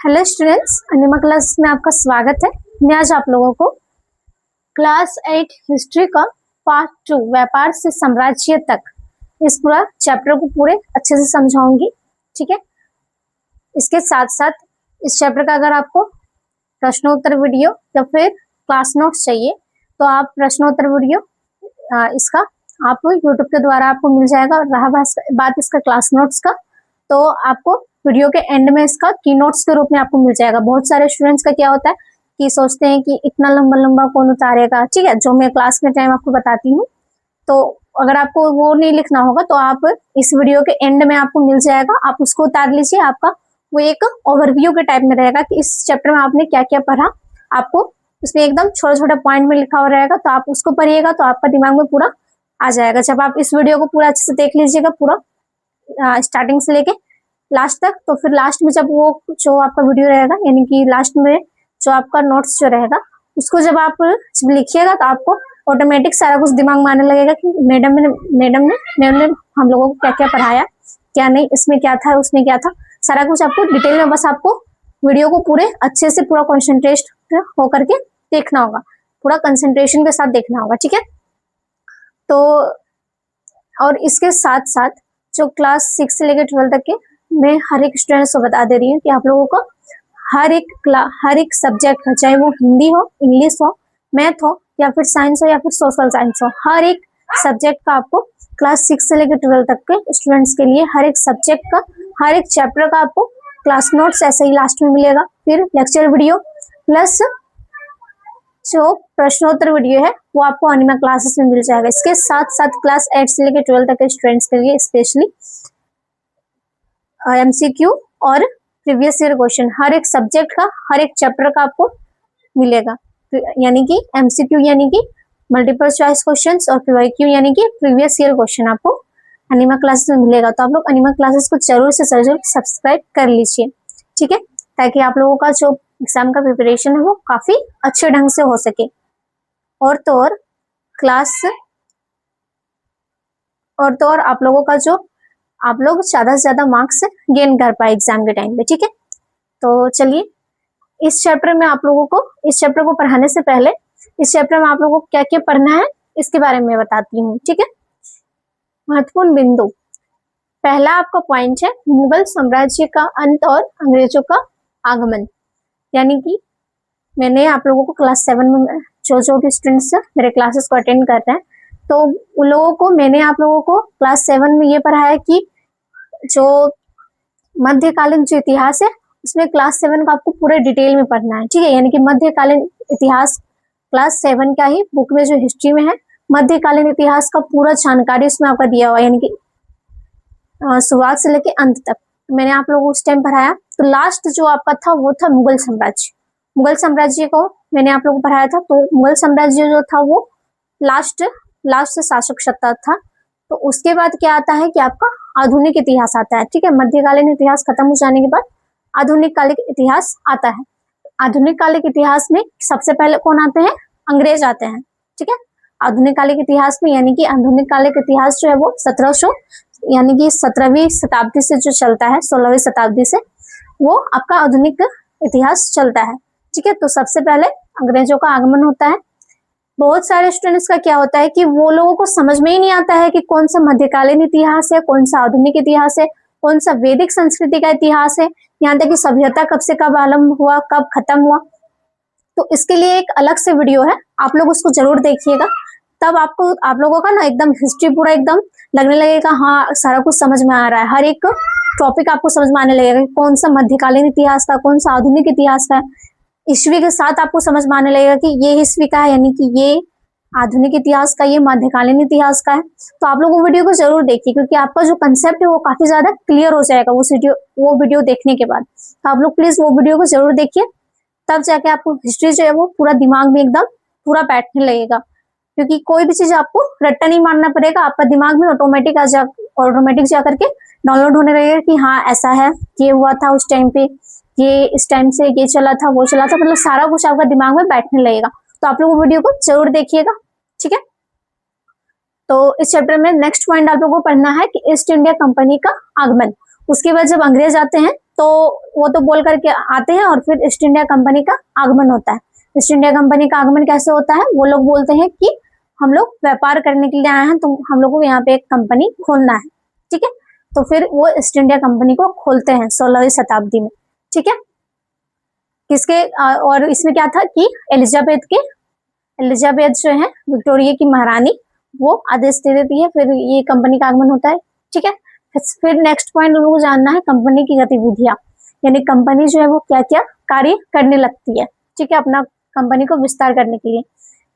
Hello students, अनिमा class में आपका स्वागत है। मैं आज आप लोगों को क्लास 8 हिस्ट्री का पार्ट 2 व्यापार से साम्राज्य तक इस पूरा चैप्टर को पूरे अच्छे से समझाऊंगी। ठीक है, इसके साथ साथ इस चैप्टर का अगर आपको प्रश्नोत्तर वीडियो या फिर क्लास नोट्स चाहिए तो आप प्रश्नोत्तर वीडियो इसका आप यूट्यूब के द्वारा आपको मिल जाएगा। और रहा बात इसका क्लास नोट्स का, तो आपको वीडियो के एंड में इसका की नोट्स के रूप में आपको मिल जाएगा। बहुत सारे स्टूडेंट्स का क्या होता है कि सोचते हैं कि इतना लंबा लंबा कौन उतारेगा। ठीक है, जो मैं क्लास में टाइम आपको बताती हूँ, तो अगर आपको वो नहीं लिखना होगा तो आप इस वीडियो के एंड में आपको मिल जाएगा, आप उसको उतार लीजिए। आपका वो एक ओवरव्यू के टाइप में रहेगा कि इस चैप्टर में आपने क्या क्या पढ़ा। आपको उसमें एकदम छोटा छोटा पॉइंट में लिखा हुआ रहेगा, तो आप उसको पढ़िएगा तो आपका दिमाग में पूरा आ जाएगा। जब आप इस वीडियो को पूरा अच्छे से देख लीजिएगा, पूरा स्टार्टिंग से लेके लास्ट तक, तो फिर लास्ट में जब वो जो आपका वीडियो रहेगा, यानी कि लास्ट में जो आपका नोट्स जो रहेगा, उसको जब आप लिखिएगा तो आपको ऑटोमेटिक सारा कुछ दिमाग में आने लगेगा कि मैडम ने हम लोगों को क्या क्या पढ़ाया, क्या नहीं, इसमें क्या था, उसमें क्या था, सारा कुछ आपको डिटेल में, बस आपको वीडियो को पूरे अच्छे से पूरा कॉन्सेंट्रेट होकर के देखना होगा, पूरा कंसेंट्रेशन के साथ देखना होगा। ठीक है, तो और इसके साथ साथ जो क्लास 6 से लेकर 12 तक के मैं हर एक स्टूडेंट्स को बता दे रही हूँ कि आप लोगों को हर एक सब्जेक्ट का, चाहे वो हिंदी हो, इंग्लिश हो, मैथ हो, या फिर साइंस हो, या फिर सोशल साइंस हो, हर एक सब्जेक्ट का आपको क्लास 6 से लेकर 12 तक के स्टूडेंट्स के लिए हर एक सब्जेक्ट का, हर एक चैप्टर का आपको क्लास नोट्स ऐसे ही लास्ट में मिलेगा। फिर लेक्चर वीडियो प्लस जो प्रश्नोत्तर वीडियो है वो आपको अनिमा क्लासेस में मिल जाएगा। इसके साथ साथ क्लास 8 से लेकर 12 तक के स्टूडेंट्स के लिए स्पेशली एमसीक्यू और प्रीवियस ईयर क्वेश्चन हर एक सब्जेक्ट का, हर एक चैप्टर का आपको मिलेगा। यानी कि एमसीक्यू यानी कि मल्टीपल चॉइस क्वेश्चंस, और पीवाईक्यू यानी कि प्रीवियस ईयर क्वेश्चन आपको अनिमा क्लासेस में मिलेगा। तो आप लोग अनिमा क्लासेस को जरूर से जरूर सब्सक्राइब कर लीजिए। ठीक है, ताकि आप लोगों का जो एग्जाम का प्रिपरेशन है वो काफी अच्छे ढंग से हो सके। और तो और आप लोगों का जो आप लोग ज्यादा से ज्यादा मार्क्स गेन कर पाए एग्जाम के टाइम पे। ठीक है, तो चलिए इस चैप्टर को पढ़ाने से पहले इस चैप्टर में आप लोगों को क्या क्या पढ़ना है इसके बारे में बताती हूँ। ठीक है, महत्वपूर्ण बिंदु, पहला आपका पॉइंट है मुगल साम्राज्य का अंत और अंग्रेजों का आगमन। यानी कि मैंने आप लोगों को क्लास 7 में जो भी स्टूडेंट्स मेरे क्लासेस को अटेंड करते हैं, तो उन लोगों को मैंने आप लोगों को क्लास 7 में ये पढ़ाया कि जो मध्यकालीन जो इतिहास है उसमें क्लास 7 का आपको पूरे डिटेल में पढ़ना है। ठीक है, यानी कि मध्यकालीन इतिहास क्लास 7 का ही बुक में जो हिस्ट्री में है, मध्यकालीन इतिहास का पूरा जानकारी उसमें आपका दिया हुआ है, यानी कि शुरुआत से लेके अंत तक मैंने आप लोगों को उस टाइम पढ़ाया। तो लास्ट जो आपका था वो था मुगल साम्राज्य। मुगल साम्राज्य को मैंने आप लोगों को पढ़ाया था। तो मुगल साम्राज्य जो था वो लास्ट शासक सत्ता था। तो उसके बाद क्या आता है कि आपका आधुनिक इतिहास आता है। ठीक है, मध्यकालीन इतिहास खत्म हो जाने के बाद आधुनिक कालिक इतिहास आता है। आधुनिक कालिक इतिहास में सबसे पहले कौन आते हैं? अंग्रेज आते हैं। ठीक है, आधुनिक कालिक इतिहास में, यानी कि आधुनिक कालिक इतिहास जो है वो 1700 यानी कि 17वीं शताब्दी से जो चलता है, 16वीं शताब्दी से वो आपका आधुनिक इतिहास चलता है। ठीक है, तो सबसे पहले अंग्रेजों का आगमन होता है। बहुत सारे स्टूडेंट्स का क्या होता है कि वो लोगों को समझ में ही नहीं आता है कि कौन सा मध्यकालीन इतिहास है, कौन सा आधुनिक इतिहास है, कौन सा वैदिक संस्कृति का इतिहास है, यहाँ तक कि सभ्यता कब से कब आरंभ हुआ, कब खत्म हुआ। तो इसके लिए एक अलग से वीडियो है, आप लोग उसको जरूर देखिएगा। तब आप लोगों का ना एकदम हिस्ट्री पूरा एकदम लगने लगेगा, हाँ सारा कुछ समझ में आ रहा है। हर एक टॉपिक आपको समझ में आने लगेगा, कौन सा मध्यकालीन इतिहास का, कौन सा आधुनिक इतिहास का है। ईस्वी के साथ आपको समझ में आने लगेगा कि ये ईस्वी का है, यानी कि ये आधुनिक इतिहास का, ये मध्यकालीन इतिहास का है। तो आप लोग वो वीडियो को जरूर देखिए, क्योंकि आपका जो कंसेप्ट है वो काफी ज्यादा क्लियर हो जाएगा वो वीडियो देखने के बाद। तो आप लोग प्लीज वो वीडियो को जरूर देखिए, तब जाके आपको हिस्ट्री जो है वो पूरा दिमाग में एकदम पूरा बैठने लगेगा। क्योंकि कोई भी चीज आपको रट्टा नहीं मारना पड़ेगा, आपका दिमाग में ऑटोमेटिक जा करके डाउनलोड होने लगेगा कि हाँ ऐसा है, ये हुआ था उस टाइम पे, ये इस टाइम से ये चला था, वो चला था, मतलब सारा कुछ आपका दिमाग में बैठने लगेगा। तो आप लोग वीडियो को जरूर देखिएगा। ठीक है, तो इस चैप्टर में नेक्स्ट पॉइंट आप लोगों को पढ़ना है कि ईस्ट इंडिया कंपनी का आगमन। उसके बाद जब अंग्रेज आते हैं तो वो तो बोल करके आते हैं और फिर ईस्ट इंडिया कंपनी का आगमन होता है। ईस्ट इंडिया कंपनी का आगमन कैसे होता है, वो लोग बोलते हैं कि हम लोग व्यापार करने के लिए आए हैं, तो हम लोग को यहाँ पे एक कंपनी खोलना है, ठीक है। तो फिर वो ईस्ट इंडिया कंपनी को खोलते हैं 16वीं शताब्दी में, ठीक है। किसके और इसमें क्या था कि एलिजाबेथ जो है विक्टोरिया की महारानी, वो आदेश दे देती है, फिर ये कंपनी का आगमन होता है, ठीक है। फिर नेक्स्ट पॉइंट लोगों को जानना है कंपनी की गतिविधियां, यानी कंपनी जो है वो क्या क्या कार्य करने लगती है, ठीक है, अपना कंपनी को विस्तार करने के लिए।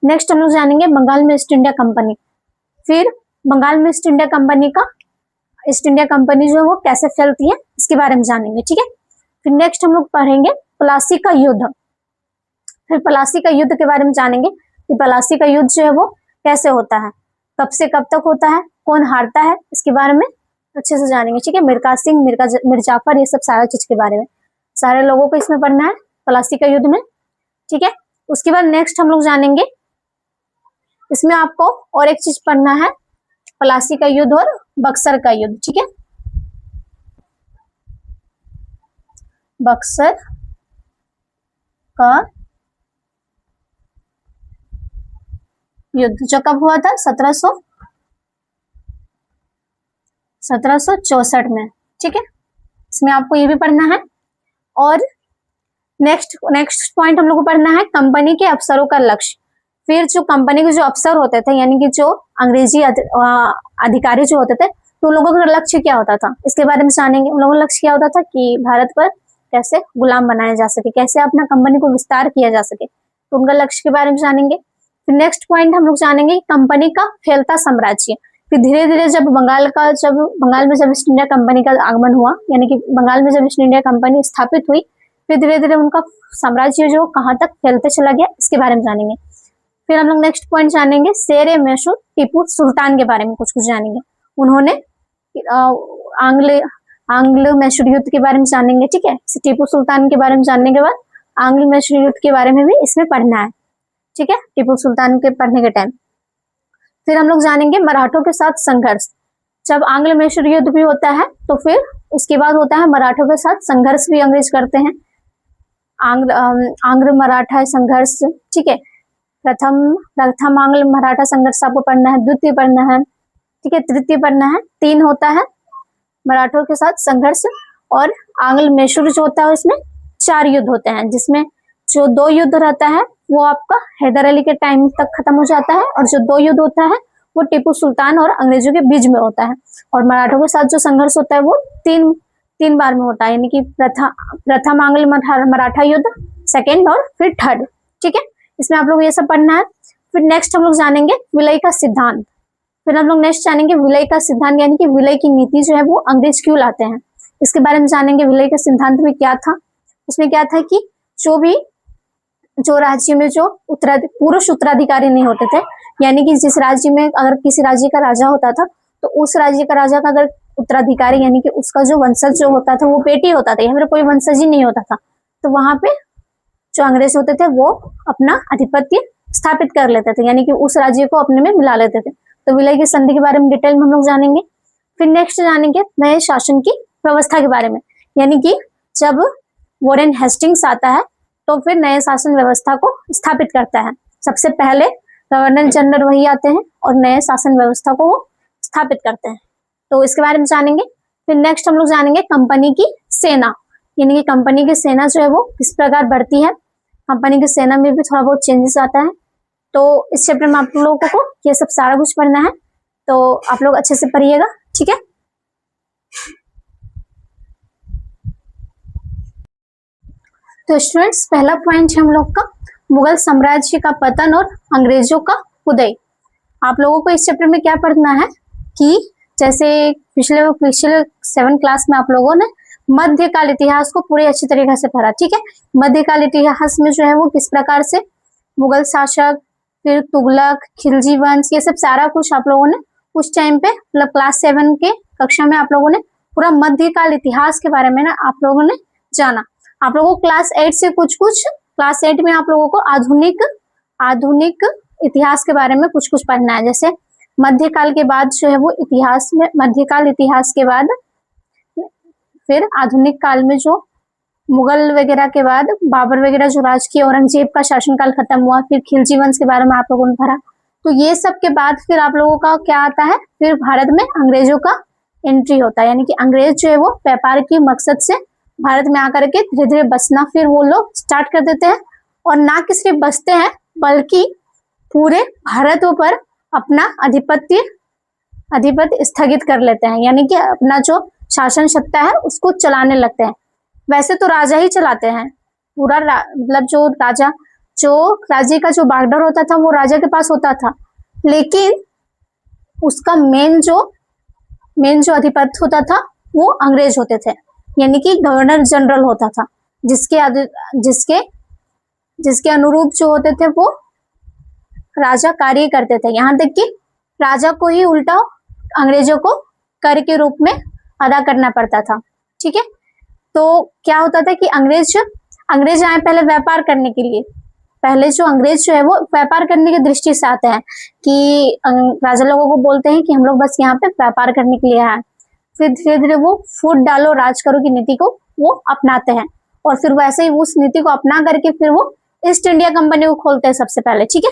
नेक्स्ट हम लोग जानेंगे बंगाल में ईस्ट इंडिया कंपनी। फिर बंगाल में ईस्ट इंडिया कंपनी जो है वो कैसे फैलती है, इसके बारे में जानेंगे, ठीक है। फिर नेक्स्ट हम लोग पढ़ेंगे प्लासी का युद्ध। फिर प्लासी का युद्ध के बारे में जानेंगे कि प्लासी का युद्ध जो है वो कैसे होता है, कब से कब तक होता है, कौन हारता है, इसके बारे में अच्छे से जानेंगे, ठीक है। मिर्का सिंह, मिर्जाफर, ये सब सारा चीज के बारे में सारे लोगों को इसमें पढ़ना है प्लासी का युद्ध में, ठीक है। उसके बाद नेक्स्ट हम लोग जानेंगे, इसमें आपको और एक चीज पढ़ना है, प्लासी का युद्ध और बक्सर का युद्ध, ठीक है। बक्सर का युद्ध जो कब हुआ था, 1764 में, ठीक है। इसमें आपको ये भी पढ़ना है। और नेक्स्ट पॉइंट हम लोग को पढ़ना है कंपनी के अफसरों का लक्ष्य। फिर जो कंपनी के जो अफसर होते थे, यानी कि जो अंग्रेजी अधिकारी जो होते थे, तो उन लोगों का लक्ष्य क्या होता था, इसके बारे में जानेंगे। उन लोगों का लक्ष्य क्या होता था कि भारत पर कैसे गुलाम बनाया जा सके, कैसे अपना कंपनी को विस्तार किया जा सके, तो उनका लक्ष्य के बारे में जानेंगे। फिर नेक्स्ट पॉइंट हम लोग जानेंगे कंपनी का फैलता साम्राज्य। फिर धीरे धीरे जब बंगाल में जब ईस्ट इंडिया कंपनी का आगमन हुआ, यानी कि बंगाल में जब ईस्ट इंडिया कंपनी स्थापित हुई, फिर धीरे धीरे उनका साम्राज्य जो कहाँ तक फैलते चला गया, इसके बारे में जानेंगे। फिर हम लोग नेक्स्ट पॉइंट जानेंगे शेर मैसूर टीपू सुल्तान के बारे में कुछ जानेंगे। उन्होंने आंग्ल मैसूर युद्ध के बारे में जानेंगे, ठीक है। टीपू सुल्तान के बारे में जानने के बाद आंग्ल मैसूर युद्ध के बारे में भी इसमें पढ़ना है, ठीक है, टीपू सुल्तान के पढ़ने के टाइम। फिर हम लोग जानेंगे मराठों के साथ संघर्ष। जब आंग्ल मैसूर युद्ध भी होता है, तो फिर उसके बाद होता है मराठों के साथ संघर्ष भी अंग्रेज करते हैं, आंग्ल मराठा संघर्ष, ठीक है। प्रथम आंग्ल मराठा संघर्ष आपको पढ़ना है, द्वितीय पढ़ना है, ठीक है, तृतीय पढ़ना है। 3 होता है मराठों के साथ संघर्ष, और आंग्ल मैसूर जो होता है उसमें 4 युद्ध होते हैं, जिसमें जो 2 युद्ध रहता है वो आपका हैदर अली के टाइम तक खत्म हो जाता है, और जो 2 युद्ध होता है वो टीपू सुल्तान और अंग्रेजों के बीच में होता है। और मराठों के साथ जो संघर्ष होता है वो तीन बार में होता है, यानी कि प्रथम आंग्ल मराठा युद्ध, सेकेंड और फिर थर्ड, ठीक है। इसमें आप लोग ये सब पढ़ना है। फिर नेक्स्ट हम लोग जानेंगे विलय का सिद्धांत। फिर हम लोग नेक्स्ट जानेंगे विलय का सिद्धांत, यानी कि विलय की नीति जो है वो अंग्रेज क्यों लाते हैं, इसके बारे में जानेंगे। विलय के सिद्धांत में क्या था, उसमें क्या था कि जो राज्य में जो पुरुष उत्तराधिकारी नहीं होते थे, यानी कि जिस राज्य में अगर किसी राज्य का राजा होता था, तो उस राज्य का राजा का अगर उत्तराधिकारी, यानी कि उसका जो वंशज जो होता था वो बेटी होता था, या फिर कोई वंशज ही नहीं होता था, तो वहां पे जो अंग्रेज होते थे वो अपना आधिपत्य स्थापित कर लेते थे, यानी कि उस राज्य को अपने में मिला लेते थे। तो विलय की संधि के बारे में डिटेल में हम लोग जानेंगे। फिर नेक्स्ट जानेंगे नए शासन की व्यवस्था के बारे में, यानी कि जब वॉरेन हेस्टिंग्स आता है तो फिर नए शासन व्यवस्था को स्थापित करता है। सबसे पहले गवर्नर जनरल वही आते हैं और नए शासन व्यवस्था को वो स्थापित करते हैं, तो इसके बारे में जानेंगे। फिर नेक्स्ट हम लोग जानेंगे कंपनी की सेना, यानी कि कंपनी की सेना जो है वो किस प्रकार बढ़ती है, कंपनी की सेना में भी थोड़ा बहुत चेंजेस आता है। तो इस चैप्टर में आप लोगों को ये सब सारा कुछ पढ़ना है, तो आप लोग अच्छे से पढ़िएगा, ठीक है। तो स्टूडेंट्स, पहला पॉइंट है हम लोग का मुगल साम्राज्य का पतन और अंग्रेजों का उदय। आप लोगों को इस चैप्टर में क्या पढ़ना है कि जैसे पिछले 7 क्लास में आप लोगों ने मध्यकाल इतिहास को पूरे अच्छी तरीके से पढ़ा, ठीक है। मध्यकाल इतिहास में जो है वो किस प्रकार से मुगल शासक, फिर तुगलक, खिलजी वंश, ये सब सारा कुछ आप लोगों ने उस टाइम पे मतलब क्लास 7 के कक्षा में आप लोगों ने पूरा मध्यकाल इतिहास के बारे में ना आप लोगों ने जाना। आप लोगों को क्लास 8 से कुछ क्लास 8 में आप लोगों को आधुनिक इतिहास के बारे में कुछ पढ़ना है। जैसे मध्यकाल के बाद जो है वो इतिहास में, मध्यकाल इतिहास के बाद फिर आधुनिक काल में जो मुगल वगैरह के बाद बाबर वगैरह जो राज किए, औरंगजेब का शासनकाल खत्म हुआ, फिर खिलजी वंश के बारे में आप लोगों ने पढ़ा। तो ये सब के बाद फिर आप लोगों का क्या आता है, फिर भारत में अंग्रेजों का एंट्री होता है। यानी कि अंग्रेज जो है वो व्यापार के मकसद से भारत में आकर के धीरे धीरे बसना फिर वो लोग स्टार्ट कर देते हैं। और ना कि सिर्फ बसते हैं बल्कि पूरे भारत पर अपना आधिपत्य स्थगित कर लेते हैं। यानी कि अपना जो शासन सत्ता है उसको चलाने लगते हैं। वैसे तो राजा ही चलाते हैं पूरा, मतलब जो राज्य का जो बागडोर होता था वो राजा के पास होता था, लेकिन उसका मेन जो अधिपत्य होता था वो अंग्रेज होते थे। यानी कि गवर्नर जनरल होता था, जिसके अनुरूप जो होते थे वो राजा कार्य करते थे। यहाँ तक कि राजा को ही उल्टा अंग्रेजों को कर के रूप में अदा करना पड़ता था। ठीक है, तो क्या होता था कि अंग्रेज आए पहले व्यापार करने के लिए। पहले जो अंग्रेज जो है वो व्यापार करने की दृष्टि से आते हैं कि राजा लोगों को बोलते हैं कि हम लोग बस यहाँ पे व्यापार करने के लिए आए। फिर धीरे धीरे वो फूट डालो राज करो की नीति को वो अपनाते हैं, और फिर वैसे ही उस नीति को अपना करके फिर वो ईस्ट इंडिया कंपनी को खोलते हैं सबसे पहले। ठीक है,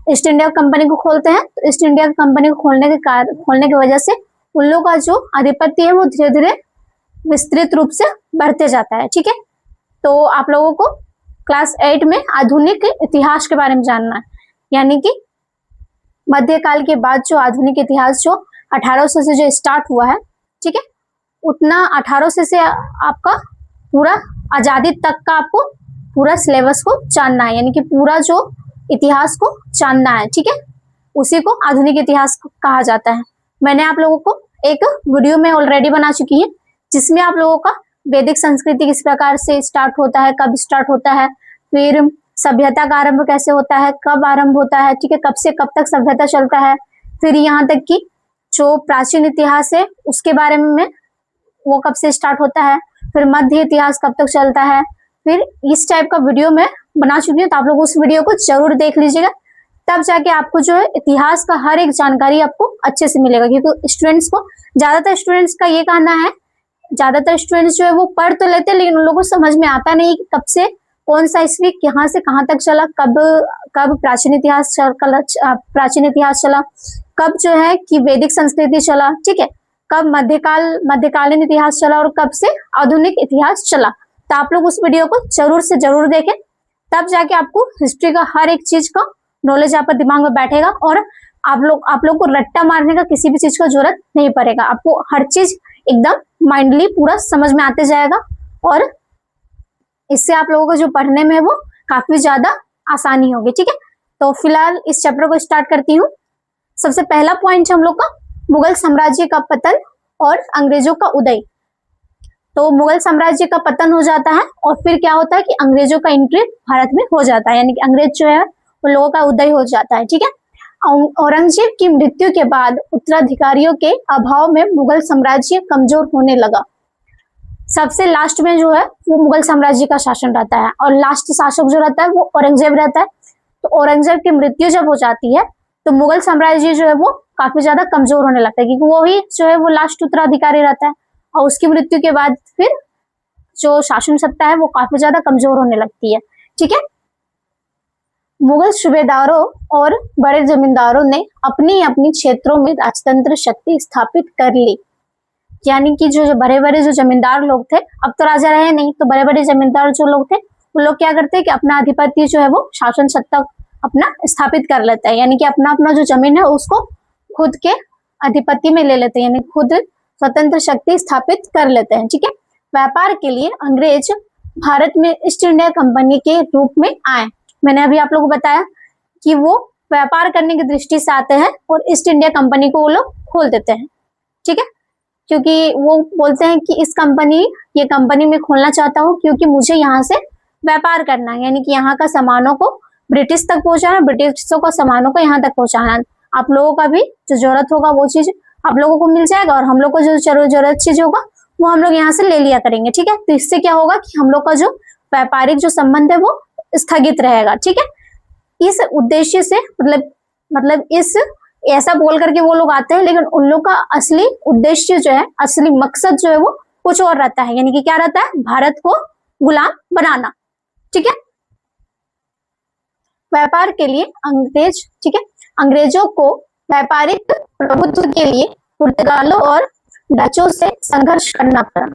ईस्ट इंडिया कंपनी को खोलते हैं। तो ईस्ट इंडिया कंपनी को खोलने की वजह से उन लोगों का जो आधिपत्य है वो धीरे धीरे विस्तृत रूप से बढ़ते जाता है। ठीक है, तो आप लोगों को क्लास 8 में आधुनिक इतिहास के बारे में जानना है। यानी कि मध्यकाल के बाद जो आधुनिक इतिहास जो 1800 से जो स्टार्ट हुआ है, ठीक है, उतना 1800 से आपका पूरा आजादी तक का आपको पूरा सिलेबस को जानना है। यानी कि पूरा जो इतिहास को जानना है। ठीक है, उसी को आधुनिक इतिहास कहा जाता है। मैंने आप लोगों को एक वीडियो में ऑलरेडी बना चुकी है जिसमें आप लोगों का वैदिक संस्कृति किस प्रकार से स्टार्ट होता है, कब स्टार्ट होता है, फिर सभ्यता का आरंभ कैसे होता है, कब आरंभ होता है, ठीक है, कब से कब तक सभ्यता चलता है, फिर यहाँ तक कि जो प्राचीन इतिहास है उसके बारे में वो कब से स्टार्ट होता है, फिर मध्य इतिहास कब तक चलता है। फिर इस टाइप का वीडियो मैं बना चुकी हूँ, तो आप लोग उस वीडियो को जरूर देख लीजिएगा, तब जाके आपको जो है इतिहास का हर एक जानकारी आपको अच्छे से मिलेगा। क्योंकि ज्यादातर स्टूडेंट्स का ये कहना है, ज्यादातर स्टूडेंट्स जो है वो पढ़ तो लेते हैं लेकिन उन लोगों को समझ में आता नहीं कि कब से कौन सा ईस्वी कहाँ से कहाँ तक चला, कब प्राचीन इतिहास चला, कब जो है कि वैदिक संस्कृति चला, ठीक है, कब मध्यकालीन इतिहास चला और कब से आधुनिक इतिहास चला। तो आप लोग उस वीडियो को जरूर से जरूर देखें, तब जाके आपको हिस्ट्री का हर एक चीज का नॉलेज आपके दिमाग में बैठेगा और आप लोग को रट्टा मारने का किसी भी चीज का जरूरत नहीं पड़ेगा। आपको हर चीज एकदम माइंडली पूरा समझ में आते जाएगा और इससे आप लोगों को जो पढ़ने में वो काफी ज्यादा आसानी होगी। ठीक है, तो फिलहाल इस चैप्टर को स्टार्ट करती हूँ। सबसे पहला पॉइंट है हम लोग का मुगल साम्राज्य का पतन और अंग्रेजों का उदय। तो मुगल साम्राज्य का पतन हो जाता है और फिर क्या होता है कि अंग्रेजों का एंट्री भारत में हो जाता है, यानी कि अंग्रेज जो है उन लोगों का उदय हो जाता है। ठीक है, औरंगजेब की मृत्यु के बाद उत्तराधिकारियों के अभाव में मुगल साम्राज्य कमजोर होने लगा। सबसे लास्ट में जो है वो मुगल साम्राज्य का शासन रहता है और लास्ट शासक जो रहता है वो औरंगजेब रहता है। तो औरंगजेब की मृत्यु जब हो जाती है तो मुगल साम्राज्य जो है वो काफी ज्यादा कमजोर होने लगता है, क्योंकि वो ही जो है वो लास्ट उत्तराधिकारी रहता है और उसकी मृत्यु के बाद फिर जो शासन सत्ता है वो काफी ज्यादा कमजोर होने लगती है। ठीक है, मुगल सूबेदारों और बड़े जमींदारों ने अपनी अपनी क्षेत्रों में राजतंत्र शक्ति स्थापित कर ली। यानी कि जो बड़े बड़े जो जमींदार लोग थे, अब तो राजा रहे नहीं, तो बड़े बड़े जमींदार जो लोग थे वो लोग क्या करते हैं कि अपना आधिपत्य जो है वो शासन सत्ता अपना स्थापित कर लेते हैं। यानी कि अपना अपना जो जमीन है उसको खुद के आधिपत्य में ले लेते हैं, यानी खुद स्वतंत्र शक्ति स्थापित कर लेते हैं। ठीक है, व्यापार के लिए अंग्रेज भारत में ईस्ट इंडिया कंपनी के रूप में आए। मैंने अभी आप लोगों को बताया कि वो व्यापार करने की दृष्टि से आते हैं और ईस्ट इंडिया कंपनी को वो लोग खोल देते हैं। ठीक है, क्योंकि वो बोलते हैं कि ये कंपनी में खोलना चाहता हूँ क्योंकि मुझे यहाँ से व्यापार करना है, यानी कि यहाँ का सामानों को ब्रिटिश तक पहुंचाना, ब्रिटिशों का सामानों को यहाँ तक पहुंचाना। आप लोगों का भी जो जरूरत होगा वो चीज आप लोगों को मिल जाएगा और हम लोग को जो जरूरत चीज होगा वो हम लोग यहाँ से ले लिया करेंगे। ठीक है, तो इससे क्या होगा कि हम लोग का जो व्यापारिक जो संबंध है वो स्थगित रहेगा। ठीक है, इस उद्देश्य से मतलब इस ऐसा बोल करके वो लोग आते हैं, लेकिन उन लोग का असली उद्देश्य जो है, असली मकसद जो है वो कुछ और रहता है, यानी कि क्या रहता है, भारत को गुलाम बनाना। ठीक है, व्यापार के लिए अंग्रेज, ठीक है, अंग्रेजों को व्यापारिक प्रभुत्व के लिए पुर्तगालों और डचों से संघर्ष करना पड़ा।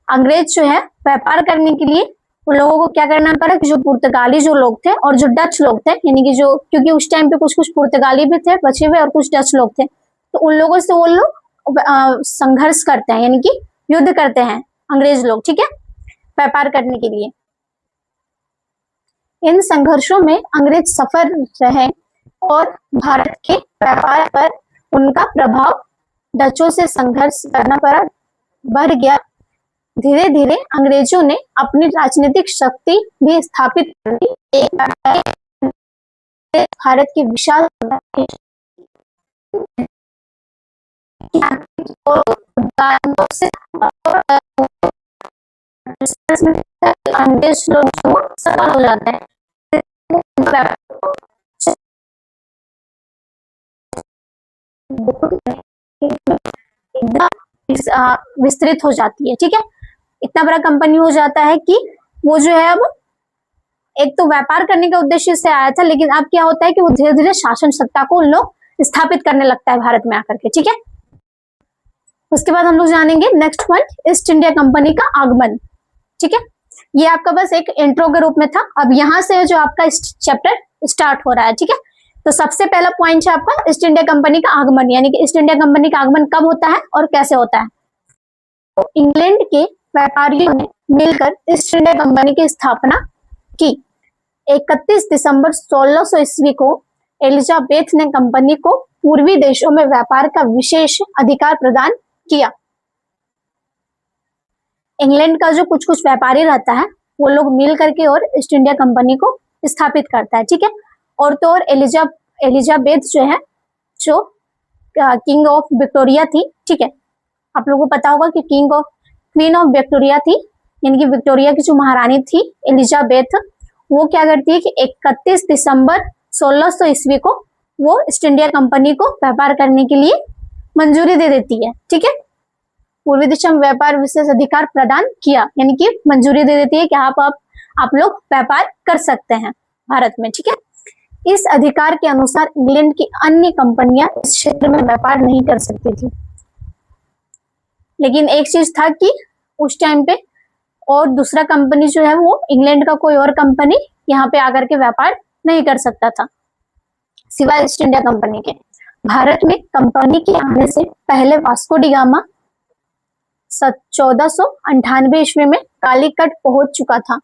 अंग्रेज जो है व्यापार करने के लिए उन लोगों को क्या करना पड़ा कि जो पुर्तगाली जो लोग थे और जो डच लोग थे, यानी कि जो, क्योंकि उस टाइम पे कुछ कुछ पुर्तगाली भी थे बचे हुए और कुछ डच लोग थे, तो उन लोगों से वो लोग संघर्ष करते हैं, यानी कि युद्ध करते हैं अंग्रेज लोग। ठीक है, व्यापार करने के लिए। इन संघर्षों में अंग्रेज सफल रहे और भारत के व्यापार पर उनका प्रभाव डचों से संघर्ष करना पड़ा बढ़ गया। धीरे धीरे अंग्रेजों ने अपनी राजनीतिक शक्ति भी स्थापित कर दी। भारत की विशाल अंग्रेज लोग सफल हो जाते हैं, विस्तृत हो जाती है। ठीक है, इतना बड़ा कंपनी हो जाता है कि वो जो है अब एक तो व्यापार करने के उद्देश्य से आया था, लेकिन अब क्या होता है कि वो धीरे धीरे शासन सत्ता को उन लोग स्थापित करने लगता है भारत में आकर के। ठीक है, उसके बाद हम लोग जानेंगे next point, east India company का आगमन। ठीक है, ये आपका बस एक इंट्रो के रूप में था। अब यहाँ से जो आपका चैप्टर स्टार्ट हो रहा है। ठीक है, तो सबसे पहला पॉइंट है आपका ईस्ट इंडिया कंपनी का आगमन, यानी कि ईस्ट इंडिया कंपनी का आगमन कब होता है और कैसे होता है। तो इंग्लैंड के व्यापारियों ने मिलकर ईस्ट इंडिया कंपनी की स्थापना की। 31 दिसंबर 1600 ईस्वी को एलिजाबेथ ने कंपनी को पूर्वी देशों में व्यापार का विशेष अधिकार प्रदान किया। इंग्लैंड का जो कुछ कुछ व्यापारी रहता है वो लोग मिल करके और ईस्ट इंडिया कंपनी को स्थापित करता है। ठीक है, और तो और एलिजाबेथ जो है, जो किंग ऑफ विक्टोरिया थी। ठीक है, आप लोगों को पता होगा कि क्वीन ऑफ विक्टोरिया थी, यानी कि विक्टोरिया की जो महारानी थी एलिजाबेथ, वो क्या करती है कि 31 दिसंबर 1600 ईस्वी को वो ईस्ट इंडिया कंपनी को व्यापार करने के लिए मंजूरी दे देती है। ठीक है, पूर्वी दिशा में व्यापार विशेष अधिकार प्रदान किया, यानी कि मंजूरी दे देती है कि आप लोग व्यापार कर सकते हैं भारत में। ठीक है, इस अधिकार के अनुसार इंग्लैंड की अन्य कंपनियां इस क्षेत्र में व्यापार नहीं कर सकती थी। लेकिन एक चीज था कि उस टाइम पे और दूसरा कंपनी जो है वो इंग्लैंड का कोई और कंपनी यहाँ पे आकर के व्यापार नहीं कर सकता था सिवाय ईस्ट इंडिया कंपनी के। भारत में कंपनी के आने से पहले वास्को डी गामा 1498 ईस्वी में कालीकट पहुंच चुका था।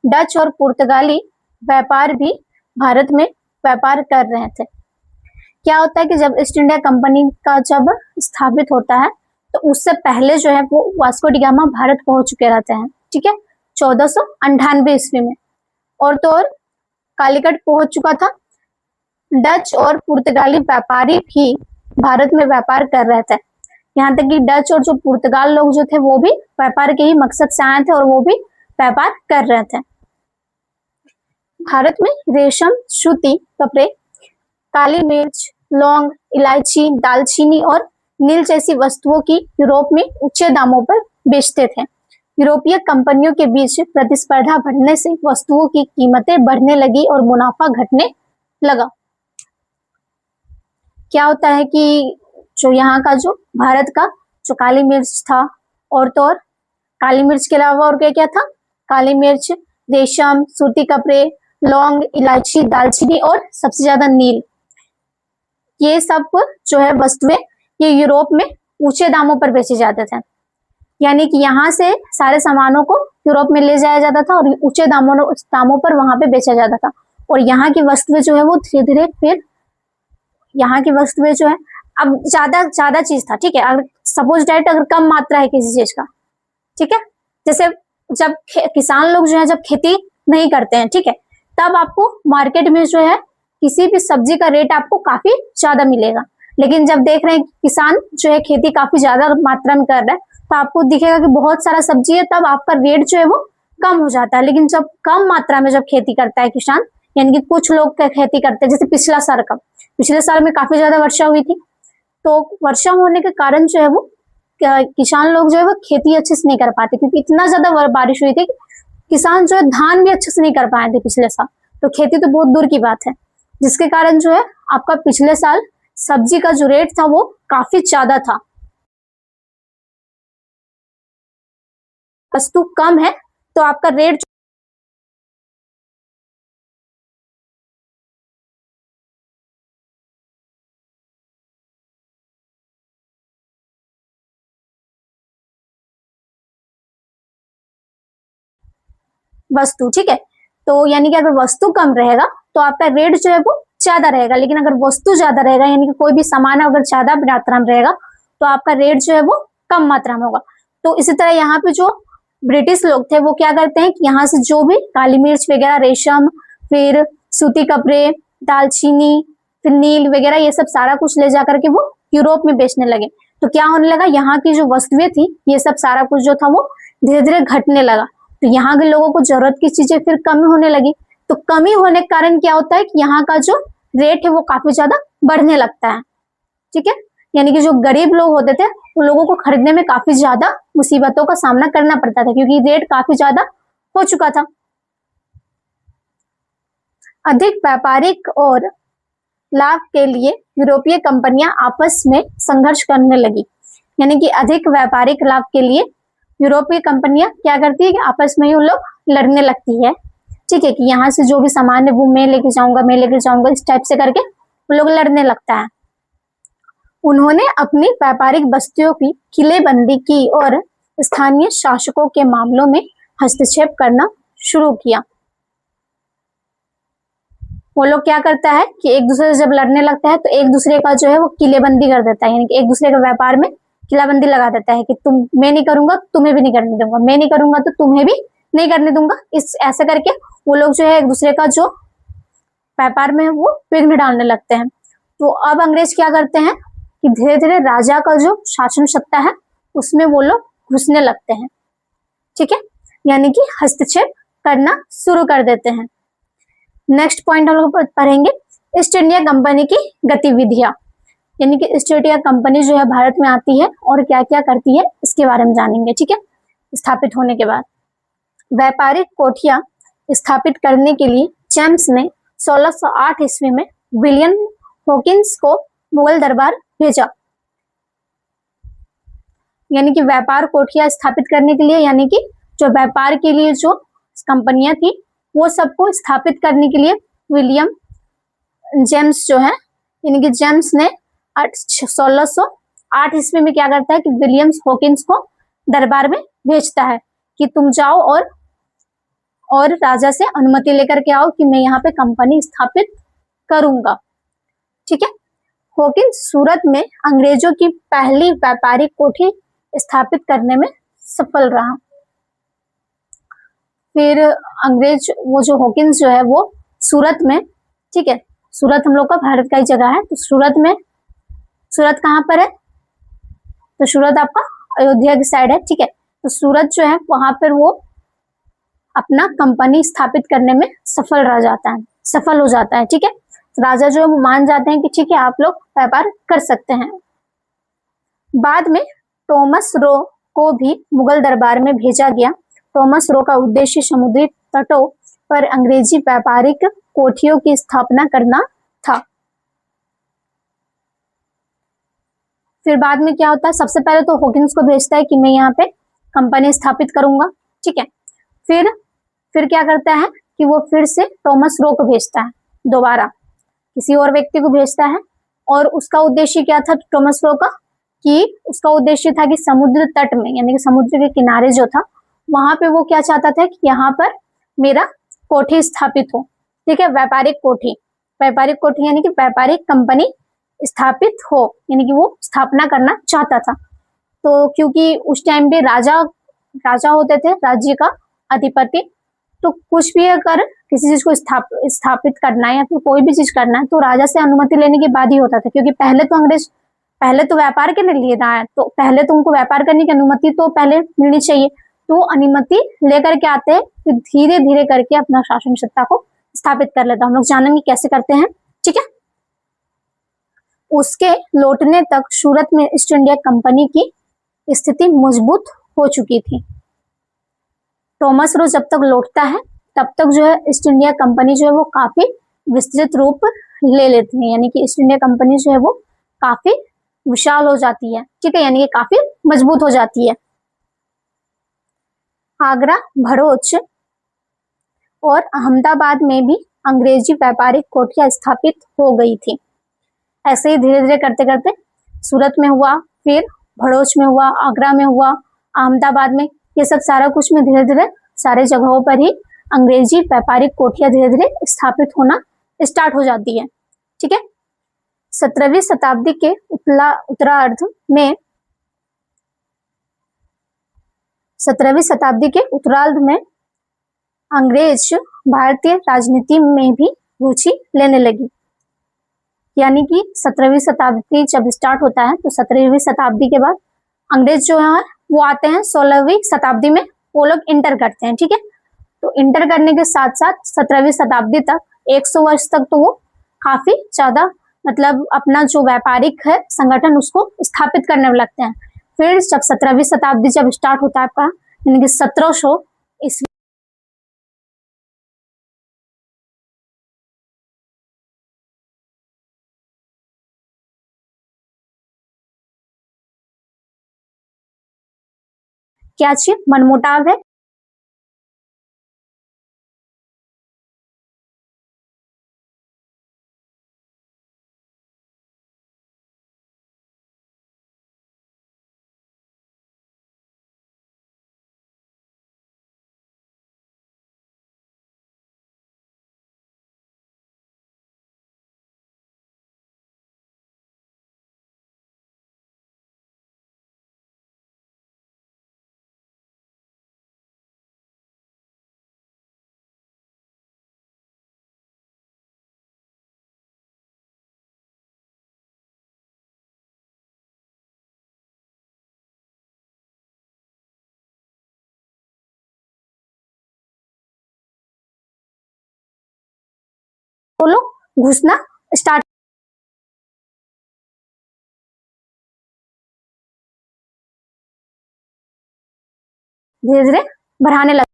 डच और पुर्तगाली व्यापार भी भारत में व्यापार कर रहे थे। क्या होता है कि जब ईस्ट इंडिया कंपनी का जब स्थापित होता है तो उससे पहले जो है वो वास्को डी गामा भारत पहुंच चुके रहते हैं। ठीक है, 1498 ईस्वी में, और तो और कालीकट पहुंच चुका था। डच और पुर्तगाली व्यापारी भी भारत में व्यापार कर रहे थे। यहाँ तक कि डच और जो पुर्तगाल लोग जो थे वो भी व्यापार के ही मकसद से आए थे और वो भी व्यापार कर रहे थे। भारत में रेशम, सूती कपड़े, काली मिर्च, लौंग, इलायची, दालचीनी और नील जैसी वस्तुओं की यूरोप में ऊंचे दामों पर बेचते थे। यूरोपीय कंपनियों के बीच प्रतिस्पर्धा बढ़ने से वस्तुओं की कीमतें बढ़ने लगी और मुनाफा घटने लगा। क्या होता है कि जो यहाँ का जो भारत का जो काली मिर्च था, और तो और काली मिर्च के अलावा और क्या क्या था, काली मिर्च, रेशम, सूती कपड़े, लौंग, इलायची, दालचीनी और सबसे ज्यादा नील, ये सब जो है वस्तुएं ये यूरोप में ऊंचे दामों पर बेचे जाते थे। यानी कि यहाँ से सारे सामानों को यूरोप में ले जाया जाता था और ऊंचे दामों पर वहां पे बेचा जाता था। और यहाँ की वस्तुएं जो है वो धीरे धीरे फिर यहाँ की वस्तुएं जो है अब ज्यादा चीज था। ठीक है, अगर सपोज डेट अगर कम मात्रा है किसी चीज का, ठीक है, जैसे जब किसान लोग जो है जब खेती नहीं करते हैं, ठीक है, तब आपको मार्केट में जो है किसी भी सब्जी का रेट आपको काफी ज्यादा मिलेगा। लेकिन जब देख रहे हैं किसान जो है खेती काफी ज्यादा मात्रा में कर रहा है तो आपको दिखेगा कि बहुत सारा सब्जी है, तब आपका रेट जो है वो कम हो जाता है। लेकिन जब कम मात्रा में जब खेती करता है किसान, यानी कि कुछ लोग खेती करते हैं, जैसे पिछले साल में काफी ज्यादा वर्षा हुई थी, तो वर्षा होने के कारण जो है वो किसान लोग जो है वो खेती अच्छे से नहीं कर पाते, क्योंकि इतना ज्यादा बारिश हुई थी कि किसान जो है धान भी अच्छे से नहीं कर पाए थे पिछले साल। तो खेती तो बहुत दूर की बात है, जिसके कारण जो है आपका पिछले साल सब्जी का जो रेट था वो काफी ज्यादा था। वस्तु कम है तो आपका रेट वस्तु, ठीक है। तो यानी कि अगर वस्तु कम रहेगा तो आपका रेट जो है वो ज्यादा रहेगा, लेकिन अगर वस्तु ज्यादा रहेगा यानी कि कोई भी सामान अगर ज्यादा मात्रा में रहेगा तो आपका रेट जो है वो कम मात्रा में होगा। तो इसी तरह यहाँ पे जो ब्रिटिश लोग थे वो क्या करते हैं कि यहाँ से जो भी काली मिर्च वगैरह, रेशम, फिर सूती कपड़े, दालचीनी, फिर नील वगैरह, ये सब सारा कुछ ले जाकर के वो यूरोप में बेचने लगे। तो क्या होने लगा, यहाँ की जो वस्तुएं थी ये सब सारा कुछ जो था वो धीरे धीरे घटने लगा। तो यहाँ के लोगों को जरूरत की चीजें फिर कमी होने लगी। तो कमी होने के कारण क्या होता है कि यहाँ का जो रेट है वो काफी ज्यादा बढ़ने लगता है, ठीक है। यानी कि जो गरीब लोग होते थे उन लोगों को खरीदने में काफी ज्यादा मुसीबतों का सामना करना पड़ता था, क्योंकि रेट काफी ज्यादा हो चुका था। अधिक व्यापारिक और लाभ के लिए यूरोपीय कंपनियां आपस में संघर्ष करने लगी। यानी कि अधिक व्यापारिक लाभ के लिए यूरोपीय कंपनियां क्या करती है कि आपस में ही उन लोग लड़ने लगती है, ठीक है, कि यहाँ से जो भी सामान है वो मैं लेके जाऊंगा, मैं लेके जाऊंगा, इस टाइप से करके वो लोग लड़ने लगता है। उन्होंने अपनी व्यापारिक बस्तियों की किलेबंदी की और स्थानीय शासकों के मामलों में हस्तक्षेप करना शुरू किया। वो लोग क्या करता है कि एक दूसरे से जब लड़ने लगता है तो एक दूसरे का जो है वो किलेबंदी कर देता है, यानी कि एक दूसरे के व्यापार में किलाबंदी लगा देता है कि तुम, मैं नहीं करूंगा तुम्हें भी नहीं करने दूंगा, मैं नहीं करूंगा तो तुम्हें भी नहीं करने दूंगा। इस ऐसा करके वो लोग जो है एक दूसरे का जो व्यापार में है वो विघ्न डालने लगते हैं। तो अब अंग्रेज क्या करते हैं कि धीरे धीरे राजा का जो शासन सत्ता है उसमें वो लोग घुसने लगते हैं, ठीक है, यानी कि हस्तक्षेप करना शुरू कर देते हैं। नेक्स्ट पॉइंट हम लोग पढ़ेंगे ईस्ट इंडिया कंपनी की गतिविधियां, यानी कि ईस्ट इंडिया कंपनी जो है भारत में आती है और क्या क्या करती है इसके बारे में जानेंगे, ठीक है। स्थापित होने के बाद व्यापारिक कोठियां स्थापित करने के लिए जेम्स ने 1608 ईस्वी में विलियम हॉकिंस को मुगल दरबार भेजा। यानी कि व्यापार कोठियां स्थापित करने के लिए, यानी कि जो व्यापार के लिए जो कंपनियां थी वो सबको स्थापित करने के लिए विलियम जेम्स जो है, यानी कि जेम्स ने 1608 ईस्वी में क्या करता है कि विलियम्स हॉकिंस को दरबार में भेजता है कि तुम जाओ और राजा से अनुमति लेकर के आओ कि मैं यहाँ पे कंपनी स्थापित करूंगा, ठीक है। हॉकिंस सूरत में अंग्रेजों की पहली व्यापारिक कोठी स्थापित करने में सफल रहा। फिर अंग्रेज वो जो हॉकिंस जो है वो सूरत में, ठीक है, सूरत हम लोग का भारत का ही जगह है, तो सूरत कहाँ पर है, तो सूरत आपका अयोध्या की साइड है, ठीक है। तो सूरत जो है वहां पर वो अपना कंपनी स्थापित करने में सफल हो जाता है, ठीक है। राजा जो है वो मान जाते हैं कि ठीक है आप लोग व्यापार कर सकते हैं। बाद में टॉमस रो को भी मुगल दरबार में भेजा गया। टॉमस रो का उद्देश्य समुद्री तटों पर अंग्रेजी व्यापारिक कोठियों की स्थापना करना था। फिर बाद में क्या होता है, सबसे पहले तो हॉकिंस को भेजता है कि मैं यहाँ पे कंपनी स्थापित करूंगा, ठीक है। फिर क्या करता है कि वो फिर से टॉमस रो को भेजता है, दोबारा किसी और व्यक्ति को भेजता है। और उसका उद्देश्य क्या था टॉमस रो का, कि उसका उद्देश्य था कि समुद्र तट में, यानी कि समुद्र के किनारे जो था वहां पे वो क्या चाहता था कि यहाँ पर मेरा कोठी स्थापित हो, ठीक है, व्यापारिक कोठी यानी कि व्यापारिक कंपनी स्थापित हो, यानी कि वो स्थापना करना चाहता था। तो क्योंकि उस टाइम पे राजा होते थे, राज्य का अधिपति, तो कुछ भी अगर किसी चीज को स्थापित करना है या फिर कोई भी चीज करना है तो राजा से अनुमति लेने के बाद ही होता था, क्योंकि पहले तो व्यापार के लिए रहा है, तो पहले तो उनको व्यापार करने की अनुमति तो पहले मिलनी चाहिए। तो अनुमति लेकर के आते हैं, फिर धीरे धीरे करके अपना शासन सत्ता को स्थापित कर लेता। हम लोग जानेंगे कैसे करते हैं, ठीक है। उसके लौटने तक सूरत में ईस्ट इंडिया कंपनी की स्थिति मजबूत हो चुकी थी। थॉमस रो जब तक लौटता है तब तक जो है ईस्ट इंडिया कंपनी जो है वो काफी विस्तृत रूप ले लेती है, यानी कि ईस्ट इंडिया कंपनी जो है वो काफी विशाल हो जाती है, ठीक है, यानी कि काफी मजबूत हो जाती है। आगरा, भरूच और अहमदाबाद में भी अंग्रेजी व्यापारिक कोठियां स्थापित हो गई थी। ऐसे ही धीरे धीरे करते करते सूरत में हुआ, फिर भरूच में हुआ, आगरा में हुआ, अहमदाबाद में, ये सब सारा कुछ में धीरे धीरे सारे जगहों पर ही अंग्रेजी व्यापारिक कोठियां धीरे धीरे स्थापित होना स्टार्ट हो जाती है, ठीक है। 17वीं शताब्दी के उत्तरार्ध में 17वीं शताब्दी के उत्तरार्ध में अंग्रेज भारतीय राजनीति में भी रुचि लेने लगी, यानी कि 17वीं शताब्दी जब स्टार्ट होता है तो 17वीं शताब्दी के बाद अंग्रेज जो है वो आते हैं 16वीं शताब्दी में, वो लोग इंटर करते हैं, ठीक है। तो इंटर करने के साथ साथ 17वीं शताब्दी तक 100 वर्ष तक तो वो काफी ज्यादा मतलब अपना जो व्यापारिक है संगठन उसको स्थापित करने में लगते हैं। फिर जब 17वीं शताब्दी जब स्टार्ट होता है आपका, यानी कि 1700 ईस्वी, क्या चीज मनमुटाव है, वो लोग घुसना स्टार्ट धीरे धीरे बढ़ाने लगे।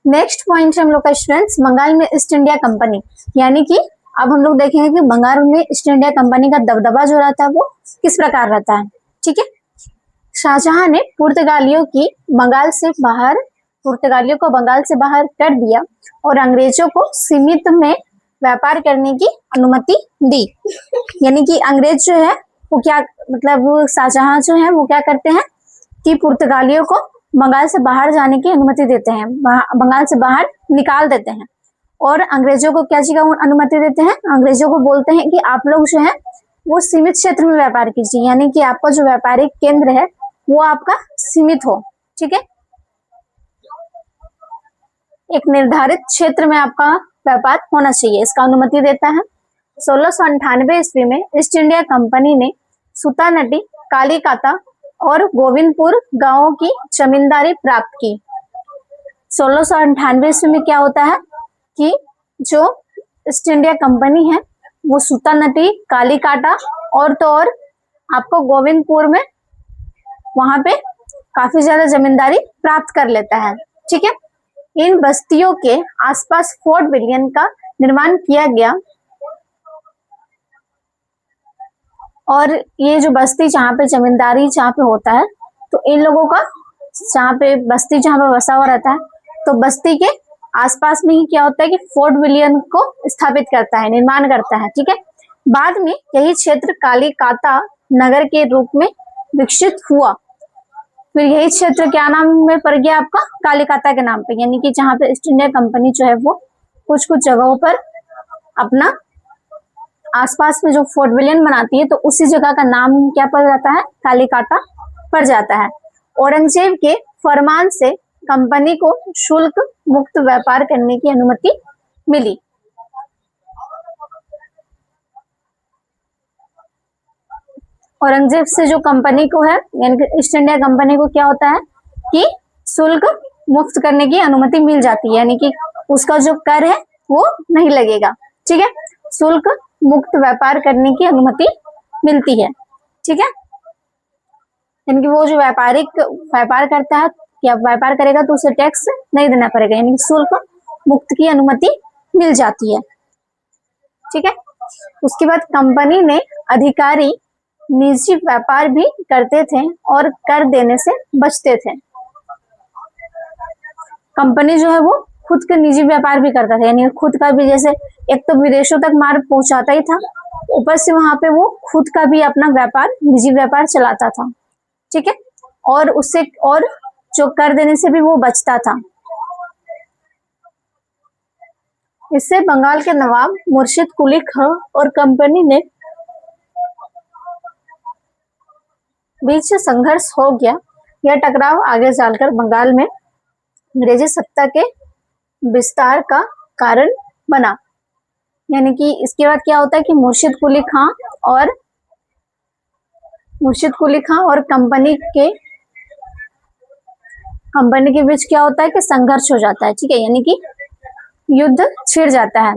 नेक्स्ट पॉइंट है हम लोग का स्टूडेंट्स, बंगाल में ईस्ट इंडिया कंपनी, यानी कि अब हम लोग देखेंगे कि बंगाल में ईस्ट इंडिया कंपनी का दबदबा जो रहता है वो किस प्रकार रहता है, ठीक है। शाहजहां ने पुर्तगालियों को बंगाल से बाहर कर दिया और अंग्रेजों को सीमित में व्यापार करने की अनुमति दी, यानी कि अंग्रेज जो है वो क्या मतलब शाहजहां जो है वो क्या करते हैं कि पुर्तगालियों को बंगाल से बाहर जाने की अनुमति देते हैं, बंगाल से बाहर निकाल देते हैं और अंग्रेजों को क्या चीज का अनुमति देते हैं, अंग्रेजों को बोलते हैं कि आप लोग जो है वो सीमित क्षेत्र में व्यापार कीजिए, यानी कि आपका जो व्यापारिक केंद्र है वो आपका सीमित हो, ठीक है, एक निर्धारित क्षेत्र में आपका व्यापार होना चाहिए, इसका अनुमति देता है। 1698 ईस्वी में ईस्ट इंडिया कंपनी ने सूतानटी, कालीकाता और गोविंदपुर गांवों की जमींदारी प्राप्त की। 1698 ईस्वी में क्या होता है कि जो ईस्ट इंडिया कंपनी है वो सूतानटी, कालीकाटा और तो और आपको गोविंदपुर में वहां पे काफी ज्यादा जमींदारी प्राप्त कर लेता है, ठीक है। इन बस्तियों के आसपास फोर्ट विलियम का निर्माण किया गया और ये जो बस्ती जहाँ पे जमींदारी जहाँ पे होता है तो इन लोगों का जहाँ पे बस्ती जहाँ पे बसा हुआ रहता है तो बस्ती के आसपास में ही क्या होता है कि फोर्ट विलियम को स्थापित करता है, निर्माण करता है, ठीक है। बाद में यही क्षेत्र कालीकाता नगर के रूप में विकसित हुआ फिर यही क्षेत्र क्या नाम में पड़ गया आपका, कालिकाता के नाम पे, यानी कि जहाँ पे ईस्ट इंडिया कंपनी जो है वो कुछ कुछ जगहों पर अपना आसपास में जो फोर्ट विलियम बनाती है, तो उसी जगह का नाम क्या पड़ जाता है, कालिकाता पड़ जाता है। औरंगजेब के फरमान से कंपनी को शुल्क मुक्त व्यापार करने की अनुमति मिली। औरंगजेब से जो कंपनी को है, यानी कि ईस्ट इंडिया कंपनी को क्या होता है कि शुल्क मुक्त करने की अनुमति मिल जाती है, यानी कि उसका जो कर है वो नहीं लगेगा। ठीक है, शुल्क मुक्त व्यापार करने की अनुमति मिलती है। ठीक है, यानी कि वो जो व्यापार करता है या व्यापार करेगा तो उसे टैक्स नहीं देना पड़ेगा, यानी कि शुल्क मुक्त की अनुमति मिल जाती है। ठीक है, उसके बाद कंपनी ने अधिकारी निजी व्यापार भी करते थे और कर देने से बचते थे। कंपनी जो है वो खुद के निजी व्यापार भी करता था, यानी खुद का भी, जैसे एक तो विदेशों तक माल पहुंचाता ही था, ऊपर से वहां पे वो खुद का भी अपना व्यापार, निजी व्यापार चलाता था। ठीक है, और उससे और जो कर देने से भी वो बचता था। इससे बंगाल के नवाब मुर्शिद कुली खां और कंपनी ने बीच संघर्ष हो गया। यह टकराव आगे चलकर बंगाल में अंग्रेजी सत्ता के विस्तार का कारण बना। यानी कि इसके बाद क्या होता है कि मुर्शिद कुली खां और कंपनी के बीच क्या होता है कि संघर्ष हो जाता है। ठीक है, यानी कि युद्ध छिड़ जाता है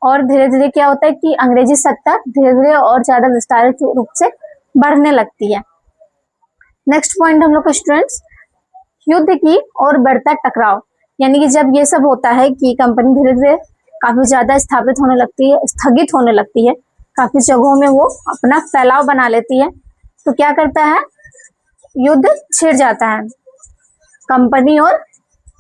और धीरे धीरे क्या होता है कि अंग्रेजी सत्ता धीरे धीरे और ज्यादा विस्तारित रूप से बढ़ने लगती है। नेक्स्ट पॉइंट हम लोग का स्टूडेंट्स, युद्ध की और बढ़ता टकराव। यानी कि जब ये सब होता है कि कंपनी धीरे धीरे काफी ज्यादा स्थगित होने लगती है, काफी जगहों में वो अपना फैलाव बना लेती है, तो क्या करता है, युद्ध छिड़ जाता है कंपनी और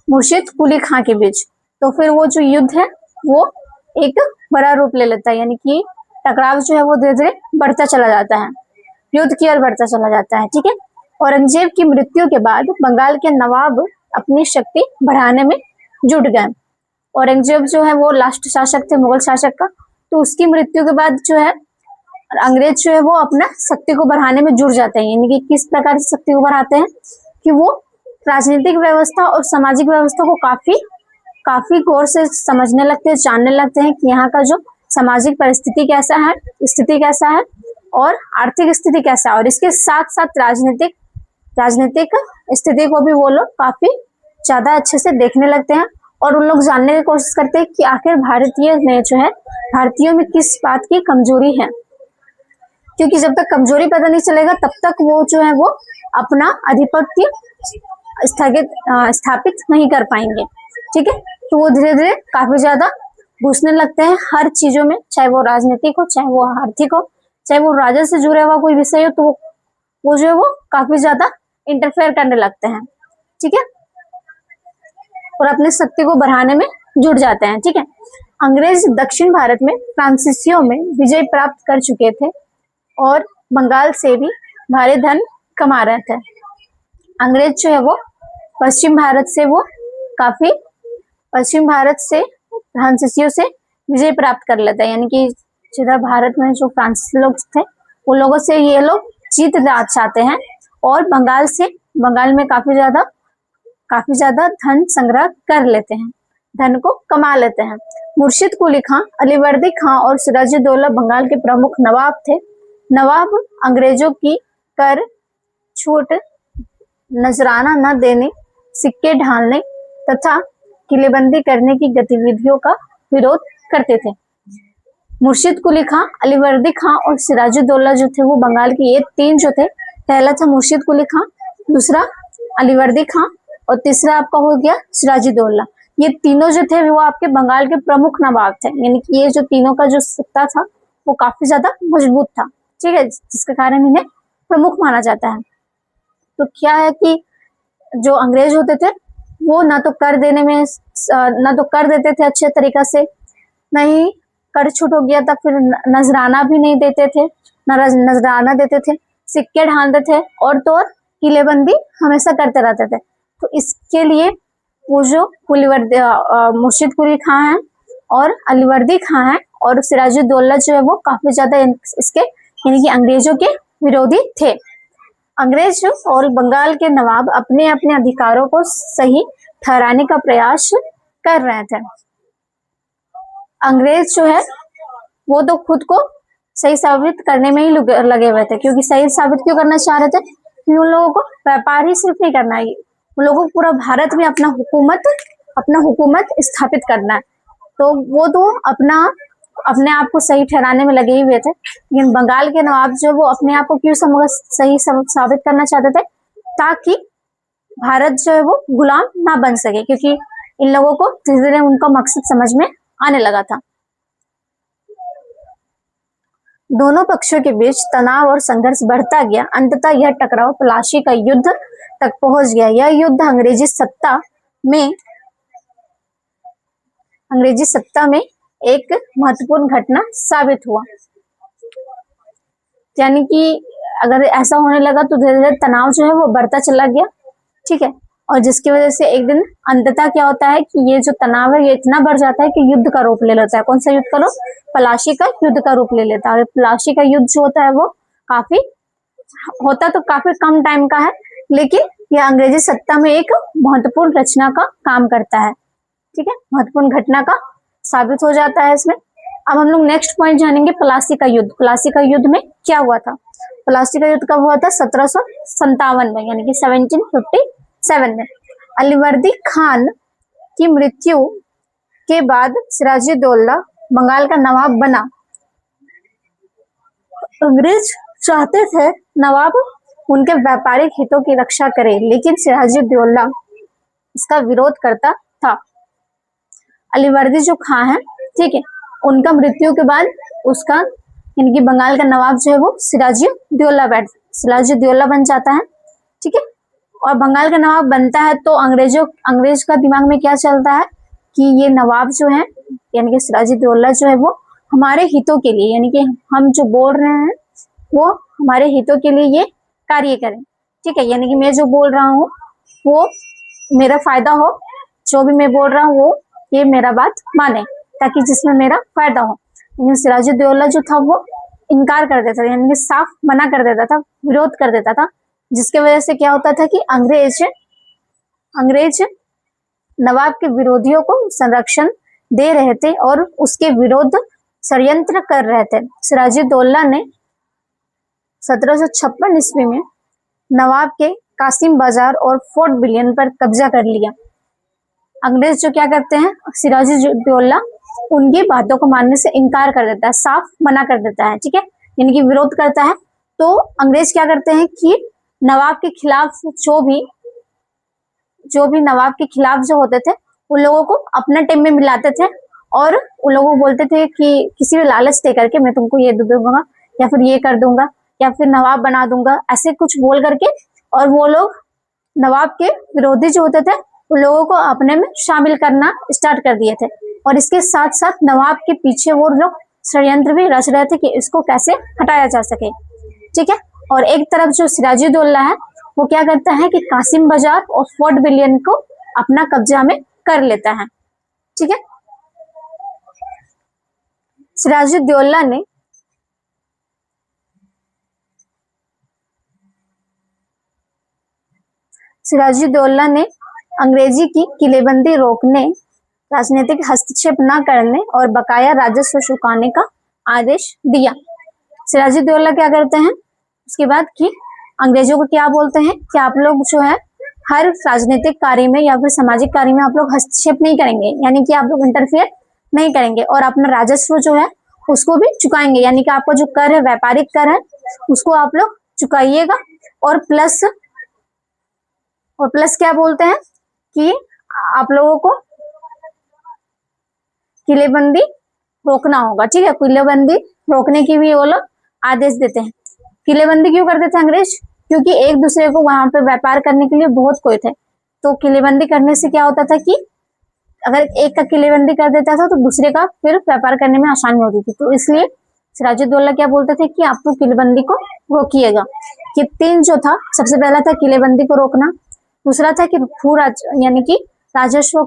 मुर्शिद कुली खां के बीच। तो फिर वो जो युद्ध है वो एक बड़ा रूप ले लेता है, यानी कि टकराव जो है वो धीरे धीरे बढ़ता चला जाता है, युद्ध की ओर बढ़ता चला जाता है। ठीक है, औरंगजेब की मृत्यु के बाद बंगाल के नवाब अपनी शक्ति बढ़ाने में जुट गए। औरंगजेब जो है वो लास्ट शासक थे, मुगल शासक का, तो उसकी मृत्यु के बाद जो है अंग्रेज जो है वो अपना शक्ति को बढ़ाने में जुट जाते हैं। यानी कि किस प्रकार से शक्ति को बढ़ाते हैं कि वो राजनीतिक व्यवस्था और सामाजिक व्यवस्था को काफी गौर से समझने लगते हैं, जानने लगते हैं कि यहाँ का जो सामाजिक परिस्थिति कैसा है, स्थिति कैसा है और आर्थिक स्थिति कैसा है, और इसके साथ साथ राजनीतिक स्थिति को भी वो लोग काफी ज्यादा अच्छे से देखने लगते हैं और उन लोग जानने की कोशिश करते हैं कि आखिर भारतीयों में किस बात की कमजोरी है, क्योंकि जब तक कमजोरी पता नहीं चलेगा तब तक वो जो है वो अपना आधिपत्य स्थापित नहीं कर पाएंगे। ठीक है, तो वो धीरे धीरे काफी ज्यादा घुसने लगते हैं हर चीजों में, चाहे वो राजनीतिक हो, चाहे वो आर्थिक हो, चाहे वो राजा से जुड़ा हुआ कोई विषय हो, तो वो जो है वो काफी ज्यादा इंटरफेयर करने लगते हैं। ठीक है, और अपनी शक्ति को बढ़ाने में जुट जाते हैं। ठीक है, अंग्रेज दक्षिण भारत में फ्रांसीसियों में विजय प्राप्त कर चुके थे और बंगाल से भी भारी धन कमा रहे थे। अंग्रेज जो है वो पश्चिम भारत से फ्रांसीसियों से विजय प्राप्त कर लेते हैं, यानी कि सीधा भारत में जो फ्रांसीसी लोग थे उन लोगों से ये लोग जीत चाहते हैं और बंगाल में काफी ज्यादा धन संग्रह कर लेते हैं, धन को कमा लेते हैं। मुर्शिद कुली खां, अलीवर्दी खां और सिराजुद्दौला बंगाल के प्रमुख नवाब थे। नवाब अंग्रेजों की कर छूट, नजराना न देने, सिक्के ढालने तथा किलेबंदी करने की गतिविधियों का विरोध करते थे। मुर्शिद कुली खां, अलीवर्दी खां और सिराजुद्दौला जो थे वो बंगाल के ये तीन जो थे, पहला था मुर्शिद कुली खां, दूसरा अलीवर्दी खां और तीसरा आपका हो गया सिराजुद्दौला। ये तीनों जो थे वो आपके बंगाल के प्रमुख नवाब थे, यानी कि ये जो तीनों का जो सत्ता था वो काफी ज्यादा मजबूत था। ठीक है, जिसके कारण इन्हें प्रमुख माना जाता है। तो क्या है कि जो अंग्रेज होते थे वो ना तो कर देते थे अच्छे तरीका से, नहीं कर छूट हो गया था, फिर नजराना भी नहीं देते थे, नजराना देते थे, सिक्के ढालते थे और तो और किलेबंदी हमेशा करते रहते थे। तो इसके लिए वो जो मुर्शिद कुली खां हैं और अलीवर्दी खां हैं और सिराजुद्दौला जो है वो काफी ज्यादा इसके यानी कि अंग्रेजों के विरोधी थे। अंग्रेज और बंगाल के नवाब अपने अपने अधिकारों को सही ठहराने का प्रयास कर रहे थे। अंग्रेज जो है वो तो खुद को सही साबित करने में ही लगे हुए थे, क्योंकि सही साबित क्यों करना चाह रहे थे कि उन लोगों को व्यापार ही सिर्फ नहीं करना है, उन लोगों को पूरा भारत में अपना हुकूमत स्थापित करना है। तो वो तो अपने आप को सही ठहराने में लगे ही हुए थे। लेकिन बंगाल के नवाब जो वो अपने आप को क्यों सही साबित करना चाहते थे, ताकि भारत जो है वो गुलाम ना बन सके, क्योंकि इन लोगों को धीरे धीरे उनका मकसद समझ में आने लगा था। दोनों पक्षों के बीच तनाव और संघर्ष बढ़ता गया। अंततः यह टकराव प्लासी का युद्ध तक पहुंच गया। यह युद्ध अंग्रेजी सत्ता में एक महत्वपूर्ण घटना साबित हुआ। यानी कि अगर ऐसा होने लगा तो धीरे धीरे तनाव जो है वो बढ़ता चला गया, ठीक है। और जिसकी वजह से एक दिन अंततः क्या होता है कि ये जो तनाव है ये इतना बढ़ जाता है कि युद्ध का रूप ले लेता है। कौन सा युद्ध का रूप? प्लासी का युद्ध का रूप ले लेता है। और प्लासी का युद्ध जो होता है वो तो काफी कम टाइम का है, लेकिन यह अंग्रेजी सत्ता में एक महत्वपूर्ण रचना का काम करता है, ठीक है, महत्वपूर्ण घटना का साबित हो जाता है इसमें। अब हम लोग नेक्स्ट पॉइंट जानेंगे, प्लासी का युद्ध। प्लासी का युद्ध में क्या हुआ था? प्लासी का युद्ध कब हुआ था? 1757 में, यानी कि 1757 में। अलीवर्दी खान की मृत्यु के बाद सिराजुद्दौला बंगाल का नवाब बना। अंग्रेज चाहते थे नवाब उनके व्यापारिक हितों की रक्षा करे, लेकिन सिराजुद्दौला इसका विरोध करता था। अलीवर्दी जो खां है, ठीक है, उनका मृत्यु के बाद उसका यानी कि बंगाल का नवाब जो है वो सिराजुद्दौला बन जाता है, ठीक है। और बंगाल का नवाब बनता है तो अंग्रेज का दिमाग में क्या चलता है कि ये नवाब जो है यानी कि सिराजुद्दौला जो है वो हमारे हितों के लिए, यानी कि हम जो बोल रहे हैं वो हमारे हितों के लिए ये कार्य करें, ठीक है। यानी कि मैं जो बोल रहा हूँ वो मेरा फायदा हो, जो भी मैं बोल रहा हूँ वो ये मेरा बात माने, ताकि जिसमें मेरा फायदा हो। लेकिन सिराजुद्दौला जो था वो इनकार कर देता था, यानी कि साफ मना कर देता था, विरोध कर देता था, जिसके वजह से क्या होता था कि अंग्रेज नवाब के विरोधियों को संरक्षण दे रहे थे और उसके विरुद्ध षड्यंत्र कर रहे थे। सिराजुद्दौला ने 1756 ईस्वी में नवाब के कासिम बाजार और फोर्ट विलियम पर कब्जा कर लिया। अंग्रेज जो क्या करते हैं, सिराजुद्दौला उनकी बातों को मानने से इनकार कर देता है, साफ मना कर देता है, ठीक है, यानी कि विरोध करता है। तो अंग्रेज क्या करते हैं कि नवाब के खिलाफ जो भी नवाब के खिलाफ जो होते थे उन लोगों को अपना टीम में मिलाते थे और उन लोगों को बोलते थे कि किसी भी लालच दे करके मैं तुमको ये दे दूंगा या फिर ये कर दूंगा या फिर नवाब बना दूंगा, ऐसे कुछ बोल करके। और वो लोग नवाब के विरोधी जो होते थे उन लोगों को अपने में शामिल करना स्टार्ट कर दिए थे। और इसके साथ साथ नवाब के पीछे वो लोग षड्यंत्र भी रच रहे थे कि इसको कैसे हटाया जा सके, ठीक है। और एक तरफ जो सिराजुद्दौला है वो क्या करता है कि कासिम बाजार और फोर्ट विलियम को अपना कब्जा में कर लेता है, ठीक है। सिराजुद्दौला ने अंग्रेजी की किलेबंदी रोकने, राजनीतिक हस्तक्षेप न करने और बकाया राजस्व चुकाने का आदेश दिया। सिराजुद्दौला क्या करते हैं उसके बाद कि अंग्रेजों को क्या बोलते हैं कि आप लोग जो है हर राजनीतिक कार्य में या फिर सामाजिक कार्य में आप लोग हस्तक्षेप नहीं करेंगे, यानी कि आप लोग इंटरफेयर नहीं करेंगे और अपना राजस्व जो है उसको भी चुकाएंगे, यानी कि आपका जो कर है, व्यापारिक कर है, उसको आप लोग चुकाइएगा। और प्लस क्या बोलते हैं कि आप लोगों को किलेबंदी रोकना होगा, ठीक है। किलेबंदी रोकने की भी वो लोग आदेश देते हैं। किलेबंदी क्यों करते थे अंग्रेज? क्योंकि एक दूसरे को वहां पे व्यापार करने के लिए बहुत कोई थे, तो किलेबंदी करने से क्या होता था कि अगर एक का किलेबंदी कर देता था तो दूसरे का फिर व्यापार करने में आसानी होती थी। तो इसलिए सिराजुद्दौला क्या बोलते थे कि आप लोग किलेबंदी को रोकिएगा। कि 3 जो था, सबसे पहला था किलेबंदी को रोकना, दूसरा था कि भू यानी कि राजस्व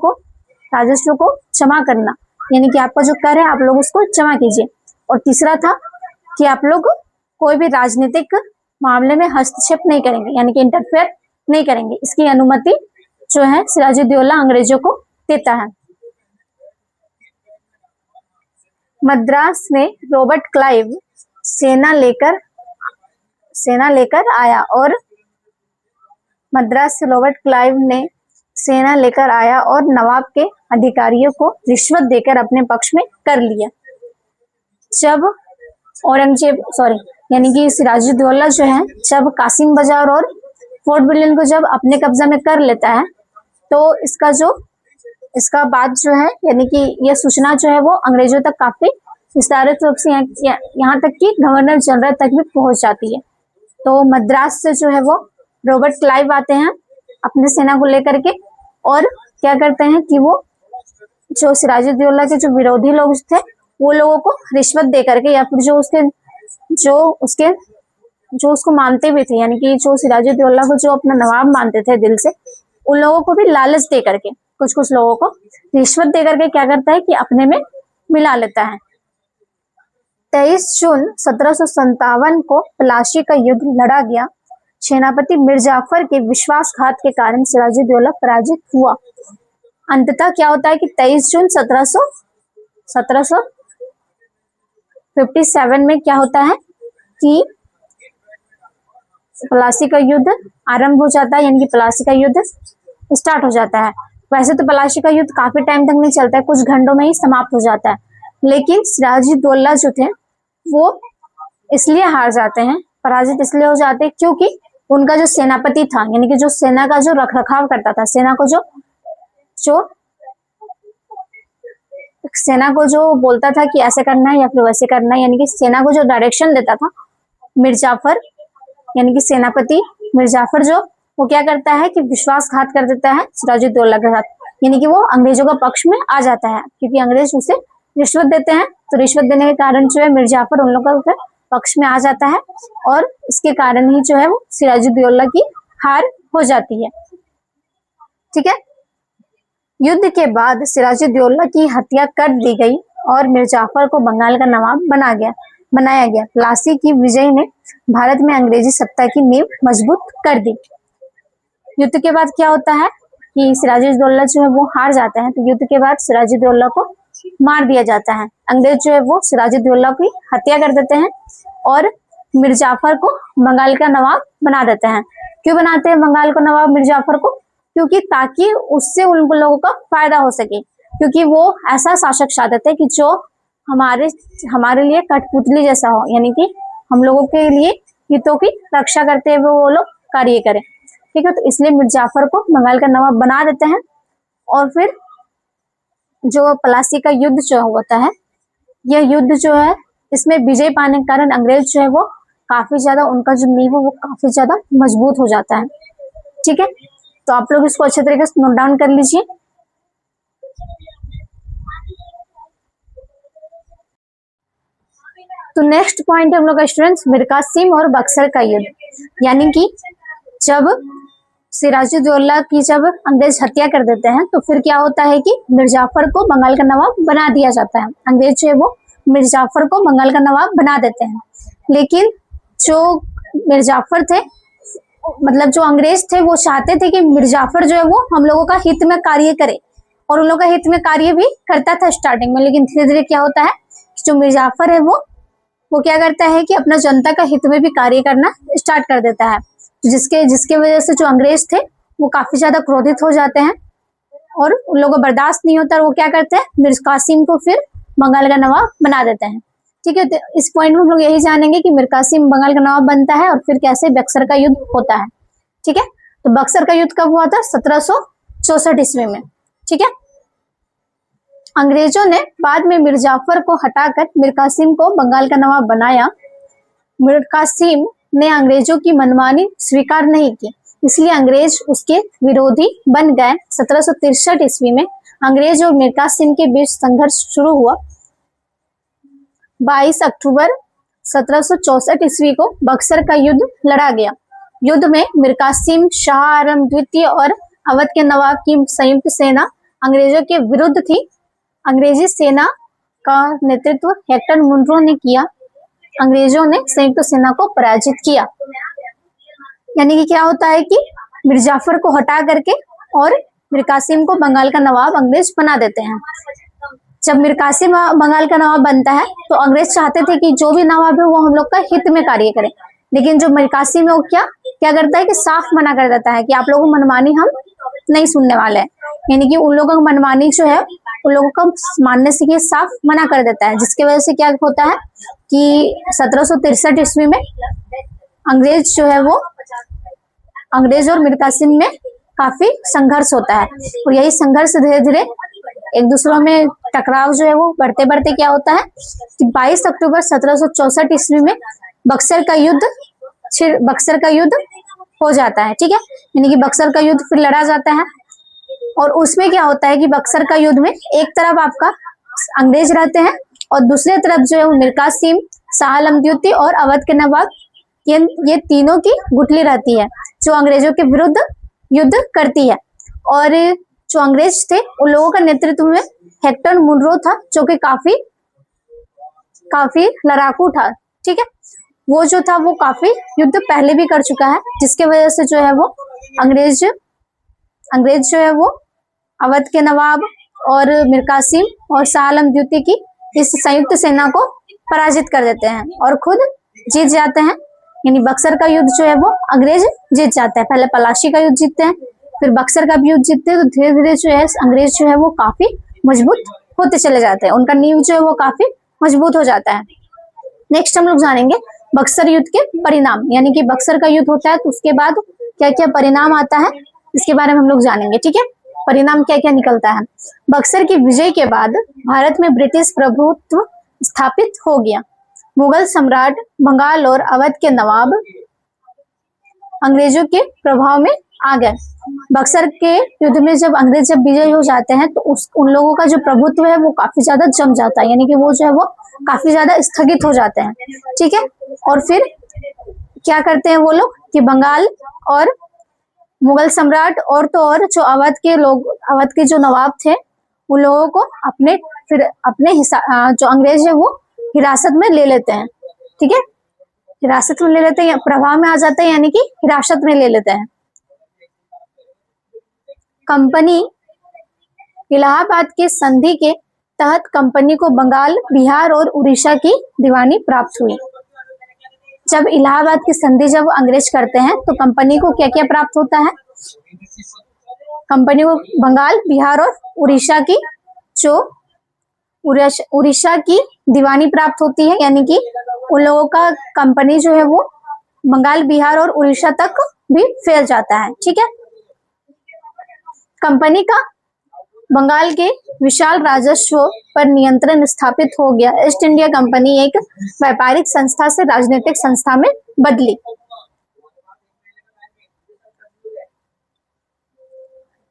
को जमा करना, यानी कि आपका जो कर है आप लोग उसको जमा कीजिए, और तीसरा था कि आप लोग कोई भी राजनीतिक मामले में हस्तक्षेप नहीं करेंगे, यानी कि इंटरफेयर नहीं करेंगे। इसकी अनुमति जो है सिराजुद्दौला अंग्रेजों को देता है। मद्रास में रॉबर्ट क्लाइव सेना लेकर आया और मद्रास से रॉबर्ट क्लाइव ने सेना लेकर आया और नवाब के अधिकारियों को रिश्वत देकर अपने पक्ष में कर लिया। जब यानी कि सिराजुद्दौला जो है जब कासिम बाजार और फोर्ट विलियम को जब अपने कब्जा में कर लेता है, तो इसका बात जो है, यानी कि यह सूचना जो है वो अंग्रेजों तक काफी विस्तारित रूप से यहाँ तक कि गवर्नर जनरल तक भी पहुंच जाती है। तो मद्रास से जो है वो रॉबर्ट क्लाइव आते हैं अपने सेना को लेकर के, और क्या करते हैं कि वो जो सिराजुद्दौला के जो विरोधी लोग थे वो लोगों को रिश्वत दे करके, या फिर जो उसको मानते भी थे, यानी कि जो सिराजुद्दौला को जो अपना नवाब मानते थे दिल से, उन लोगों को भी लालच दे करके, कुछ लोगों को रिश्वत दे करके क्या करता है कि अपने में मिला लेता है। 23 जून 1757 को प्लासी का युद्ध लड़ा गया। सेनापति मिर्जाफर के विश्वासघात के कारण सिराजुद्दौला पराजित हुआ। अंततः क्या होता है कि 23 जून 1757 में क्या होता है कि प्लासी का युद्ध आरंभ हो जाता है, यानी कि प्लासी का युद्ध स्टार्ट हो जाता है। वैसे तो प्लासी का युद्ध काफी टाइम तक नहीं चलता है, कुछ घंटों में ही समाप्त हो जाता है, लेकिन सिराजुद्दौला जो थे वो इसलिए हार जाते हैं, पराजित इसलिए हो जाते हैं क्योंकि उनका जो सेनापति था, यानी कि जो सेना का जो रखरखाव करता था, सेना को जो बोलता था कि ऐसे करना है या फिर वैसे करना है, यानी कि सेना को जो डायरेक्शन देता था मिर्जाफर, यानी कि सेनापति मिर्जाफर, जो वो क्या करता है कि विश्वासघात कर देता है सिराजुद्दौला के साथ, यानी कि वो अंग्रेजों का पक्ष में आ जाता है, क्योंकि अंग्रेज उसे रिश्वत देते हैं, तो रिश्वत देने के कारण जो है मिर्जाफर उन लोगों के पक्ष में आ जाता है, और इसके कारण ही जो है वो सिराजुद्दौला की हार हो जाती है। ठीक है, युद्ध के बाद सिराजुद्दौला की हत्या कर दी गई और मिर्जाफर को बंगाल का नवाब बनाया गया। प्लासी की विजय ने भारत में अंग्रेजी सत्ता की नींव मजबूत कर दी। युद्ध के बाद क्या होता है कि सिराजुद्दौला जो है वो हार जाता है, तो युद्ध के बाद सिराजुद्दौला को मार दिया जाता है। अंग्रेज जो है वो सिराजुद्दौला की हत्या कर देते हैं और मिर्जाफर को बंगाल का नवाब बना देते हैं। क्यों बनाते हैं बंगाल को नवाब मिर्जाफर को? क्योंकि ताकि उससे उन लोगों का फायदा हो सके, क्योंकि वो ऐसा शासक चाहते थे कि जो हमारे लिए कठपुतली जैसा हो, यानी कि हम लोगों के लिए हितों की रक्षा करते हुए वो लोग कार्य करें। ठीक है, तो इसलिए मिर्जाफर को बंगाल का नवाब बना देते हैं। और फिर जो प्लासी का युद्ध जो होता है, यह युद्ध जो है इसमें विजय पाने के कारण अंग्रेज जो है वो काफी ज्यादा, उनका जो नींव है वो काफी ज्यादा मजबूत हो जाता है। ठीक है, तो आप लोग इसको अच्छे तरीके से नोट डाउन कर लीजिए। तो नेक्स्ट पॉइंट है हम लोग का स्टूडेंट्स, मीर कासिम और बक्सर का युद्ध, यानी कि जब सिराजुद्दौला की जब अंग्रेज हत्या कर देते हैं तो फिर क्या होता है कि मिर्जाफर को बंगाल का नवाब बना दिया जाता है। अंग्रेज जो है वो मिर्जाफर को बंगाल का नवाब बना देते हैं, लेकिन जो मिर्जाफर थे, मतलब जो अंग्रेज थे, वो चाहते थे कि मिर्जाफर जो है वो हम लोगों का हित में कार्य करे, और उन लोगों का हित में कार्य भी करता था स्टार्टिंग में, लेकिन धीरे धीरे क्या होता है जो मिर्जाफर है वो क्या करता है कि अपना जनता का हित में भी कार्य करना स्टार्ट कर देता है, जिसके वजह से जो अंग्रेज थे वो काफी ज्यादा क्रोधित हो जाते हैं और उन लोगों को बर्दाश्त नहीं होता, और वो क्या करते हैं मीर कासिम को फिर बंगाल का नवाब बना देते हैं। ठीक है, तो इस पॉइंट में हम लोग यही जानेंगे कि मीर कासिम बंगाल का नवाब बनता है और फिर कैसे बक्सर का युद्ध होता है। ठीक है, तो बक्सर का युद्ध कब हुआ था? 1764 ईस्वी में। ठीक है, अंग्रेजों ने बाद में मिर्जाफर को हटाकर मीर कासिम को बंगाल का नवाब बनाया। मीर कासिम ने अंग्रेजों की मनमानी स्वीकार नहीं की, इसलिए अंग्रेज उसके विरोधी बन गए। 1763 ईस्वी में अंग्रेज और मीर कासिम के बीच संघर्ष शुरू हुआ। 22 अक्टूबर 1764 ईस्वी को बक्सर का युद्ध लड़ा गया। युद्ध में मीर कासिम, शाह आलम द्वितीय और अवध के नवाब की संयुक्त सेना अंग्रेजों के विरुद्ध थी। अंग्रेजी सेना का नेतृत्व हेक्टर मुनरो ने किया। अंग्रेजों ने संयुक्त सेना को पराजित किया। यानी कि क्या होता है कि मीर जाफर को हटा करके और मीर कासिम को बंगाल का नवाब अंग्रेज बना देते हैं। जब मीर कासिम बंगाल का नवाब बनता है तो अंग्रेज चाहते थे कि जो भी नवाब है वो हम लोग का हित में कार्य करे, लेकिन जो मीर कासिम है वो क्या करता है कि साफ मना कर देता है कि आप लोगों को मनमानी हम नहीं सुनने वाले हैं। यानी कि उन लोगों का मनमानी जो है उन लोगों को मानने से ये साफ मना कर देता है, जिसकी वजह से क्या होता है कि 1763 ईस्वी में अंग्रेज जो है वो अंग्रेज और मीर कासिम में काफी संघर्ष होता है और यही संघर्ष धीरे धीरे एक दूसरों में टकराव जो है वो बढ़ते बढ़ते क्या होता है कि 22 अक्टूबर 1764 ईस्वी में बक्सर का युद्ध हो जाता है। ठीक है, यानी कि बक्सर का युद्ध फिर लड़ा जाता है और उसमें क्या होता है कि बक्सर का युद्ध में एक तरफ आपका अंग्रेज रहते हैं और दूसरी तरफ जो है वो मीर कासिम, शाह आलम द्वितीय और अवध के नवाब ये तीनों की गुटली रहती है जो अंग्रेजों के विरुद्ध युद्ध करती है। और जो अंग्रेज थे उन लोगों का नेतृत्व में हेक्टर मुनरो था जो कि काफी लड़ाकू था। ठीक है, वो जो था वो काफी युद्ध पहले भी कर चुका है, जिसके वजह से जो है वो अंग्रेज जो है वो अवध के नवाब और मीर कासिम और शाह आलम द्वितीय की इस संयुक्त सेना को पराजित कर देते हैं और खुद जीत जाते हैं। यानी बक्सर का युद्ध जो है वो अंग्रेज जीत जाते हैं। पहले पलाशी का युद्ध जीतते हैं, फिर बक्सर का भी युद्ध जीतते हैं, तो धीरे धीरे जो है अंग्रेज जो है वो काफी मजबूत होते चले जाते हैं। उनका नींव जो है वो काफी मजबूत हो जाता है। नेक्स्ट हम लोग जानेंगे बक्सर युद्ध के परिणाम, यानी कि बक्सर का युद्ध होता है तो उसके बाद क्या क्या परिणाम आता है इसके बारे में हम लोग जानेंगे। ठीक है, परिणाम क्या क्या निकलता है। बक्सर की विजय के बाद भारत में ब्रिटिश प्रभुत्व स्थापित हो गया। मुगल सम्राट, बंगाल और अवध के नवाब अंग्रेजों के प्रभाव में आ गए। बक्सर के युद्ध में जब अंग्रेज विजय हो जाते हैं तो उन लोगों का जो प्रभुत्व है वो काफी ज्यादा जम जाता है, यानी कि वो जो है वो काफी ज्यादा स्थगित हो जाते हैं। ठीक है, और फिर क्या करते हैं वो लोग कि बंगाल और मुगल सम्राट और तो और जो अवध के जो नवाब थे उन लोगों को अपने जो अंग्रेज है वो हिरासत में ले लेते हैं। ठीक है, हिरासत में ले लेते हैं, प्रभाव में आ जाते हैं, यानी कि हिरासत में ले लेते हैं। कंपनी इलाहाबाद के संधि के तहत कंपनी को बंगाल, बिहार और उड़ीसा की दीवानी प्राप्त हुई। जब इलाहाबाद की संधि जब अंग्रेज करते हैं तो कंपनी को क्या क्या प्राप्त होता है? कंपनी को बंगाल, बिहार और उड़ीसा की दीवानी प्राप्त होती है, यानी कि उन लोगों का कंपनी जो है वो बंगाल, बिहार और उड़ीसा तक भी फैल जाता है। ठीक है, कंपनी का बंगाल के विशाल राजस्व पर नियंत्रण स्थापित हो गया। ईस्ट इंडिया कंपनी एक व्यापारिक संस्था से राजनीतिक संस्था में बदली।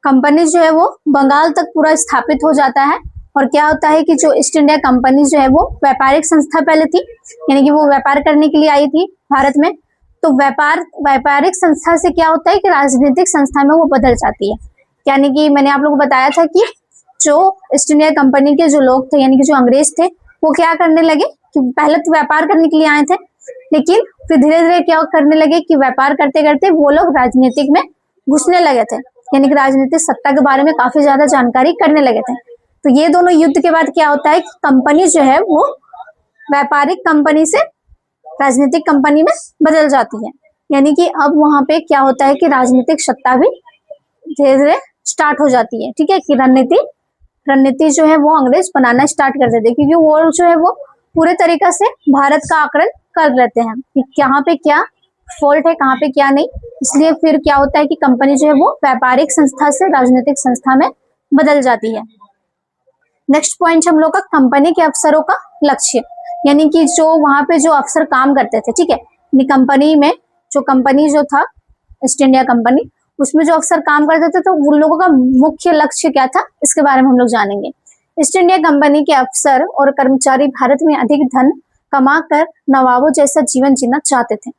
कंपनी जो है वो बंगाल तक पूरा स्थापित हो जाता है और क्या होता है कि जो ईस्ट इंडिया कंपनी जो है वो व्यापारिक संस्था पहले थी, यानी कि वो व्यापार करने के लिए आई थी भारत में, तो व्यापारिक संस्था से क्या होता है कि राजनीतिक संस्था में वो बदल जाती है। यानी कि मैंने आप लोगों को बताया था कि जो ईस्ट इंडिया कंपनी के जो लोग थे, यानी कि जो अंग्रेज थे, वो क्या करने लगे कि पहले तो व्यापार करने के लिए आए थे, लेकिन फिर धीरे धीरे क्या करने लगे कि व्यापार करते करते वो लोग राजनीतिक में घुसने लगे थे, यानी कि राजनीतिक सत्ता के बारे में काफी ज्यादा जानकारी करने लगे थे। तो ये दोनों युद्ध के बाद क्या होता है कि कंपनी जो है वो व्यापारिक कंपनी से राजनीतिक कंपनी में बदल जाती है। यानी कि अब वहां पे क्या होता है कि राजनीतिक सत्ता भी धीरे धीरे स्टार्ट हो जाती है। ठीक है, कि रणनीति जो है वो अंग्रेज बनाना स्टार्ट कर देते हैं, क्योंकि वो जो है वो पूरे तरीका से भारत का आकलन कर लेते हैं कि कहाँ पे क्या फॉल्ट है, कहाँ पे क्या नहीं। इसलिए फिर क्या होता है कि कंपनी जो है वो व्यापारिक संस्था से राजनीतिक संस्था में बदल जाती है। नेक्स्ट पॉइंट हम लोग का कंपनी के अफसरों का लक्ष्य, यानी कि जो वहां पे जो अफसर काम करते थे। ठीक है, कंपनी में जो कंपनी जो था ईस्ट इंडिया कंपनी, उसमें जो अफसर काम करते थे तो उन लोगों का मुख्य लक्ष्य क्या था इसके बारे में हम लोग जानेंगे। ईस्ट इंडिया कंपनी के अफसर और कर्मचारी भारत में अधिक धन कमाकर नवाबों जैसा जीवन जीना चाहते थे।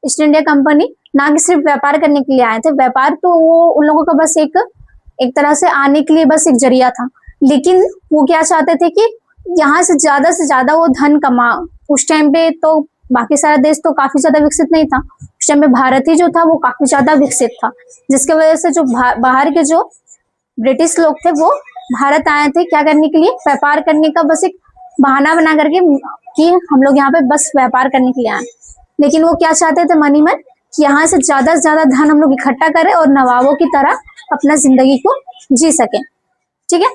ईस्ट इंडिया कंपनी ना कि सिर्फ व्यापार करने के लिए आए थे, व्यापार तो वो उन लोगों का बस एक तरह से आने के लिए बस एक जरिया था, लेकिन वो क्या चाहते थे कि यहाँ से ज्यादा वो धन कमा। उस टाइम पे तो बाकी सारा देश तो काफी ज्यादा विकसित नहीं था, उस टाइम पे भारत ही जो था वो काफी ज्यादा विकसित था, जिसके वजह से जो बाहर के जो ब्रिटिश लोग थे वो भारत आए थे क्या करने के लिए, व्यापार करने का बस एक बहाना बना करके कि हम लोग यहाँ पे बस व्यापार करने के लिए आए। लेकिन वो क्या चाहते थे मन ही मन कि यहाँ से ज्यादा धन हम लोग इकट्ठा करें और नवाबों की तरह अपना जिंदगी को जी सकें। ठीक है,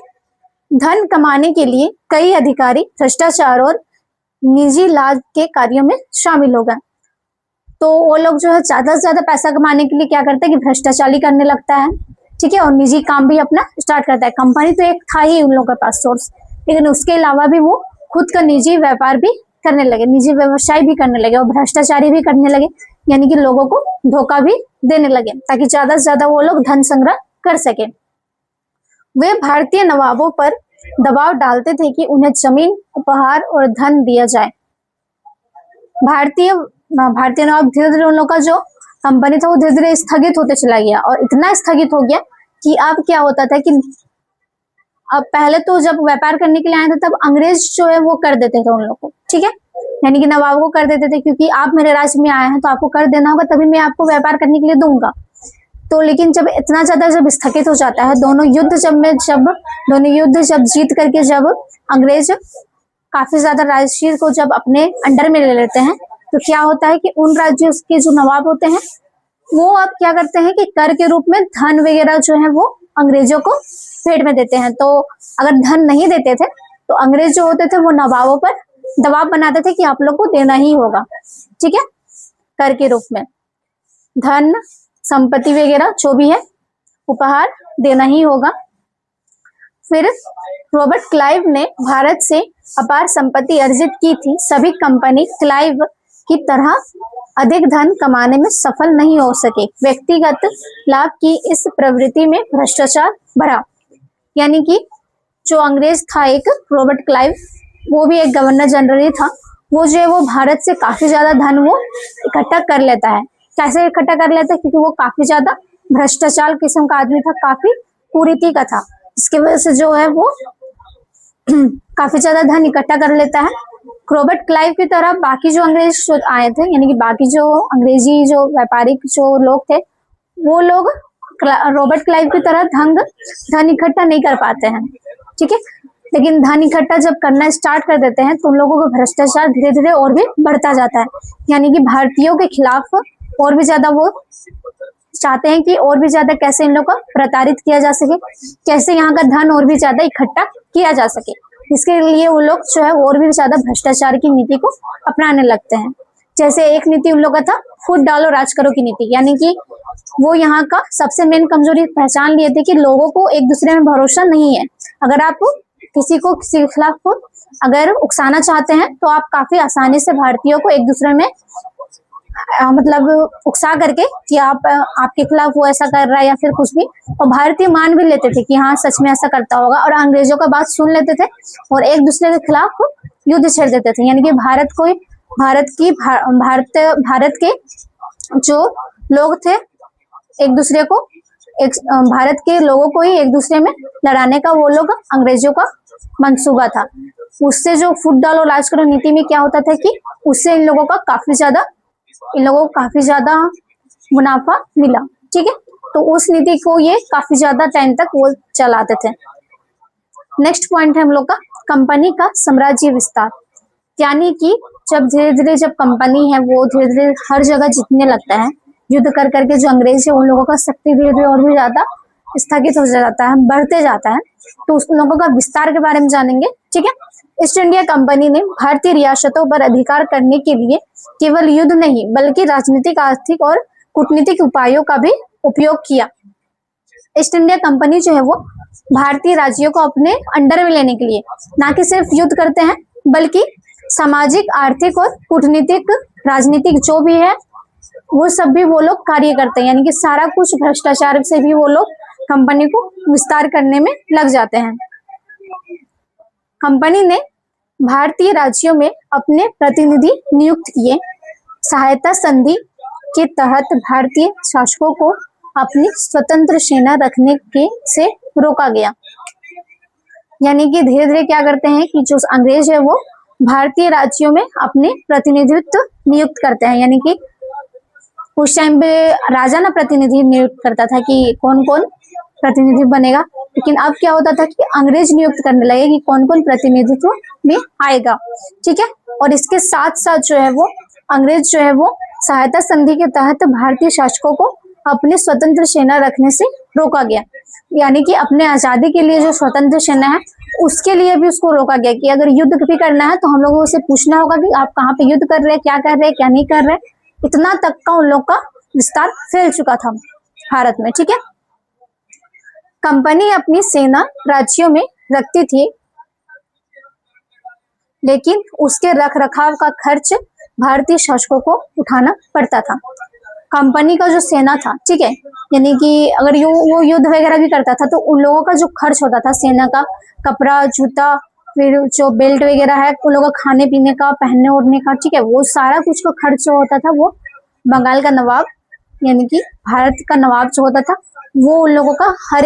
धन कमाने के लिए कई अधिकारी भ्रष्टाचार और निजी लाभ के कार्यों में शामिल हो गए। तो वो लोग जो है ज्यादा से ज्यादा पैसा कमाने के लिए क्या करते हैं कि भ्रष्टाचारी करने लगता है। ठीक है, और निजी काम भी अपना स्टार्ट करता है। कंपनी तो एक था ही उन लोगों के पास सोर्स, लेकिन उसके अलावा भी वो खुद का निजी व्यापार भी करने लगे, निजी व्यवसाय भी करने लगे और भ्रष्टाचारी भी करने लगे, यानी कि लोगों को धोखा भी देने लगे ताकि ज्यादा से ज्यादा वो लोग धन संग्रह कर सके। वे भारतीय नवाबों पर दबाव डालते थे कि उन्हें जमीन, उपहार और धन दिया जाए। भारतीय नवाब धीरे धीरे उन लोग का जो कंपनी था वो धीरे धीरे स्थगित होते चला गया, और इतना स्थगित हो गया कि अब क्या होता था कि अब पहले तो जब व्यापार करने के लिए आए थे तब अंग्रेज जो है वो कर देते थे उन लोग को। ठीक है, यानी कि नवाब को कर देते थे, क्योंकि आप मेरे राज्य में आए हैं तो आपको कर देना होगा, तभी मैं आपको व्यापार करने के लिए दूंगा। तो लेकिन जब इतना ज्यादा जब स्थगित हो जाता है, दोनों युद्ध जब जीत करके जब अंग्रेज काफी ज्यादा राज्य को जब अपने अंडर में ले लेते हैं, तो क्या होता है कि उन राज्यों के जो नवाब होते हैं वो अब क्या करते हैं कि कर के रूप में धन वगैरह जो है वो अंग्रेजों को पेट में देते हैं। तो अगर धन नहीं देते थे तो अंग्रेज जो होते थे वो नवाबों पर दबाव बनाते थे कि आप लोग को देना ही होगा। ठीक है, कर के रूप में धन, संपत्ति वगैरह जो भी है, उपहार देना ही होगा। फिर रॉबर्ट क्लाइव ने भारत से अपार संपत्ति अर्जित की थी। सभी कंपनी क्लाइव की तरह अधिक धन कमाने में सफल नहीं हो सके। व्यक्तिगत लाभ की इस प्रवृत्ति में भ्रष्टाचार बढ़ा। यानी कि जो अंग्रेज था एक रॉबर्ट क्लाइव, वो भी एक गवर्नर जनरल ही था, वो जो है वो भारत से काफी ज्यादा धन वो इकट्ठा कर लेता है। कैसे इकट्ठा कर लेता है? क्योंकि वो काफी ज्यादा भ्रष्टाचार किस्म का आदमी था, काफी कुरीति का था, इसकी वजह से जो है वो काफी ज्यादा धन इकट्ठा कर लेता है। रॉबर्ट क्लाइव की तरह बाकी जो अंग्रेज आए थे, यानी कि बाकी जो अंग्रेजी जो व्यापारिक जो लोग थे, वो लोग रॉबर्ट क्लाइव की तरह धन इकट्ठा नहीं कर पाते हैं। ठीक है, लेकिन धन इकट्ठा जब करना स्टार्ट कर देते हैं तो उन लोगों का भ्रष्टाचार धीरे धीरे और भी बढ़ता जाता है। यानी कि भारतीयों के खिलाफ और भी ज्यादा वो चाहते हैं कि और भी ज्यादा कैसे इन लोग को प्रताड़ित किया जा सके, कैसे यहाँ का धन और भी ज्यादा इकट्ठा किया जा सके। इसके लिए वो लोग जो है और भी ज्यादा भ्रष्टाचार की नीति को अपनाने लगते हैं। जैसे एक नीति उन लोगों का था फूट डालो राज करो की नीति, यानी कि वो यहाँ का सबसे मेन कमजोरी पहचान लिए थे कि लोगों को एक दूसरे में भरोसा नहीं है। अगर आप किसी के खिलाफ अगर उकसाना चाहते हैं तो आप काफी आसानी से भारतीयों को एक दूसरे में मतलब उकसा करके कि आपके खिलाफ वो ऐसा कर रहा है या फिर कुछ भी, और भारतीय मान भी लेते थे कि हाँ सच में ऐसा करता होगा, और अंग्रेजों का बात सुन लेते थे और एक दूसरे के खिलाफ युद्ध छेड़ देते थे। यानी कि भारत के जो लोग थे एक दूसरे को भारत के लोगों को ही एक दूसरे में लड़ाने का वो लोग अंग्रेजों का मंसूबा था। उससे जो फूट डालो राज करो नीति में क्या होता था कि उससे इन लोगों को काफी ज्यादा मुनाफा मिला। ठीक है, तो उस नीति को ये काफी ज्यादा टाइम तक वो चलाते थे। नेक्स्ट पॉइंट है हम लोग का कंपनी का साम्राज्य विस्तार। यानी कि जब धीरे धीरे जब कंपनी है वो धीरे धीरे हर जगह जीतने लगता है, युद्ध कर करके जो अंग्रेज है उन लोगों का शक्ति धीरे धीरे और भी ज्यादा स्थगित हो जाता है, बढ़ते जाता है। तो उन लोगों का विस्तार के बारे में जानेंगे। ठीक है, ईस्ट इंडिया कंपनी ने भारतीय रियासतों पर अधिकार करने के लिए केवल युद्ध नहीं बल्कि राजनीतिक, आर्थिक और कूटनीतिक उपायों का भी उपयोग किया। ईस्ट इंडिया कंपनी जो है वो भारतीय राज्यों को अपने अंडर में लेने के लिए ना कि सिर्फ युद्ध करते हैं बल्कि सामाजिक, आर्थिक और कूटनीतिक, राजनीतिक जो भी है वो सब भी वो लोग कार्य करते हैं। यानी कि सारा कुछ भ्रष्टाचार से भी वो लोग कंपनी को विस्तार करने में लग जाते हैं। कंपनी ने भारतीय राज्यों में अपने प्रतिनिधि नियुक्त किए। सहायता संधि के तहत भारतीय शासकों को अपनी स्वतंत्र सेना रखने के से रोका गया। यानी कि धीरे धीरे क्या करते हैं कि जो अंग्रेज है वो भारतीय राज्यों में अपने प्रतिनिधित्व नियुक्त करते हैं। यानी कि उस टाइम पे राजा ना प्रतिनिधि नियुक्त करता था कि कौन कौन प्रतिनिधि बनेगा, लेकिन अब क्या होता था कि अंग्रेज नियुक्त करने लगे कि कौन कौन प्रतिनिधित्व में आएगा। ठीक है, और इसके साथ साथ जो है वो अंग्रेज जो है वो सहायता संधि के तहत भारतीय शासकों को अपनी स्वतंत्र सेना रखने से रोका गया। यानी कि अपने आजादी के लिए जो स्वतंत्र सेना है उसके लिए भी उसको रोका गया कि अगर युद्ध भी करना है तो हम लोगों से पूछना होगा कि आप कहाँ पे युद्ध कर रहे हैं, क्या कर रहे हैं, क्या नहीं कर रहे। इतना तक का उन लोग का विस्तार फैल चुका था भारत में। ठीक है, कंपनी अपनी सेना राज्यों में रखती थी, लेकिन उसके रख रखाव का खर्च भारतीय शासकों को उठाना पड़ता था। कंपनी का जो सेना था, ठीक है, यानी कि अगर वो युद्ध वगैरह भी करता था तो उन लोगों का जो खर्च होता था सेना का, कपड़ा, जूता, फिर जो बेल्ट वगैरह है, उन लोगों का खाने पीने का, पहनने ओढ़ने का, ठीक है, वो सारा कुछ का खर्च जो होता था वो बंगाल का नवाब यानी कि भारत का नवाब जो होता था वो उन लोगों का हर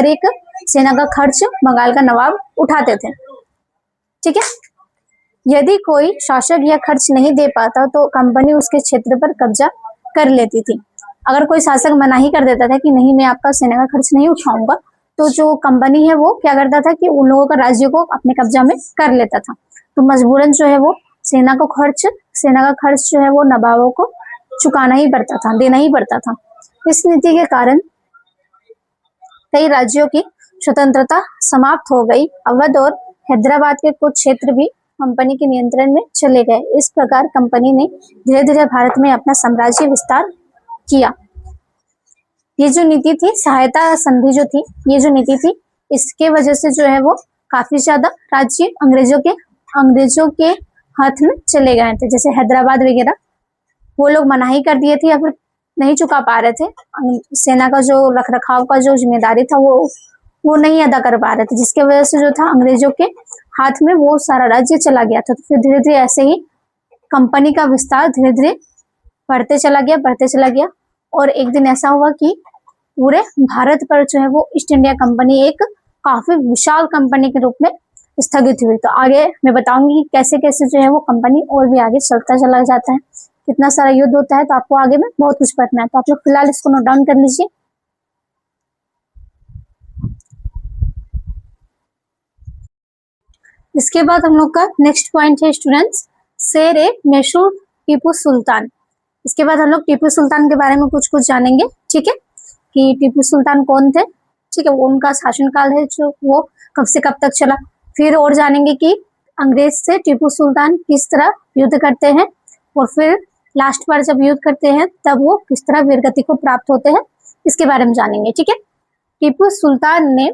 एक सेना का खर्च बंगाल का नवाब उठाते थे। ठीक है, यदि कोई शासक यह खर्च नहीं दे पाता तो कंपनी उसके क्षेत्र पर कब्जा कर लेती थी। अगर कोई शासक मना ही कर देता था कि नहीं मैं आपका सेना का खर्च नहीं उठाऊंगा, तो जो कंपनी है वो क्या करता था कि उन लोगों का राज्य को अपने कब्जा में कर लेता था। तो मजबूरन जो है वो सेना का खर्च जो है वो नवाबों को चुकाना ही पड़ता था, देना ही पड़ता था। इस नीति के कारण कई राज्यों की स्वतंत्रता समाप्त हो गई। अवध और हैदराबाद के कुछ क्षेत्र भी कंपनी के नियंत्रण में चले गए। इस प्रकार कंपनी ने धीरे धीरे भारत में अपना साम्राज्य विस्तार किया। ये जो नीति थी, सहायता संधि जो थी, ये जो नीति थी, इसके वजह से जो है वो काफी ज्यादा राज्य अंग्रेजों के हाथ में चले गए थे। जैसे हैदराबाद वगैरह वो लोग मनाही कर दिए थे या फिर नहीं चुका पा रहे थे, सेना का जो रख रखाव का जो जिम्मेदारी था वो नहीं अदा कर पा रहे थे, जिसके वजह से जो था अंग्रेजों के हाथ में वो सारा राज्य चला गया था। तो फिर धीरे धीरे ऐसे ही कंपनी का विस्तार धीरे धीरे बढ़ते चला गया और एक दिन ऐसा हुआ कि पूरे भारत पर जो है वो ईस्ट इंडिया कंपनी एक काफी विशाल कंपनी के रूप में स्थगित हुई। तो आगे मैं बताऊंगी कैसे कैसे जो है वो कंपनी और भी आगे चलता चला जाता है, कितना सारा युद्ध होता है, तो आपको आगे में बहुत कुछ पढ़ना है। तो आप लोग फिलहाल इसको नोट डाउन कर लीजिए। इसके बाद हम लोग का नेक्स्ट पॉइंट है स्टूडेंट्स, शेर मैसूर टीपू सुल्तान। इसके बाद हम लोग टीपू सुल्तान के बारे में कुछ जानेंगे। ठीक है, कि टीपू सुल्तान कौन थे, ठीक है, वो उनका शासनकाल है जो वो कब से कब तक चला। फिर और जानेंगे कि अंग्रेज से टीपू सुल्तान किस तरह युद्ध करते हैं और फिर लास्ट बार जब युद्ध करते हैं तब वो किस तरह वीरगति को प्राप्त होते हैं, इसके बारे में जानेंगे। ठीक है, टीपू सुल्तान ने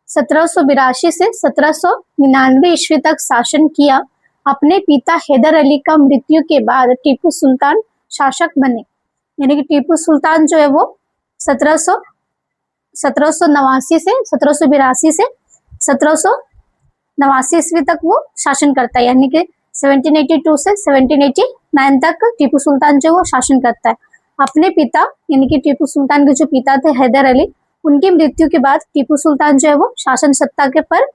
1782 से 1799 ईस्वी तक शासन किया। अपने पिता हैदर अली का मृत्यु के बाद टीपू सुल्तान शासक बने। यानी कि टीपू सुल्तान जो है वो 1789 से 1782 से 1789 ईस्वी तक वो शासन करता है। यानी कि 1782 से 1789 तक टीपू सुल्तान जो वो शासन करता है। अपने पिता यानी कि टीपू सुल्तान के जो पिता थे हैदर अली, उनकी मृत्यु के बाद टीपू सुल्तान जो है वो शासन सत्ता के पर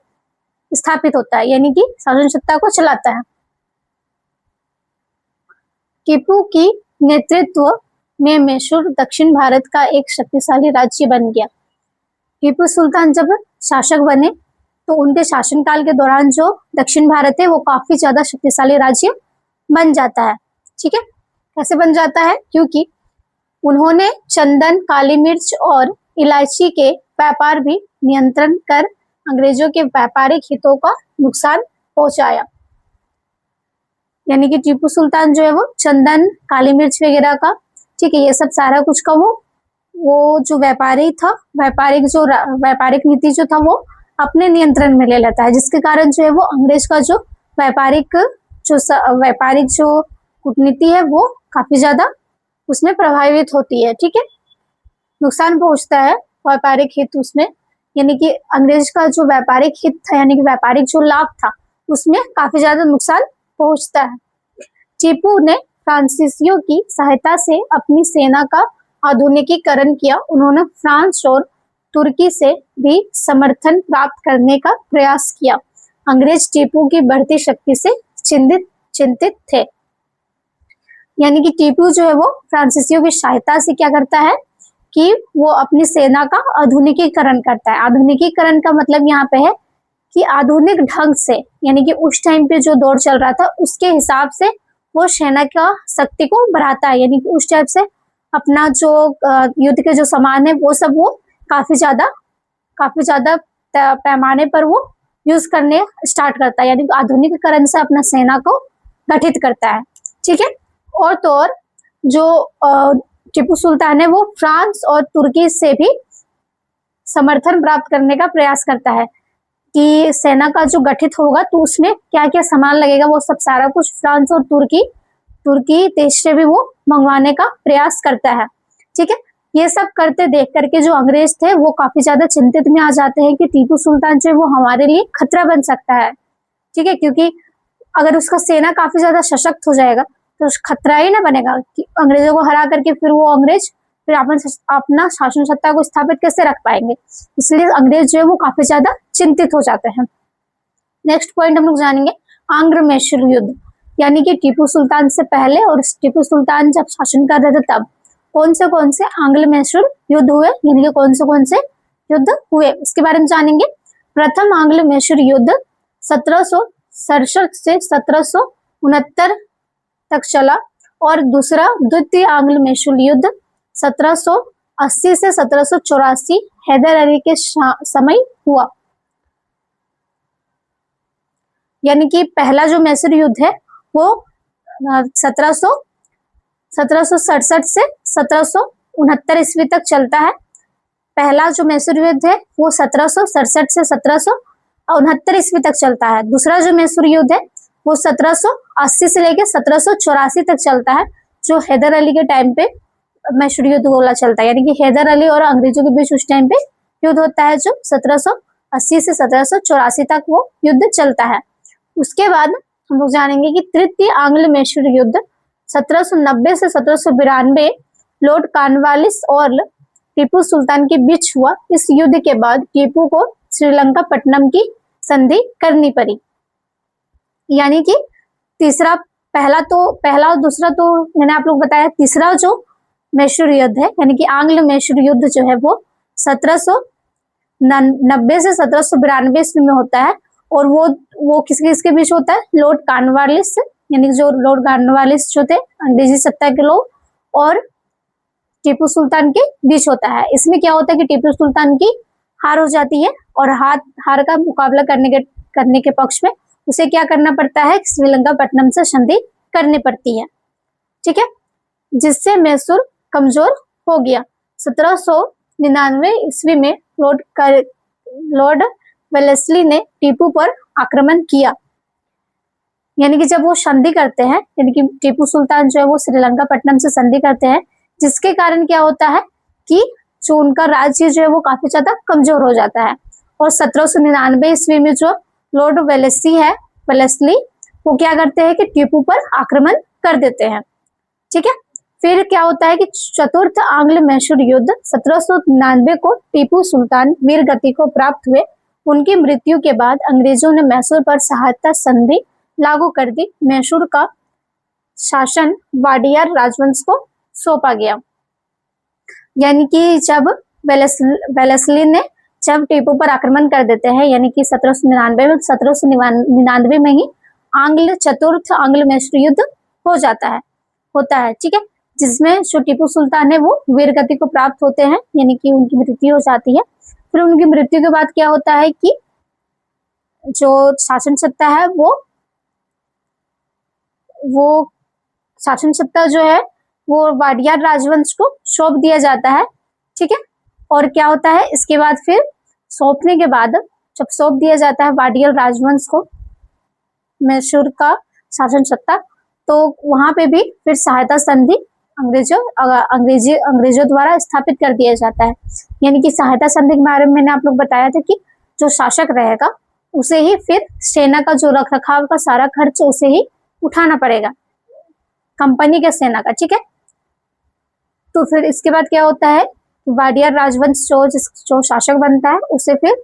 स्थापित होता है, यानी कि शासन सत्ता को चलाता है। टीपू की नेतृत्व में मैसूर दक्षिण भारत का एक शक्तिशाली राज्य बन गया। टीपू सुल्तान जब शासक बने तो उनके शासनकाल के दौरान जो दक्षिण भारत है वो काफी ज्यादा शक्तिशाली राज्य बन जाता है। ठीक है, कैसे बन जाता है, क्योंकि उन्होंने चंदन, काली मिर्च और इलायची के व्यापार भी नियंत्रण कर अंग्रेजों के व्यापारिक हितों का नुकसान पहुंचाया। यानी कि टीपू सुल्तान जो है वो चंदन, काली मिर्च वगैरह का, ठीक है, ये सब सारा कुछ का वो जो व्यापारिक नीति जो था वो अपने नियंत्रण में ले लेता है, जिसके कारण जो है वो अंग्रेज का जो व्यापारिक जो कूटनीति है वो काफी ज्यादा उसमें प्रभावित होती है। ठीक है, नुकसान पहुंचता है व्यापारिक हित उसमें यानी कि अंग्रेज का जो व्यापारिक हित था, यानी कि व्यापारिक जो लाभ था, उसमें काफी ज्यादा नुकसान पहुंचता है। टीपू ने फ्रांसीसियों की सहायता से अपनी सेना का आधुनिकीकरण किया। उन्होंने फ्रांस और तुर्की से भी समर्थन प्राप्त करने का प्रयास किया। अंग्रेज टीपू की बढ़ती शक्ति से चिंतित थे। यानी कि टीपू जो है वो फ्रांसीसियों की सहायता से क्या करता है कि वो अपनी सेना का आधुनिकीकरण करता है। आधुनिकीकरण का मतलब यहाँ पे है कि आधुनिक ढंग से, यानी कि उस टाइम पे जो दौर चल रहा था उसके हिसाब से वो सेना का शक्ति को बढ़ाता है। यानी कि उस टाइप से अपना जो युद्ध के जो सामान है वो सब वो काफी ज्यादा पैमाने पर वो यूज करने स्टार्ट करता है, यानी आधुनिकीकरण से अपना सेना को गठित करता है। ठीक है। और तो और जो टीपू सुल्तान है वो फ्रांस और तुर्की से भी समर्थन प्राप्त करने का प्रयास करता है कि सेना का जो गठित होगा तो उसमें क्या क्या सामान लगेगा, वो सब सारा कुछ फ्रांस और तुर्की देश से भी वो मंगवाने का प्रयास करता है। ठीक है। ये सब करते देख करके जो अंग्रेज थे वो काफी ज्यादा चिंतित में आ जाते हैं कि टीपू सुल्तान जो है वो हमारे लिए खतरा बन सकता है। ठीक है। क्योंकि अगर उसका सेना काफी ज्यादा सशक्त हो जाएगा तो खतरा ही ना बनेगा कि अंग्रेजों को हरा करके फिर वो अंग्रेज फिर अपना शासन सत्ता को स्थापित कैसे रख पाएंगे। इसलिए अंग्रेज जो है वो काफी ज्यादा चिंतित हो जाते हैं। नेक्स्ट पॉइंट हम लोग जानेंगे आंग्र मैसूर युद्ध। यानी कि टीपू सुल्तान से पहले और टीपू सुल्तान जब शासन कर रहे थे तब कौन से आंग्ल मैसूर युद्ध हुए, यानी कि कौन से युद्ध हुए उसके बारे में जानेंगे। प्रथम आंग्ल मैसूर युद्ध 1767 से 1769 तक चला और दूसरा द्वितीय आंग्ल मैसूर युद्ध 1780 से 1784 हैदर अली के समय हुआ। यानी कि पहला जो मैसूर युद्ध है वो 1767 से 1769 ईस्वी तक चलता है। पहला जो मैसूर युद्ध है वो 1767 से 1769 ईस्वी तक चलता है। दूसरा जो मैसूर युद्ध है वो 1780 से लेकर 1784 तक चलता है, जो हैदर अली के टाइम पे मैसूर युद्ध बोला चलता है। यानी कि हैदर अली और अंग्रेजों के बीच उस टाइम पे युद्ध होता है जो 1780 से 1784 तक वो युद्ध चलता है। उसके बाद हम लोग जानेंगे कि तृतीय आंग्ल मैसूर युद्ध 1790 से 1792 लॉर्ड कॉर्नवालिस और टीपू सुल्तान के बीच हुआ। इस युद्ध के बाद टीपू को श्रीलंका पट्टनम की संधि करनी पड़ी। यानी कि पहला और दूसरा तो मैंने आप लोग बताया। तीसरा जो मैसूर युद्ध है यानी कि आंग्ल मैसूर युद्ध जो है वो 1790 से 1792 ईस्वी में होता है और वो किसके बीच होता है, लॉर्ड कॉर्नवालिस, यानी जो लॉर्ड कॉर्नवालिस जो थे अंग्रेजी सत्ता के लोग, और टीपू सुल्तान के बीच होता है। इसमें क्या होता है कि टीपू सुल्तान की हार हो जाती है और हार का मुकाबला करने के पक्ष में उसे क्या करना पड़ता है, श्रीलंका पट्टनम से संधि करनी पड़ती है। ठीक है। जिससे मैसूर कमजोर हो गया। 1799 ईस्वी में लॉर्ड वेलेस्ली ने टीपू पर आक्रमण किया। यानी कि जब वो संधि करते हैं, यानी कि टीपू सुल्तान जो है वो श्रीलंका पट्टनम से संधि करते हैं, जिसके कारण क्या होता है कि जो उनका राज्य जो है वो काफी ज्यादा कमजोर हो जाता है। और 1799 ईस्वी में जो लॉर्ड वेलेस्ली वो क्या करते हैं कि टीपू पर आक्रमण कर देते हैं। ठीक है। फिर क्या होता है कि चतुर्थ आंग्ल मैसूर युद्ध 1799 को टीपू सुल्तान वीर गति को प्राप्त हुए। उनकी मृत्यु के बाद अंग्रेजों ने मैसूर पर सहायता संधि लागू कर दी। मैसूर का शासन वाडियार राजवंश को सौंपा गया। यानी कि जब वेलेस्ली ने जब टीपू पर आक्रमण कर देते हैं, यानी कि 1799 में ही चतुर्थ आंग्ल मैसूर युद्ध होता है। ठीक है। जिसमें जो टीपू सुल्तान है वो वीर गति को प्राप्त होते हैं, यानी कि उनकी मृत्यु हो जाती है। फिर उनकी मृत्यु के बाद क्या होता है कि जो शासन सत्ता है वो शासन सत्ता जो है वो वाडियार राजवंश को सौंप दिया जाता है। ठीक है। और क्या होता है इसके बाद फिर सौंपने के बाद जब सौंप दिया जाता है वाडियार राजवंश को मैसूर का शासन सत्ता, तो वहां पे भी फिर सहायता संधि अंग्रेजों द्वारा स्थापित कर दिया जाता है। यानी कि सहायता संधि के बारे में मैंने आप लोग बताया था कि जो शासक रहेगा उसे ही फिर सेना का जो रख रखाव का सारा खर्च उसे ही उठाना पड़ेगा, कंपनी के सेना का, ठीक है। तो फिर इसके बाद क्या होता है, वाडियर राजवंश जो शासक बनता है उसे फिर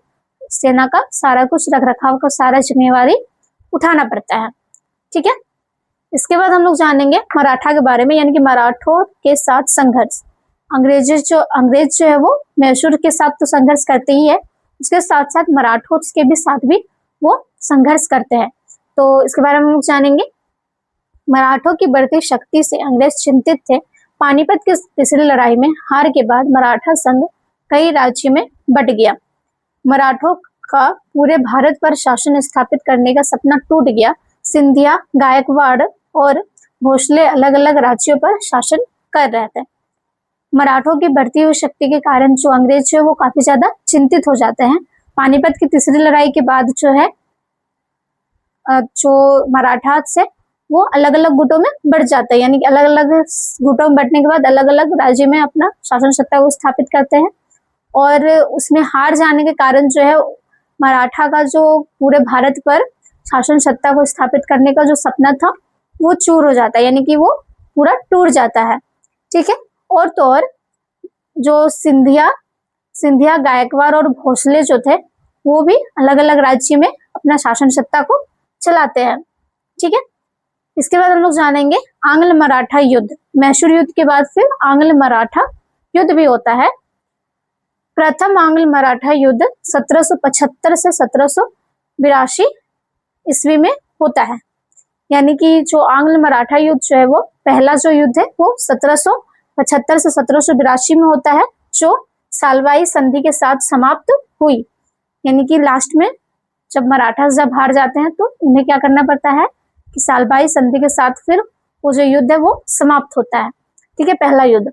सेना का सारा कुछ रख रखाव का सारा जिम्मेवारी उठाना पड़ता है, ठीक है। इसके बाद हम लोग जानेंगे मराठा के बारे में, यानी कि मराठों के साथ संघर्ष। अंग्रेज जो है वो मैसूर के साथ तो संघर्ष करते ही है, उसके साथ साथ मराठों के भी साथ भी वो संघर्ष करते हैं। तो इसके बारे में हम लोग जानेंगे। मराठों की बढ़ती शक्ति से अंग्रेज चिंतित थे। पानीपत की तीसरी लड़ाई में हार के बाद मराठा संघ कई राज्यों में बट गया। मराठों का पूरे भारत पर शासन स्थापित करने का सपना टूट गया। सिंधिया, गायकवाड़ और भोसले अलग अलग राज्यों पर शासन कर रहे थे। मराठों की बढ़ती हुई शक्ति के कारण जो अंग्रेज जो है वो काफी ज्यादा चिंतित हो जाते हैं। पानीपत की तीसरी लड़ाई के बाद जो है जो मराठा से वो अलग अलग गुटों में बढ़ जाते हैं, यानी कि अलग अलग गुटों में बढ़ने के बाद अलग अलग राज्य में अपना शासन सत्ता को स्थापित करते हैं। और उसमें हार जाने के कारण जो है मराठा का जो पूरे भारत पर शासन सत्ता को स्थापित करने का जो सपना था वो चूर हो जाता है, यानी कि वो पूरा टूट जाता है, ठीक है। और तो और जो सिंधिया, गायकवाड़ और भोसले जो थे वो भी अलग अलग राज्य में अपना शासन सत्ता को चलाते हैं, ठीक है। इसके बाद हम लोग जानेंगे आंग्ल मराठा युद्ध। मैसूर युद्ध के बाद फिर आंग्ल मराठा युद्ध भी होता है। प्रथम आंग्ल मराठा युद्ध 1775 से 1782 ईस्वी में होता है। यानी कि जो आंग्ल मराठा युद्ध जो है वो पहला जो युद्ध है वो 1775 से 1782 में होता है, जो सालवाई संधि के साथ समाप्त हुई। यानी कि लास्ट में जब मराठा जब हार जाते हैं तो उन्हें क्या करना पड़ता है कि सालवाई संधि के साथ फिर वो जो युद्ध है वो समाप्त होता है, ठीक है, पहला युद्ध।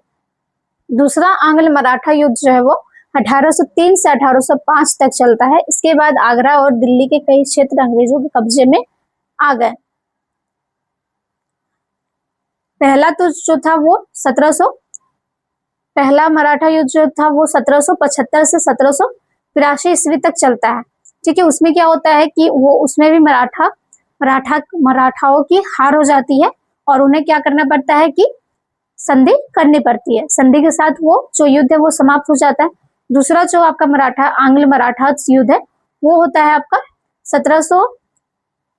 दूसरा आंग्ल मराठा युद्ध जो है वो 1803 से 1805 तक चलता है। इसके बाद आगरा और दिल्ली के कई क्षेत्र अंग्रेजों के कब्जे में आ गए। पहला तो जो था वो पहला मराठा युद्ध जो था वो 1775 से 1782 ईस्वी तक चलता है, ठीक है। उसमें क्या होता है कि वो उसमें भी मराठाओं की हार हो जाती है और उन्हें क्या करना पड़ता है कि संधि करनी पड़ती है। संधि के साथ वो जो युद्ध है वो समाप्त हो जाता है। दूसरा जो आपका आंग्ल मराठा युद्ध है वो होता है आपका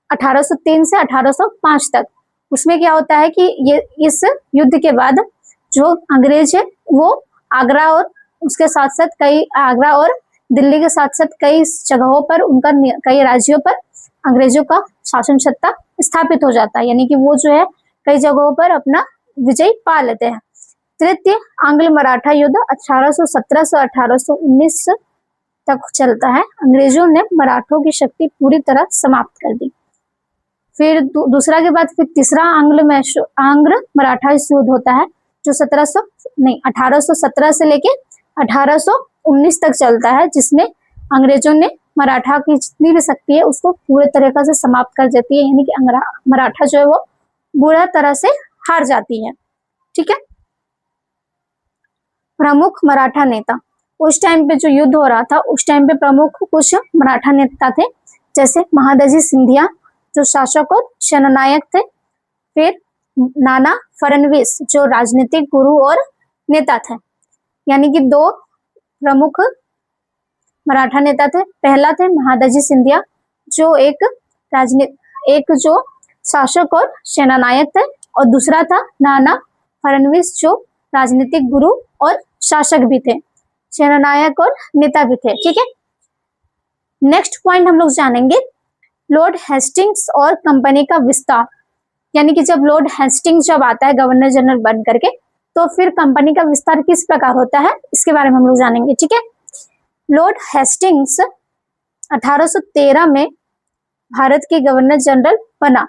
1803 से 1805 तक। उसमें क्या होता है कि ये इस युद्ध के बाद जो अंग्रेज है वो आगरा और दिल्ली के साथ साथ कई जगहों पर उनका कई राज्यों पर अंग्रेजों का शासन सत्ता स्थापित हो जाता है, यानी कि वो जो है कई जगहों पर अपना विजय पा लेते हैं। तृतीय आंग्ल मराठा युद्ध 1817 से 1819 तक चलता है। अंग्रेजों ने मराठों की शक्ति पूरी तरह समाप्त कर दी। फिर दूसरा के बाद फिर तीसरा आंग्ल मराठा युद्ध होता है जो 1817 से लेके 1819 तक चलता है, जिसमें अंग्रेजों ने मराठा की जितनी भी शक्ति है उसको पूरे तरीके से समाप्त कर देती है, यानी कि मराठा जो है वो बुरा तरह से हार जाती है, ठीक है। प्रमुख मराठा नेता, उस टाइम पे जो युद्ध हो रहा था उस टाइम पे प्रमुख कुछ मराठा नेता थे, जैसे महादजी सिंधिया जो शासक और सेनानायक थे। फिर नाना फडणवीस जो राजनीतिक गुरु और नेता थे, यानी कि दो प्रमुख मराठा नेता थे। पहला थे महादजी सिंधिया जो एक जो शासक और सेनानायक थे, और दूसरा था नाना फडणवीस जो राजनीतिक गुरु और शासक भी थे, सेनानायक और नेता भी थे, ठीक है। नेक्स्ट पॉइंट हम लोग जानेंगे लॉर्ड हेस्टिंग्स और कंपनी का विस्तार। यानी कि जब लॉर्ड हेस्टिंग्स जब आता है गवर्नर जनरल बन करके तो फिर कंपनी का विस्तार किस प्रकार होता है इसके बारे में हम लोग जानेंगे, ठीक है। लॉर्ड हेस्टिंग्स 1813 में भारत के गवर्नर जनरल बना,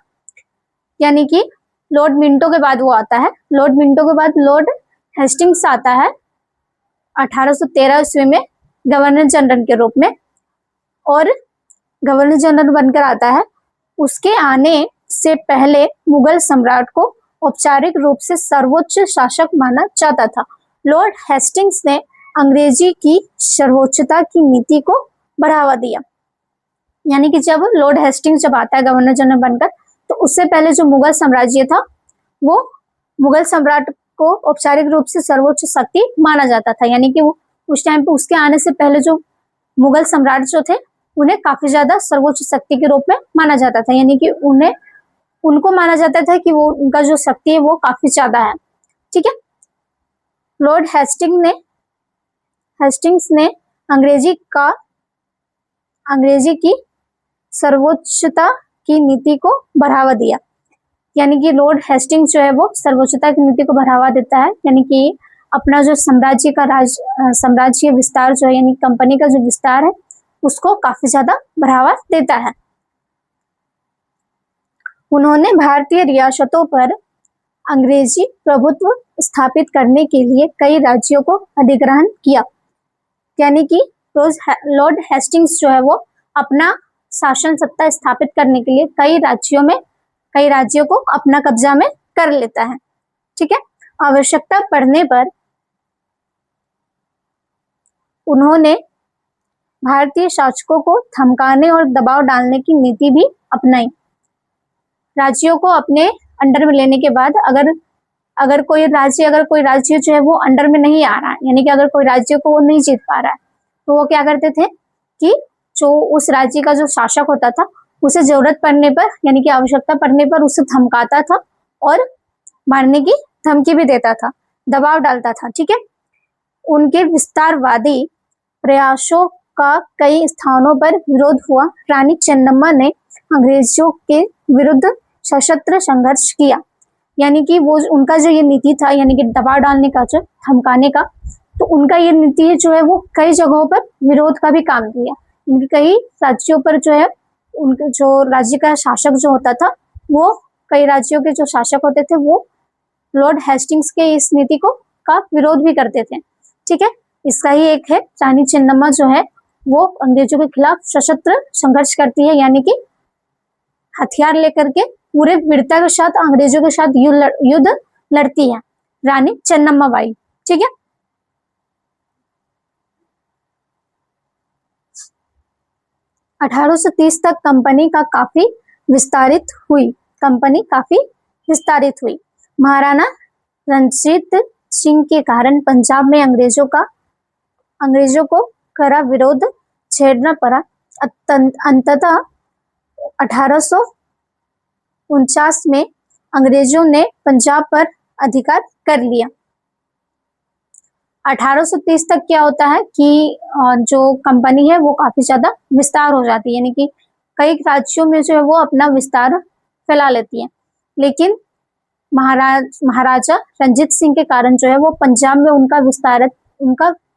यानी कि लॉर्ड मिंटो के बाद वो आता है। लॉर्ड मिंटो के बाद लॉर्ड हेस्टिंग्स आता है 1813 ईस्वी में गवर्नर जनरल के रूप में, और गवर्नर जनरल बनकर आता है। उसके आने से पहले मुगल सम्राट को औपचारिक रूप से सर्वोच्च शासक माना जाता था। लॉर्ड हेस्टिंग्स ने अंग्रेजी की सर्वोच्चता की नीति को बढ़ावा दिया। यानी कि जब लॉर्ड हेस्टिंग्स जब आता है गवर्नर जनरल बनकर, तो उससे पहले जो मुगल साम्राज्य था वो मुगल सम्राट को औपचारिक रूप से सर्वोच्च शक्ति माना जाता था। यानी कि उस टाइम पे उसके आने से पहले जो मुगल सम्राट जो थे उन्हें काफी ज्यादा सर्वोच्च शक्ति के रूप में माना जाता था। यानी कि उनको माना जाता था कि वो उनका जो शक्ति है वो काफी ज्यादा है। ठीक है। लॉर्ड हेस्टिंग्स ने अंग्रेजी की सर्वोच्चता की नीति को बढ़ावा दिया। यानी कि लॉर्ड हेस्टिंग्स जो है वो सर्वोच्चता की नीति को बढ़ावा देता है। यानी कि अपना जो साम्राज्य विस्तार जो है, यानी कंपनी का जो विस्तार है उसको काफी ज्यादा बढ़ावा देता है। उन्होंने भारतीय रियासतों पर अंग्रेजी प्रभुत्व स्थापित करने के लिए कई राज्यों को अधिग्रहण किया। यानी कि लॉर्ड हेस्टिंग्स जो है वो अपना शासन सत्ता स्थापित करने के लिए कई राज्यों को अपना कब्जा में कर लेता है। ठीक है। आवश्यकता पड़ने पर उन्होंने भारतीय शासकों को धमकाने और दबाव डालने की नीति भी अपनाई। राज्यों को अपने अंडर में लेने के बाद अगर कोई राज्य जो है वो अंडर में नहीं आ रहा है, यानी कि अगर कोई राज्य को वो नहीं जीत पा रहा है, तो वो क्या करते थे कि जो उस राज्य का जो शासक होता था उसे जरूरत पड़ने पर, यानी कि आवश्यकता पड़ने पर उसे धमकाता था और मारने की धमकी भी देता था, दबाव डालता था। ठीक है। उनके विस्तारवादी प्रयासों का कई स्थानों पर विरोध हुआ। रानी चेन्नम्मा ने अंग्रेजों के विरुद्ध सशस्त्र संघर्ष किया। यानी कि वो उनका जो ये नीति था, यानी कि दबाव डालने का, जो धमकाने का, तो उनका ये नीति जो है वो कई जगहों पर विरोध का भी काम किया। इनके कई राज्यों पर जो है उनके जो राज्य का शासक जो होता था वो कई राज्यों के जो शासक होते थे वो लॉर्ड हेस्टिंग्स के इस नीति को का विरोध भी करते थे। ठीक है। इसका ही एक है, रानी चेन्नम्मा जो है वो अंग्रेजों के खिलाफ सशस्त्र संघर्ष करती है। यानी कि हथियार लेकर के पूरे वीरता के साथ अंग्रेजों के साथ युद्ध लड़ती है रानी चेन्नम्मा बाई। ठीक है। अठारह तक कंपनी काफी विस्तारित हुई। महाराणा रणजीत सिंह के कारण पंजाब में अंग्रेजों को कड़ा विरोध छेड़ना पड़ा। अंततः 1849 में अंग्रेजों ने पंजाब पर अधिकार कर लिया। 1830 तक क्या होता है कि जो कंपनी है वो काफी ज्यादा विस्तार हो जाती है, यानी कि कई राज्यों में जो है वो अपना विस्तार फैला लेती है। लेकिन महाराजा रंजीत सिंह के कारण जो है वो पंजाब में उनका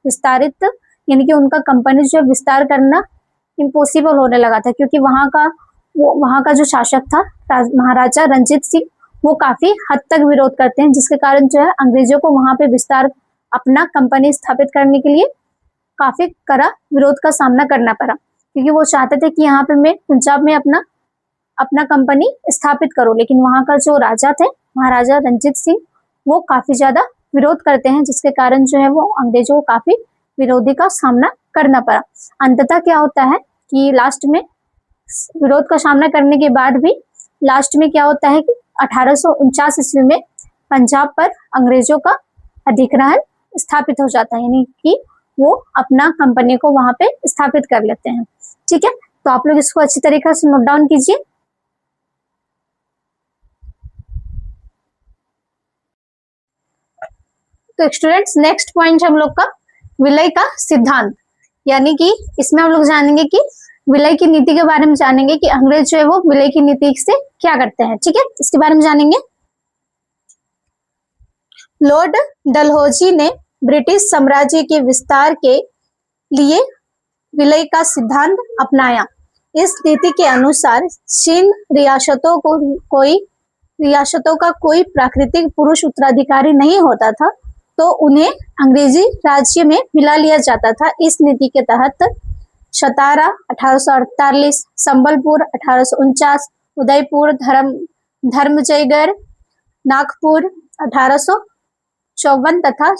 विस्तारित यानी कि उनका कंपनी जो है विस्तार करना इम्पॉसिबल होने लगा था, क्योंकि वहां का जो शासक था महाराजा रंजीत सिंह वो काफी हद तक विरोध करते हैं, जिसके कारण जो है अंग्रेजों को वहां पे अपना कंपनी स्थापित करने के लिए काफी कड़ा विरोध का सामना करना पड़ा, क्योंकि वो चाहते थे कि यहाँ पे मैं पंजाब में अपना कंपनी स्थापित करूं। लेकिन वहां का जो राजा थे महाराजा रंजीत सिंह वो काफी ज्यादा विरोध करते हैं, जिसके कारण जो है वो अंग्रेजों को काफी विरोधी का सामना करना पड़ा। अंततः क्या होता है कि लास्ट में विरोध का सामना करने के बाद भी लास्ट में क्या होता है कि 1849 ईस्वी में पंजाब पर अंग्रेजों का अधिग्रहण स्थापित हो जाता है, यानी कि वो अपना कंपनी को वहां पे स्थापित कर लेते हैं। ठीक है। तो आप लोग इसको अच्छी तरीके से नोट डाउन कीजिए। तो स्टूडेंट्स, नेक्स्ट पॉइंट हम लोग का विलय का सिद्धांत, यानी कि इसमें हम लोग जानेंगे कि विलय की नीति के बारे में जानेंगे कि अंग्रेज जो है वो विलय की नीति से क्या करते हैं। ठीक है, इसके बारे में जानेंगे। लॉर्ड डलहौजी ने ब्रिटिश साम्राज्य के विस्तार के लिए विलय का सिद्धांत अपनाया। इस नीति के अनुसार जिन रियासतों का कोई प्राकृतिक पुरुष उत्तराधिकारी नहीं होता था तो उन्हें अंग्रेजी राज्य में मिला लिया जाता था। इस नीति के तहत सतारा 1848, संबलपुर 1849, उदयपुर, धर्मजयगढ़ नागपुर 1854 तथा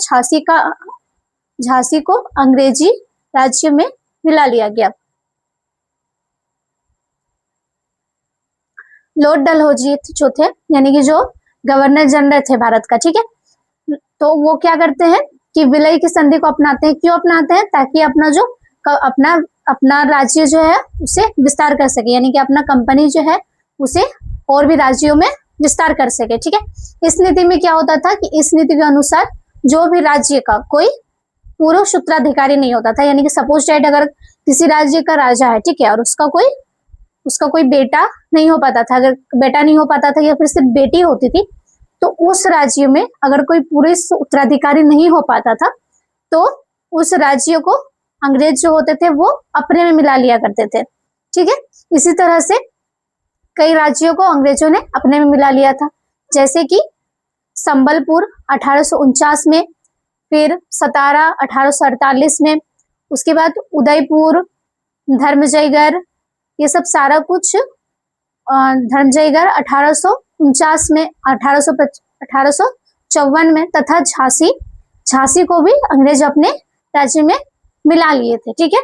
झांसी को अंग्रेजी राज्य में मिला लिया गया। लॉर्ड डलहौजी जो थे, यानी कि जो गवर्नर जनरल थे भारत का, ठीक है, तो वो क्या करते हैं कि विलय की संधि को अपनाते हैं। क्यों अपनाते हैं? ताकि अपना राज्य जो है उसे विस्तार कर सके, यानी कि अपना कंपनी जो है उसे और भी राज्यों में विस्तार कर सके, ठीक है। इस नीति में क्या होता था कि इस नीति के अनुसार जो भी राज्य का कोई पूर्व सूत्राधिकारी नहीं होता था, यानी कि सपोज डेट अगर किसी राज्य का राजा है, ठीक है, और उसका कोई बेटा नहीं हो पाता था, अगर बेटा नहीं हो पाता था या फिर सिर्फ बेटी होती थी, तो उस राज्य में अगर कोई पूरे उत्तराधिकारी नहीं हो पाता था तो उस राज्य को अंग्रेज जो होते थे वो अपने में मिला लिया करते थे, ठीक है। इसी तरह से कई राज्यों को अंग्रेजों ने अपने में मिला लिया था, जैसे कि संबलपुर 1849 में, फिर सतारा 1848 में, उसके बाद उदयपुर, धर्मजयगढ़, ये सब सारा कुछ धर्मजयगढ़ 1849 में, 1854 में, तथा झांसी को भी अंग्रेज अपने राज्य में मिला लिए थे, ठीक है।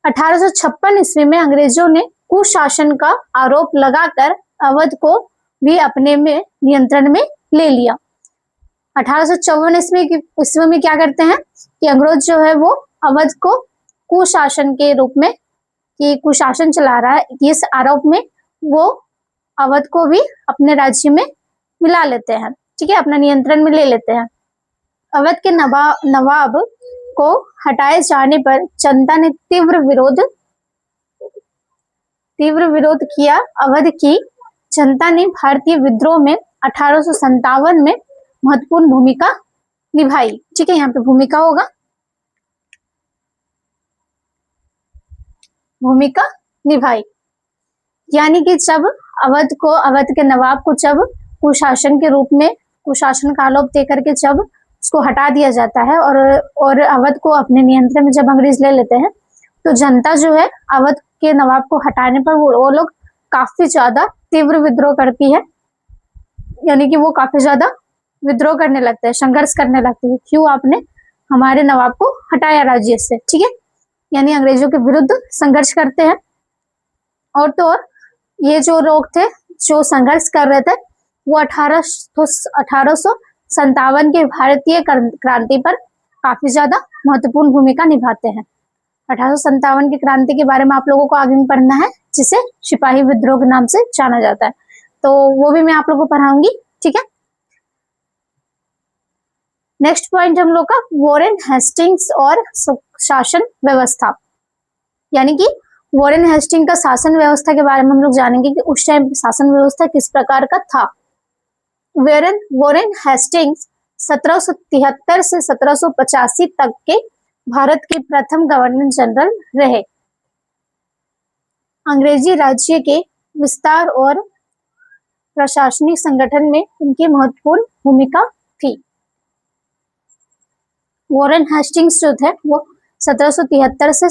1856 ईस्वी में अंग्रेजों ने कुशासन का आरोप लगाकर अवध को भी अपने में नियंत्रण में ले लिया। 1854 ईस्वी में क्या करते हैं कि अंग्रेज जो है वो अवध को कुशासन के रूप में, कि कुशासन चला रहा है, इस आरोप में वो अवध को भी अपने राज्य में मिला लेते हैं, ठीक है, अपना नियंत्रण में ले लेते हैं। अवध के नवाब को हटाए जाने पर जनता ने तीव्र विरोध किया। अवध की जनता ने भारतीय विद्रोह में 1857 में महत्वपूर्ण भूमिका निभाई, ठीक है, यहाँ पे भूमिका होगा, भूमिका निभाई, यानी कि जब अवध के नवाब को जब कुशासन के रूप में, कुशासन का आरोप देकर के जब उसको हटा दिया जाता है और अवध को अपने नियंत्रण में जब अंग्रेज ले लेते हैं, तो जनता जो है अवध के नवाब को हटाने पर वो लोग काफी ज्यादा तीव्र विद्रोह करती है, यानी कि वो काफी ज्यादा विद्रोह करने लगते हैं, संघर्ष करने लगते हैं, क्यों आपने हमारे नवाब को हटाया राज्य से, ठीक है, यानी अंग्रेजों के विरुद्ध संघर्ष करते हैं। और तो और ये जो लोग थे जो संघर्ष कर रहे थे वो 1857 के भारतीय क्रांति पर काफी ज्यादा महत्वपूर्ण भूमिका निभाते हैं। 1857 की क्रांति के बारे में आप लोगों को आगे में पढ़ना है, जिसे सिपाही विद्रोह के नाम से जाना जाता है, तो वो भी मैं आप लोगों को पढ़ाऊंगी, ठीक है। नेक्स्ट पॉइंट हम लोग का वॉरेन हेस्टिंग्स और शासन व्यवस्था, यानी कि वॉरेन हेस्टिंग का शासन व्यवस्था के बारे में हम लोग जानेंगे कि उस टाइम शासन व्यवस्था किस प्रकार का था। वॉरेन हेस्टिंग्स 1773 से 1785 तक के भारत के प्रथम गवर्नर जनरल रहे। अंग्रेजी राज्य के विस्तार और प्रशासनिक संगठन में उनकी महत्वपूर्ण भूमिका थी। वॉरेन हेस्टिंग्स जो थे वो 1773 से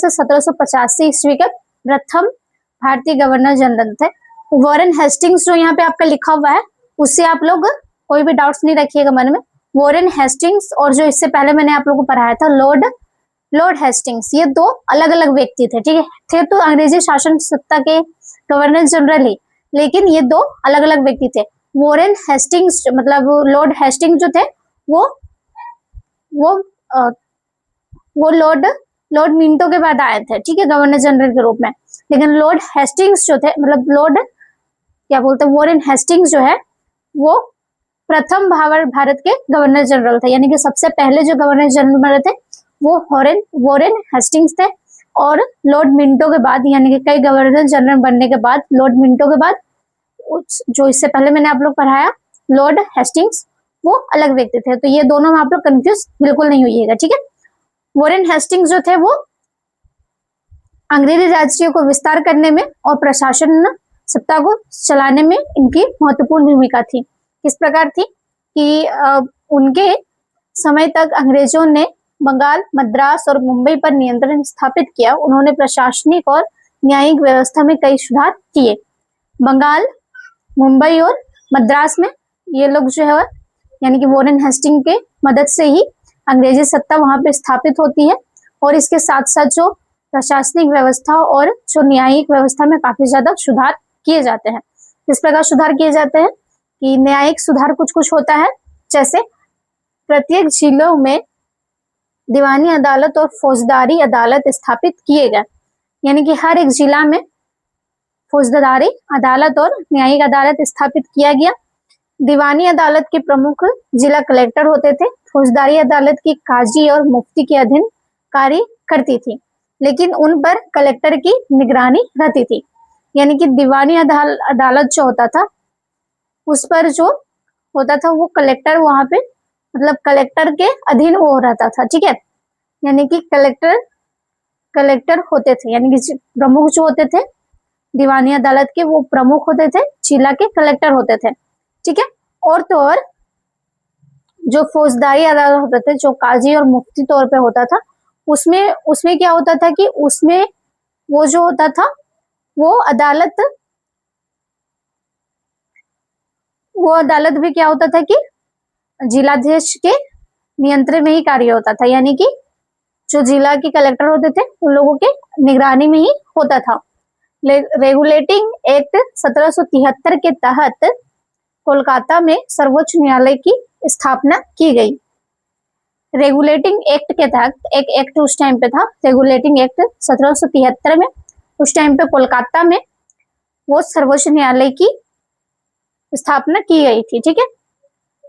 1785 ईस्वी के प्रथम भारतीय गवर्नर जनरल थे। वॉरेन हेस्टिंग्स जो यहाँ पे आपका लिखा हुआ है उससे आप लोग कोई भी डाउट्स नहीं रखिएगा मन में। वॉरेन हेस्टिंग्स और जो इससे पहले मैंने आप लोगों को पढ़ाया था लॉर्ड हेस्टिंग्स, ये दो अलग अलग व्यक्ति थे, ठीक है, थे तो अंग्रेजी शासन सत्ता के गवर्नर जनरल ही, लेकिन ये दो अलग अलग व्यक्ति थे। वॉरेन हेस्टिंग्स मतलब लॉर्ड हेस्टिंग्स जो थे वो लॉर्ड मिंटो के बाद आए थे, ठीक है, गवर्नर जनरल के रूप में। लेकिन लॉर्ड हेस्टिंग्स जो थे मतलब वॉरेन हेस्टिंग्स जो है वो प्रथम भारत के गवर्नर जनरल थे, यानी कि सबसे पहले जो गवर्नर जनरल बने थे वो वॉरेन हेस्टिंग्स थे। और लॉर्ड मिंटो के बाद, यानी कि कई गवर्नर जनरल बनने के बाद, लॉर्ड मिंटो के बाद जो इससे पहले मैंने आप लोग पढ़ाया लॉर्ड हेस्टिंग्स, वो अलग व्यक्ति थे। तो ये दोनों में आप लोग कंफ्यूज बिल्कुल नहीं होइएगा, ठीक है। वॉरेन हेस्टिंग्स जो थे वो अंग्रेजी राज्यों को विस्तार करने में और प्रशासन सत्ता को चलाने में इनकी महत्वपूर्ण भूमिका थी। किस प्रकार थी कि उनके समय तक अंग्रेजों ने बंगाल, मद्रास और मुंबई पर नियंत्रण स्थापित किया। उन्होंने प्रशासनिक और न्यायिक व्यवस्था में कई सुधार किए। बंगाल, मुंबई और मद्रास में ये लोग जो है यानी कि वॉरेन हेस्टिंग के मदद से ही अंग्रेजी सत्ता वहां पे स्थापित होती है। और इसके साथ साथ जो प्रशासनिक व्यवस्था और जो न्यायिक व्यवस्था में काफी ज्यादा सुधार किए जाते हैं। किस प्रकार सुधार किए जाते हैं कि न्यायिक सुधार कुछ कुछ होता है, जैसे प्रत्येक जिलों में दीवानी अदालत और फौजदारी अदालत स्थापित किए गए, यानी कि हर एक जिला में फौजदारी अदालत और न्यायिक अदालत स्थापित किया गया। दीवानी अदालत के प्रमुख जिला कलेक्टर होते थे। फौजदारी अदालत की काजी और मुफ्ती के अधीन कार्य करती थी, लेकिन उन पर कलेक्टर की निगरानी रहती थी। यानी कि दीवानी अदालत जो होता था उस पर जो होता था वो कलेक्टर वहां पे मतलब कलेक्टर के अधीन वो रहता था, ठीक है। यानी कि कलेक्टर होते थे, यानी कि प्रमुख जो होते थे दीवानी अदालत के वो प्रमुख होते थे, जिला के कलेक्टर होते थे, ठीक है। और तो और जो फौजदारी अदालत होते थे जो काजी और मुफ्ती तौर पे होता था, उसमें क्या होता था कि उसमें वो जो होता था वो अदालत भी क्या होता था कि जिलाधीश के नियंत्रण में ही कार्य होता था, यानी कि जो जिला के कलेक्टर होते थे उन लोगों के निगरानी में ही होता था। रेगुलेटिंग एक्ट 1773 के तहत कोलकाता में सर्वोच्च न्यायालय की स्थापना की गई। रेगुलेटिंग एक्ट के तहत एक एक्ट उस टाइम पे था, रेगुलेटिंग एक्ट 1773 में, उस टाइम पे कोलकाता में वो सर्वोच्च न्यायालय की स्थापना की गई थी, ठीक है।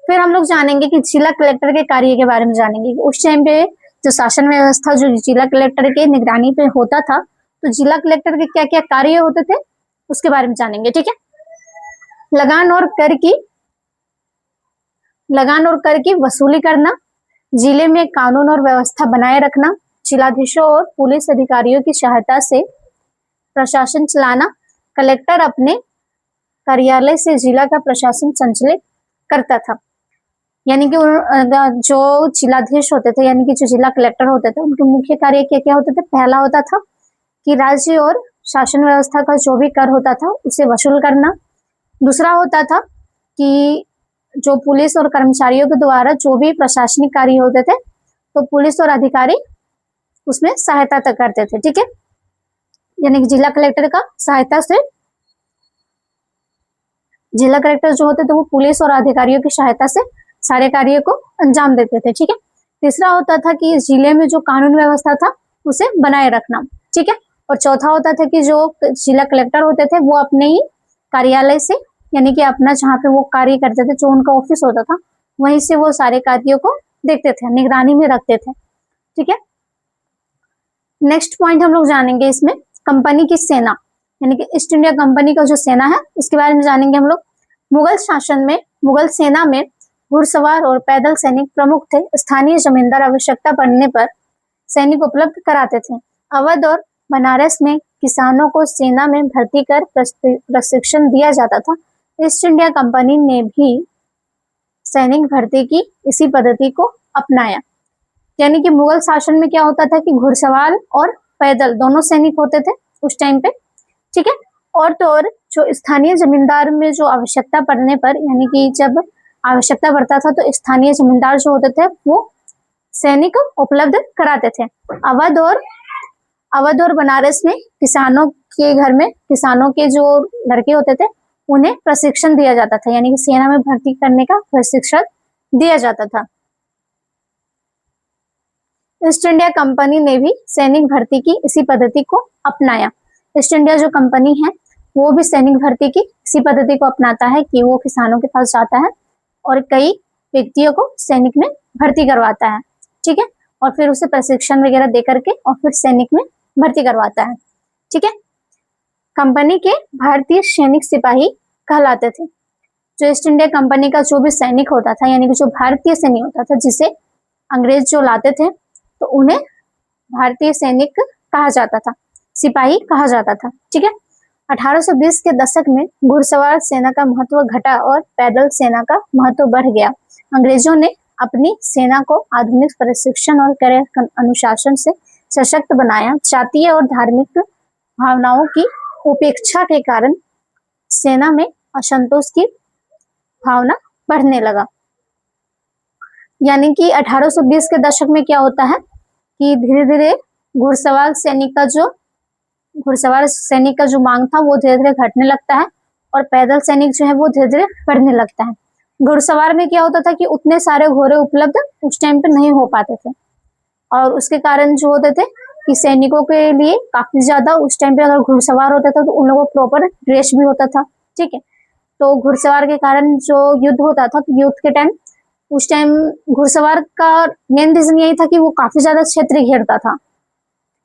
फिर हम लोग जानेंगे कि जिला कलेक्टर के कार्य के बारे में जानेंगे। उस टाइम पे जो शासन व्यवस्था जो जिला कलेक्टर के निगरानी पे होता था, तो जिला कलेक्टर के क्या क्या कार्य होते थे उसके बारे में जानेंगे, ठीक है। लगान और कर की वसूली करना, जिले में कानून और व्यवस्था बनाए रखना, जिलाधीशों और पुलिस अधिकारियों की सहायता से प्रशासन चलाना, कलेक्टर अपने कार्यालय से जिला का प्रशासन संचालित करता था। यानी कि जो जिलाधीश होते थे यानी कि जो जिला कलेक्टर होते थे उनके मुख्य कार्य क्या क्या होते थे। पहला होता था कि राज्य और शासन व्यवस्था का जो भी कर होता था उसे वसूल करना। दूसरा होता था कि जो पुलिस और कर्मचारियों के द्वारा जो भी प्रशासनिक कार्य होते थे तो पुलिस और अधिकारी उसमें सहायता तक करते थे, ठीक है। यानी कि जिला कलेक्टर का सहायता से जिला कलेक्टर जो होते थे वो पुलिस और अधिकारियों की सहायता से सारे कार्य को अंजाम देते थे, ठीक है। तीसरा होता था कि जिले में जो कानून व्यवस्था था उसे बनाए रखना, ठीक है। और चौथा होता था कि जो जिला कलेक्टर होते थे वो अपने ही कार्यालय से यानी कि अपना जहाँ पे वो कार्य करते थे जो उनका ऑफिस होता था वहीं से वो सारे कार्यों को देखते थे, निगरानी में रखते थे, ठीक है। नेक्स्ट पॉइंट हम लोग जानेंगे इसमें कंपनी की सेना यानी कि ईस्ट इंडिया कंपनी का जो सेना है उसके बारे में जानेंगे हम लोग। मुगल शासन में मुगल सेना में घुड़सवार और पैदल सैनिक प्रमुख थे। स्थानीय जमींदार आवश्यकता पड़ने पर सैनिक उपलब्ध कराते थे। अवध और बनारस में किसानों को सेना में भर्ती कर प्रशिक्षण दिया जाता था। ईस्ट इंडिया कंपनी ने भी सैनिक भर्ती की इसी पद्धति को अपनाया। यानी कि मुगल शासन में क्या होता था कि घुड़सवार और पैदल दोनों सैनिक होते थे उस टाइम पे, ठीक है। और तो और जो स्थानीय जमींदार में जो आवश्यकता पड़ने पर यानी कि जब आवश्यकता पड़ता था तो स्थानीय जमींदार जो होते थे वो सैनिक उपलब्ध कराते थे। अवध और बनारस में किसानों के घर में किसानों के जो लड़के होते थे उन्हें प्रशिक्षण दिया जाता था, यानी कि सेना में भर्ती करने का प्रशिक्षण दिया जाता था। ईस्ट इंडिया कंपनी ने भी सैनिक भर्ती की इसी पद्धति को अपनाया। ईस्ट इंडिया जो कंपनी है वो भी सैनिक भर्ती की इसी पद्धति को अपनाता है कि वो किसानों के पास जाता है और कई व्यक्तियों को सैनिक में भर्ती करवाता है, ठीक है। और फिर उसे प्रशिक्षण वगैरह दे करके और फिर सैनिक में भर्ती करवाता है, ठीक है। कंपनी के भारतीय सैनिक सिपाही कहलाते थे। जो ईस्ट इंडिया कंपनी का जो भी सैनिक होता था यानी कि जो भारतीय सैनिक होता था जिसे अंग्रेज जो लाते थे तो उन्हें भारतीय सैनिक कहा जाता था, सिपाही कहा जाता था, ठीक है। 1820 के दशक में घुड़सवार सेना का महत्व घटा और पैदल सेना का महत्व बढ़ गया। अंग्रेजों ने अपनी सेना को आधुनिक प्रशिक्षण और कड़े अनुशासन से सशक्त बनाया। जातीय और धार्मिक भावनाओं की उपेक्षा के कारण सेना में असंतोष की भावना बढ़ने लगा। यानी कि 1820 के दशक में क्या होता है कि धीरे धीरे घुड़सवार सैनिक का जो मांग था वो धीरे धीरे घटने लगता है और पैदल सैनिक जो है वो धीरे धीरे बढ़ने लगता है। घुड़सवार में क्या होता था कि उतने सारे घोड़े उपलब्ध उस टाइम पे नहीं हो पाते थे और उसके कारण जो होते थे कि सैनिकों के लिए काफी ज्यादा उस टाइम पे अगर घुड़सवार होता था तो उन लोगों को प्रॉपर ड्रेस भी होता था, ठीक है। तो घुड़सवार के कारण जो युद्ध होता था तो युद्ध के टाइम उस टाइम घुड़सवार का मेन रीजन यही था कि वो काफी ज्यादा क्षेत्र घेरता था,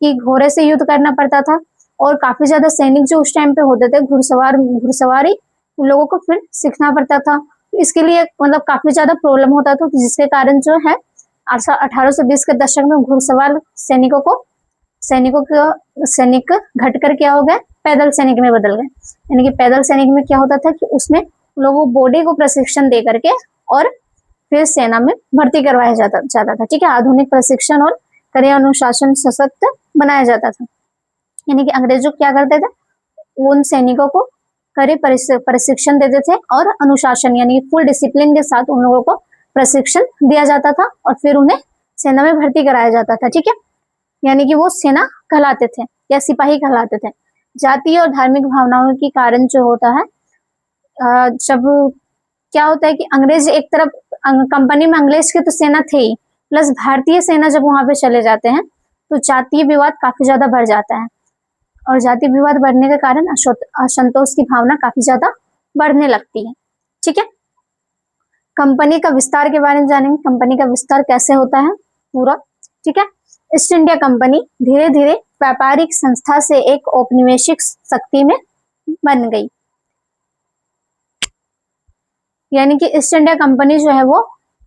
कि घोड़े से युद्ध करना पड़ता था और काफी ज्यादा सैनिक जो उस टाइम पे होते थे घुड़सवारी उन लोगों को फिर सीखना पड़ता था। तो इसके लिए मतलब काफी ज्यादा प्रॉब्लम होता था, जिसके कारण जो है 1820 के दशक में घुड़सवार सैनिक घटकर क्या हो गए, पैदल सैनिक में बदल गए। यानी कि पैदल सैनिक में क्या होता था कि उसमें लोगों को बॉडी को प्रशिक्षण दे करके और फिर सेना में भर्ती करवाया जाता था, ठीक है। आधुनिक प्रशिक्षण और कड़े अनुशासन सशक्त बनाया जाता था। यानी कि अंग्रेजों क्या करते थे, उन सैनिकों को कड़े प्रशिक्षण देते थे और अनुशासन यानी फुल डिसिप्लिन के साथ उन लोगों को प्रशिक्षण दिया जाता था और फिर उन्हें सेना में भर्ती कराया जाता था, ठीक है। यानी कि वो सेना कहलाते थे या सिपाही कहलाते थे। जातीय और धार्मिक भावनाओं के कारण जो होता है, जब क्या होता है कि अंग्रेज एक तरफ कंपनी में अंग्रेज की तो सेना थे ही, प्लस भारतीय सेना जब वहां पे चले जाते हैं तो जातीय विवाद काफी ज्यादा बढ़ जाता है और जातीय विवाद बढ़ने के कारण असंतोष की भावना काफी ज्यादा बढ़ने लगती है, ठीक है। कंपनी का विस्तार के बारे में जानेंगे, कंपनी का विस्तार कैसे होता है पूरा, ठीक है। ईस्ट इंडिया कंपनी धीरे धीरे व्यापारिक संस्था से एक औपनिवेशिक शक्ति में बन गई। यानी कि ईस्ट इंडिया कंपनी जो है वो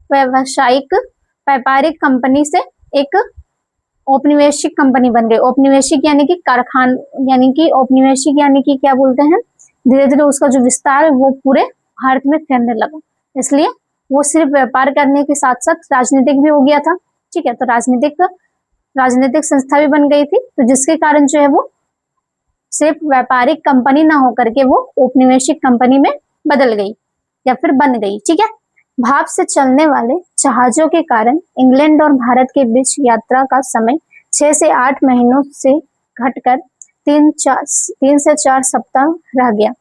व्यापारिक कंपनी से एक औपनिवेशिक कंपनी बन गई। औपनिवेशिक यानी कि कारखान औपनिवेशिक यानी कि क्या बोलते हैं, धीरे धीरे उसका जो विस्तार है वो पूरे भारत में फैलने लगा। इसलिए वो सिर्फ व्यापार करने के साथ साथ राजनीतिक भी हो गया था, ठीक है। तो राजनीतिक संस्था भी बन गई थी, तो जिसके कारण जो है वो सिर्फ व्यापारिक कंपनी ना होकर के वो औपनिवेशिक कंपनी में बदल गई या फिर बन गई, ठीक है। भाप से चलने वाले जहाजों के कारण इंग्लैंड और भारत के बीच यात्रा का समय 6 से 8 महीनों से घटकर 3 से 4 सप्ताह रह गया।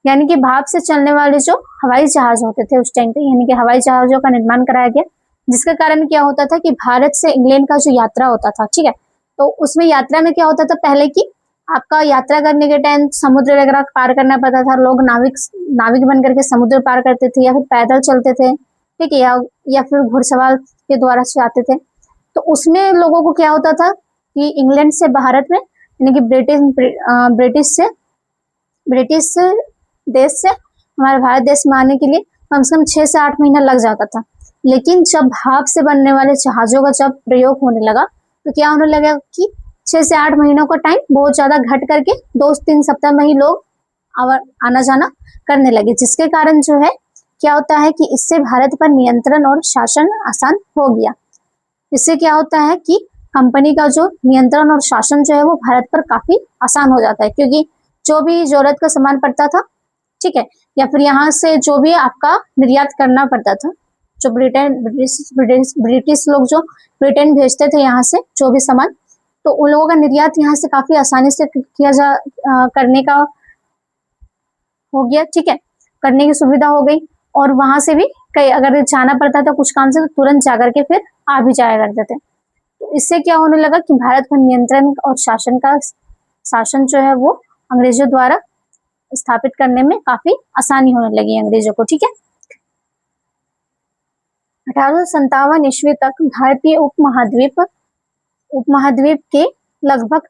यानी कि भाप से चलने वाले जो हवाई जहाज होते थे उस टाइम पे, यानी कि हवाई जहाजों का निर्माण कराया गया, जिसके कारण क्या होता था कि भारत से इंग्लैंड का जो यात्रा होता था, ठीक है, तो उसमें यात्रा में क्या होता था पहले की आपका यात्रा करने के टाइम समुद्र वगैरह पार करना पड़ता था। लोग नाविक बन करके समुद्र पार करते थे या फिर पैदल चलते थे, ठीक है, या फिर घुड़सवार के द्वारा से आते थे। तो उसमें लोगों को क्या होता था कि इंग्लैंड से भारत में यानी कि ब्रिटिश देश से हमारे भारत देश में आने के लिए कम से कम 6 से 8 महीना लग जाता था। लेकिन जब भाप से बनने वाले जहाजों का जब प्रयोग होने लगा तो क्या होने लगा कि 6 से 8 महीनों का टाइम बहुत ज्यादा घट करके 2-3 सप्ताह में ही लोग आना जाना करने लगे, जिसके कारण जो है क्या होता है कि इससे भारत पर नियंत्रण और शासन आसान हो गया। इससे क्या होता है कि कंपनी का जो नियंत्रण और शासन जो है वो भारत पर काफी आसान हो जाता है, क्योंकि जो भी जरूरत का सामान पड़ता था, ठीक है, या फिर यहाँ से जो भी आपका निर्यात करना पड़ता था, जो ब्रिटिश लोग जो ब्रिटेन भेजते थे यहाँ से जो भी सामान, तो उन लोगों का निर्यात यहाँ से काफी आसानी से करने का हो गया, ठीक है, करने की सुविधा हो गई। और वहां से भी कई अगर जाना पड़ता था कुछ काम से तो तुरंत जाकर के फिर आ भी जाया करते थे। तो इससे क्या होने लगा कि भारत पर नियंत्रण और शासन जो है वो अंग्रेजों द्वारा स्थापित करने में काफी आसानी होने लगी अंग्रेजों को, ठीक है। 1857 ईस्वी तक भारतीय उपमहाद्वीप के लगभग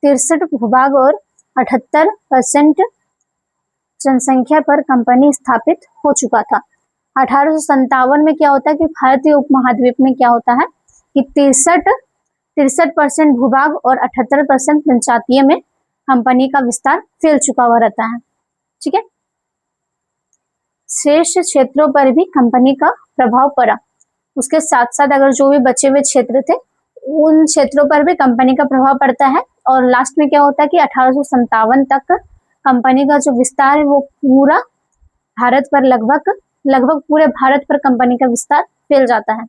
63 भूभाग और 78% जनसंख्या पर कंपनी स्थापित हो चुका था। 1857 में क्या होता है कि भारतीय उपमहाद्वीप में क्या होता है कि 63% भूभाग और 78% जनजातीय में कंपनी का विस्तार फैल चुका हुआ रहता है, ठीक है। शेष क्षेत्रों पर भी कंपनी का प्रभाव पड़ा। उसके साथ साथ अगर जो भी बचे हुए क्षेत्र थे उन क्षेत्रों पर भी कंपनी का प्रभाव पड़ता है। और लास्ट में क्या होता है कि 1857 तक कंपनी का जो विस्तार है वो पूरा भारत पर लगभग पूरे भारत पर कंपनी का विस्तार फैल जाता है।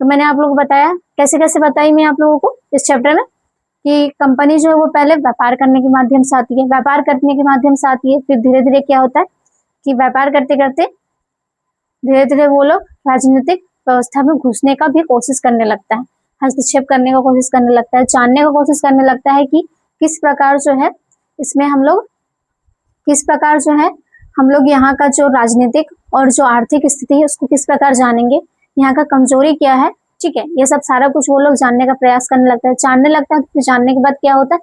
तो मैंने आप लोगों को बताया, कैसे कैसे बताई मैं आप लोगों को इस चैप्टर में, कि कंपनी जो है वो पहले व्यापार करने के माध्यम से आती है, व्यापार करने के माध्यम से आती है, फिर धीरे धीरे क्या होता है कि व्यापार करते करते धीरे धीरे वो लोग राजनीतिक व्यवस्था में घुसने का भी कोशिश करने लगता है, हस्तक्षेप करने का कोशिश करने लगता है, जानने का कोशिश करने लगता है कि किस प्रकार जो है इसमें हम लोग यहाँ का जो राजनीतिक और जो आर्थिक स्थिति है उसको किस प्रकार जानेंगे, यहाँ का कमजोरी क्या है, ठीक है, ये सब सारा कुछ वो लोग जानने का प्रयास करने लगता है, जानने लगता है। तो जानने के बाद क्या होता है,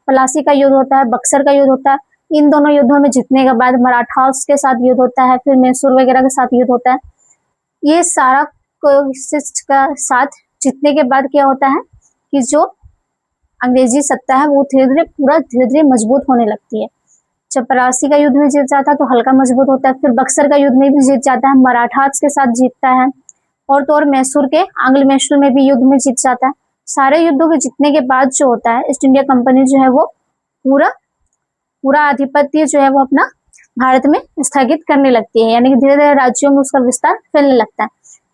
पलासी का युद्ध होता है, बक्सर का युद्ध होता है। इन दोनों युद्धों में जीतने के बाद मराठास के साथ युद्ध होता है, फिर मैसूर वगैरह के साथ युद्ध होता है। ये सारा कोशिश का साथ जीतने के बाद क्या होता है कि जो अंग्रेजी सत्ता है वो धीरे धीरे मजबूत होने लगती है। जब पलासी का युद्ध में जीत जाता है तो हल्का मजबूत होता है, फिर बक्सर का युद्ध में भी जीत जाता है, मराठास के साथ जीतता है, और तो और मैसूर के आंग्ल मैसूर में भी युद्ध में जीत जाता है। सारे युद्धों के जीतने के बाद जो होता है, ईस्ट इंडिया कंपनी जो है वो पूरा आधिपत्य जो है वो अपना भारत में स्थगित करने लगती है, यानी कि धीरे धीरे राज्यों में उसका विस्तार फैलने लगता है।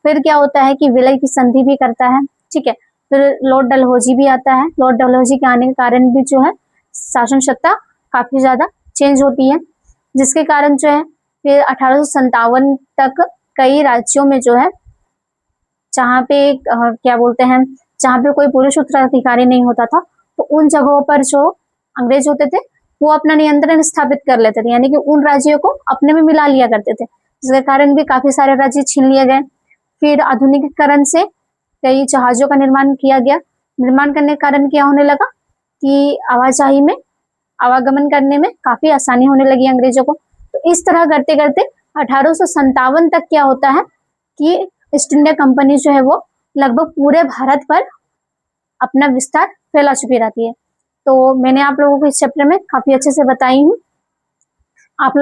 फिर क्या होता है कि विलय की संधि भी करता है, ठीक है। फिर लॉर्ड डलहौजी भी आता है। लॉर्ड डलहौजी के आने के कारण भी जो है शासन सत्ता काफी ज्यादा चेंज होती है, जिसके कारण जो है फिर 1857 तक कई राज्यों में जो है जहाँ पे जहाँ पे कोई पुरुष उत्तराधिकारी नहीं होता था, तो उन जगहों पर जो अंग्रेज होते थे वो अपना नियंत्रण स्थापित कर लेते थे, यानी कि उन राज्यों को अपने में मिला लिया करते थे, जिसके कारण भी काफी सारे राज्य छीन लिए गए। फिर आधुनिकीकरण से कई जहाजों का निर्माण किया गया। निर्माण करने के कारण क्या होने लगा कि आवागमन करने में काफी आसानी होने लगी अंग्रेजों को। तो इस तरह करते करते 1857 तक क्या होता है कि ईस्ट इंडिया कंपनी जो है वो लगभग पूरे भारत पर अपना विस्तार फैला चुकी रहती है। तो मैंने आप लोगों को इस चैप्टर में काफी अच्छे से बताई हूँ। आप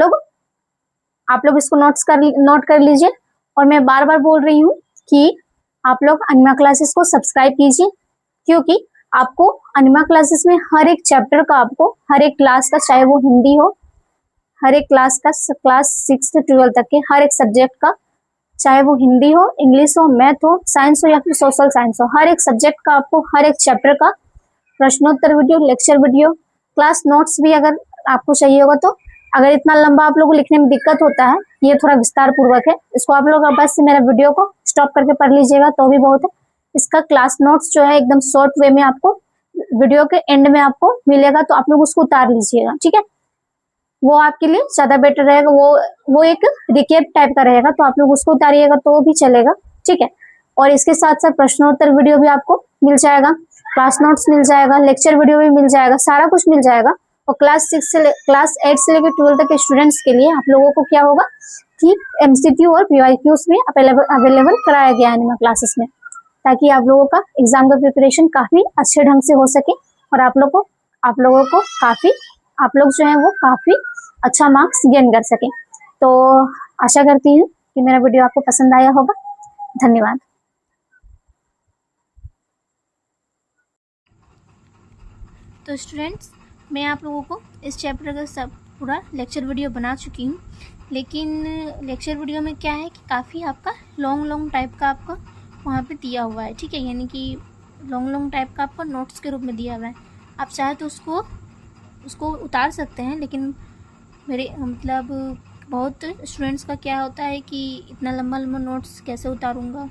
लोग इसको नोट कर लीजिए, और मैं बार बार बोल रही हूँ कि आप लोग अनिमा क्लासेस को सब्सक्राइब कीजिए, क्योंकि आपको अनिमा क्लासेस में हर एक चैप्टर का, आपको हर एक क्लास का, चाहे वो हिंदी हो, हर एक क्लास 6 से 12 तक के हर एक सब्जेक्ट का, चाहे वो हिंदी हो, इंग्लिश हो, मैथ हो, साइंस हो या फिर सोशल साइंस हो, हर एक सब्जेक्ट का आपको हर एक चैप्टर का प्रश्नोत्तर video, lecture video, class notes भी अगर आपको चाहिए होगा तो। अगर इतना लंबा आप लोगों को लिखने में दिक्कत होता है, ये थोड़ा विस्तार पूर्वक है, इसको आप लोग बस से मेरा वीडियो को स्टॉप करके पढ़ लीजिएगा तो भी बहुत है। इसका क्लास नोट्स जो है एकदम शॉर्ट वे में आपको वीडियो के एंड में आपको मिलेगा, तो आप लोग उसको उतार लीजिएगा, ठीक है। वो आपके लिए ज्यादा बेटर रहेगा, वो एक रिकेप टाइप का रहेगा, तो आप लोग उसको उतारिएगा तो भी चलेगा, ठीक है। और इसके साथ साथ प्रश्नोत्तर वीडियो भी आपको मिल जाएगा, क्लास नोट्स मिल जाएगा, लेक्चर वीडियो भी मिल जाएगा, सारा कुछ मिल जाएगा। और क्लास 8 से लेकर 12 तक के स्टूडेंट्स के लिए आप लोगों को क्या होगा कि MCQ और PYQs भी अवेलेबल कराया गया है अनिमा क्लासेस में, ताकि आप लोगों का एग्जाम का प्रिपरेशन काफी अच्छे ढंग से हो सके, और आप लोग जो है वो काफी अच्छा मार्क्स गेन कर सके। तो आशा करती हूँ कि मेरा वीडियो आपको पसंद आया होगा। धन्यवाद। तो स्टूडेंट्स, मैं आप लोगों को इस चैप्टर का सब पूरा लेक्चर वीडियो बना चुकी हूँ, लेकिन लेक्चर वीडियो में क्या है कि काफ़ी आपका लॉन्ग टाइप का आपका वहाँ पे दिया हुआ है, ठीक है, यानी कि लॉन्ग टाइप का आपका नोट्स के रूप में दिया हुआ है। आप चाहे तो उसको उतार सकते हैं, लेकिन मेरे मतलब बहुत स्टूडेंट्स का क्या होता है कि इतना लंबा नोट्स कैसे उतारूँगा,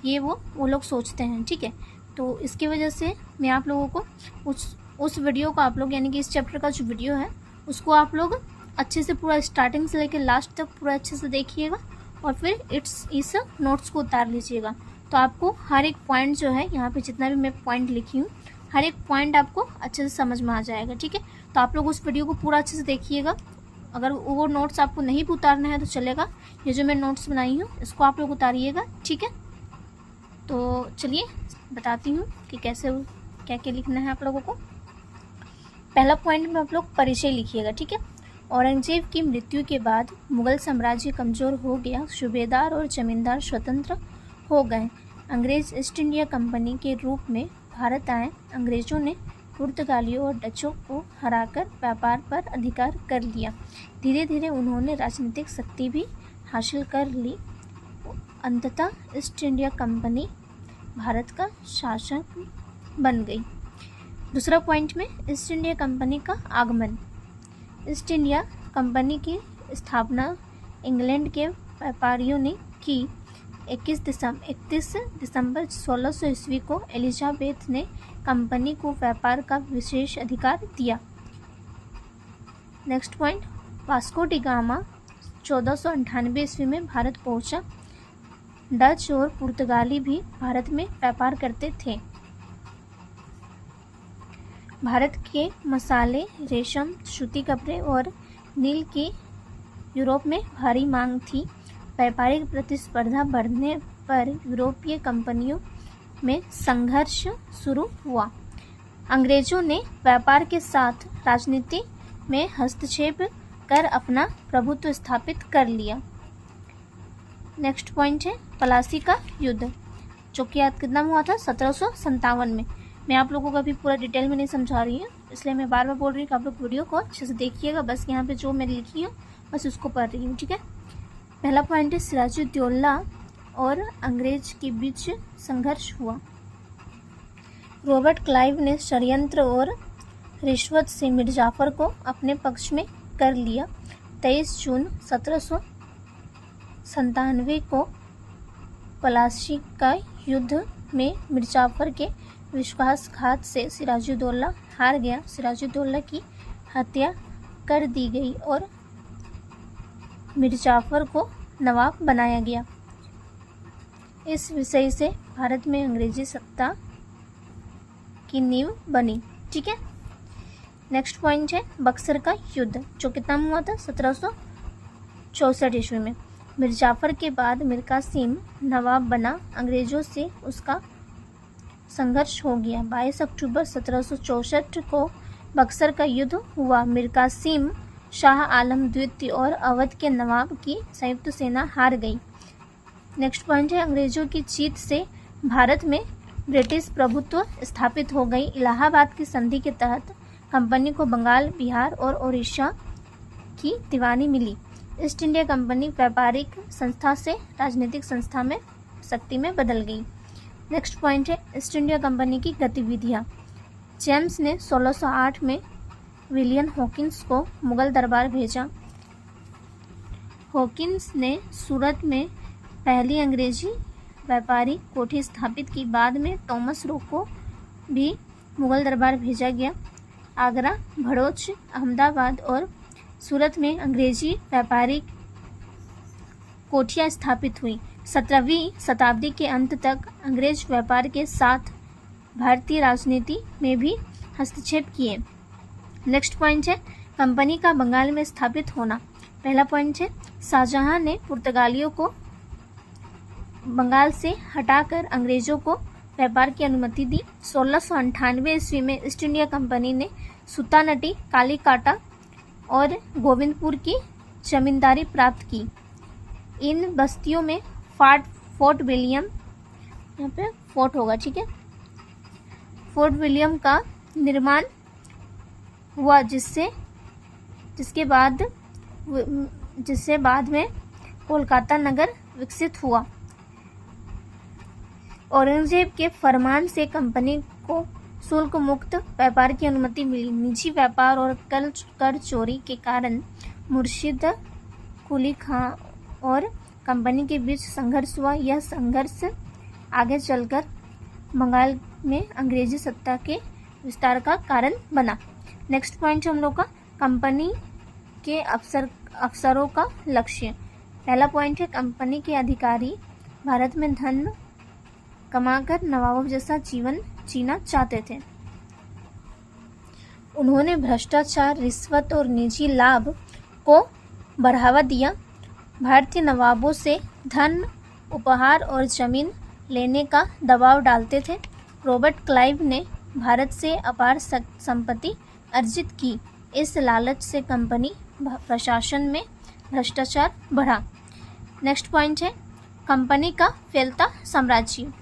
ये वो लोग सोचते हैं, ठीक है। तो इसकी वजह से मैं आप लोगों को उस वीडियो को आप लोग, यानी कि इस चैप्टर का जो वीडियो है उसको आप लोग अच्छे से पूरा स्टार्टिंग से लेकर लास्ट तक पूरा अच्छे से देखिएगा, और फिर इस नोट्स को उतार लीजिएगा। तो आपको हर एक पॉइंट जो है यहाँ पे जितना भी मैं पॉइंट लिखी हूँ, हर एक पॉइंट आपको अच्छे से समझ में आ जाएगा, ठीक है। तो आप लोग उस वीडियो को पूरा अच्छे से देखिएगा। अगर वो नोट्स आपको नहीं भी उतारना है तो चलेगा, ये जो मैं नोट्स बनाई हूँ इसको आप लोग उतारिएगा, ठीक है। तो चलिए बताती हूँ कि कैसे क्या क्या लिखना है आप लोगों को। पहला पॉइंट में आप लोग परिचय लिखिएगा, ठीक है। औरंगजेब की मृत्यु के बाद मुगल साम्राज्य कमज़ोर हो गया, सूबेदार और जमींदार स्वतंत्र हो गए। अंग्रेज ईस्ट इंडिया कंपनी के रूप में भारत आए। अंग्रेज़ों ने पुर्तगालियों और डचों को हराकर व्यापार पर अधिकार कर लिया। धीरे धीरे उन्होंने राजनीतिक शक्ति भी हासिल कर ली। अंततः ईस्ट इंडिया कंपनी भारत का शासक बन गई। दूसरा पॉइंट में ईस्ट इंडिया कंपनी का आगमन। ईस्ट इंडिया कंपनी की स्थापना इंग्लैंड के व्यापारियों ने की। 31 दिसंबर 1600 ईस्वी को एलिजाबेथ ने कंपनी को व्यापार का विशेष अधिकार दिया। Next point, Vasco D gamma 1498 ईस्वी में भारत पहुंचा। डच और पुर्तगाली भी भारत में व्यापार करते थे। भारत के मसाले, रेशम, सूती कपड़े और नील की यूरोप में भारी मांग थी। व्यापारिक प्रतिस्पर्धा बढ़ने पर यूरोपीय कंपनियों में संघर्ष शुरू हुआ। अंग्रेजों ने व्यापार के साथ राजनीति में हस्तक्षेप कर अपना प्रभुत्व स्थापित कर लिया। नेक्स्ट पॉइंट है प्लासी का युद्ध, जो कि कितना हुआ था 1757 में। मैं आप लोगों को अभी पूरा डिटेल में नहीं समझा रही हूँ, इसलिए मैं बार बार बोल रही हूँ कि आप लोग वीडियो को अच्छे से देखिएगा। बस यहाँ पे जो मैं लिखी हूँ बस उसको पढ़ रही हूँ, ठीक है। पहला पॉइंट है सिराजुद्दौला और अंग्रेज के बीच संघर्ष हुआ। रॉबर्ट क्लाइव ने षड्यंत्र और रिश्वत से मिर्जाफर को अपने पक्ष में कर लिया। 23 जून 1797 को प्लासी का युद्ध में मिर्जाफर के विश्वासघात से सिराजुद्दौला हार गया। सिराजुद्दौला की हत्या कर दी गई और मिर्जाफर को नवाब बनाया गया। इस विषय से भारत में अंग्रेजी सत्ता की नींव बनी, ठीक है। नेक्स्ट पॉइंट है बक्सर का युद्ध, जो कितना हुआ था 1764 ईस्वी में। मिर्जाफर के बाद मीर कासिम नवाब बना। अंग्रेजों से उसका संघर्ष हो गया। 22 अक्टूबर 1764 को बक्सर का युद्ध हुआ। मीर कासिम, शाह आलम द्वितीय और अवध के नवाब की संयुक्त सेना हार गई। नेक्स्ट पॉइंट है अंग्रेजों की जीत से भारत में ब्रिटिश प्रभुत्व स्थापित हो गई। इलाहाबाद की संधि के तहत कंपनी को बंगाल, बिहार और उड़ीसा की दीवानी मिली। ईस्ट इंडिया कंपनी व्यापारिक संस्था से राजनीतिक संस्था में शक्ति में बदल गई। नेक्स्ट पॉइंट है ईस्ट इंडिया कंपनी की गतिविधियाँ। जेम्स ने 1608 में विलियम हॉकिंस को मुगल दरबार भेजा। हॉकिंस ने सूरत में पहली अंग्रेजी व्यापारी कोठी स्थापित की। बाद में थॉमस रो को भी मुगल दरबार भेजा गया। आगरा, भड़ोच, अहमदाबाद और सूरत में अंग्रेजी व्यापारी कोठियाँ स्थापित हुई। 17वीं शताब्दी के अंत तक अंग्रेज व्यापार के साथ भारतीय राजनीति में भी हस्तक्षेप किए। नेक्स्ट पॉइंट है कंपनी का बंगाल में स्थापित होना। पहला पॉइंट है शाहजहां ने पुर्तगालियों को बंगाल से हटाकर अंग्रेजों को व्यापार की अनुमति दी। 1698 ईस्वी में ईस्ट इंडिया कंपनी ने सुतानटी, कालीकाटा और गोविंदपुर की जमींदारी प्राप्त की। इन बस्तियों में फोर्ट विलियम, यहाँ पे फोर्ट होगा, ठीक है, फोर्ट विलियम का निर्माण हुआ, जिससे बाद में कोलकाता नगर विकसित हुआ। औरंगजेब के फरमान से कंपनी को शुल्क मुक्त व्यापार की अनुमति मिली। निजी व्यापार और कर चोरी के कारण मुर्शिद कुली खां और कंपनी के बीच संघर्ष हुआ। यह संघर्ष आगे चलकर बंगाल में अंग्रेजी सत्ता के विस्तार का कारण बना। नेक्स्ट पॉइंट हम लोग का कंपनी के अफसरों का लक्ष्य। पहला पॉइंट है कंपनी के अधिकारी भारत में धन कमाकर नवाबों जैसा जीवन जीना चाहते थे। उन्होंने भ्रष्टाचार, रिश्वत और निजी लाभ को बढ़ावा दिया। भारतीय नवाबों से धन, उपहार और जमीन लेने का दबाव डालते थे। रॉबर्ट क्लाइव ने भारत से अपार संपत्ति अर्जित की। इस लालच से कंपनी प्रशासन में भ्रष्टाचार बढ़ा। नेक्स्ट पॉइंट है कंपनी का फैलता साम्राज्य।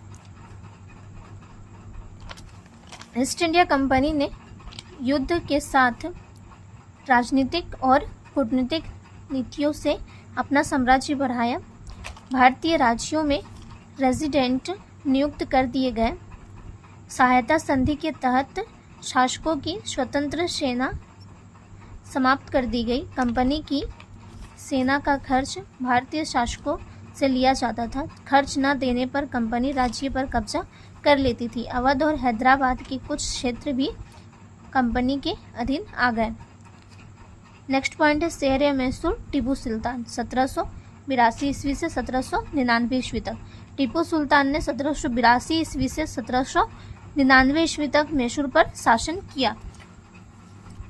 ईस्ट इंडिया कंपनी ने युद्ध के साथ राजनीतिक और कूटनीतिक नीतियों से अपना साम्राज्य बढ़ाया। भारतीय राज्यों में रेजिडेंट नियुक्त कर दिए गए। सहायता संधि के तहत शासकों की स्वतंत्र सेना समाप्त कर दी गई। कंपनी की सेना का खर्च भारतीय शासकों से लिया जाता था। खर्च न देने पर कंपनी राज्य पर कब्जा कर लेती थी। अवध और हैदराबाद के कुछ क्षेत्र भी कंपनी के अधीन आ गए। नेक्स्ट पॉइंट है शेर मैसूर टीपू सुल्तान 1782 ईस्वी से 1799 ईस्वी तक। टीपू सुल्तान ने 1782 ईस्वी से 1799 ईस्वी तक मैसूर पर शासन किया।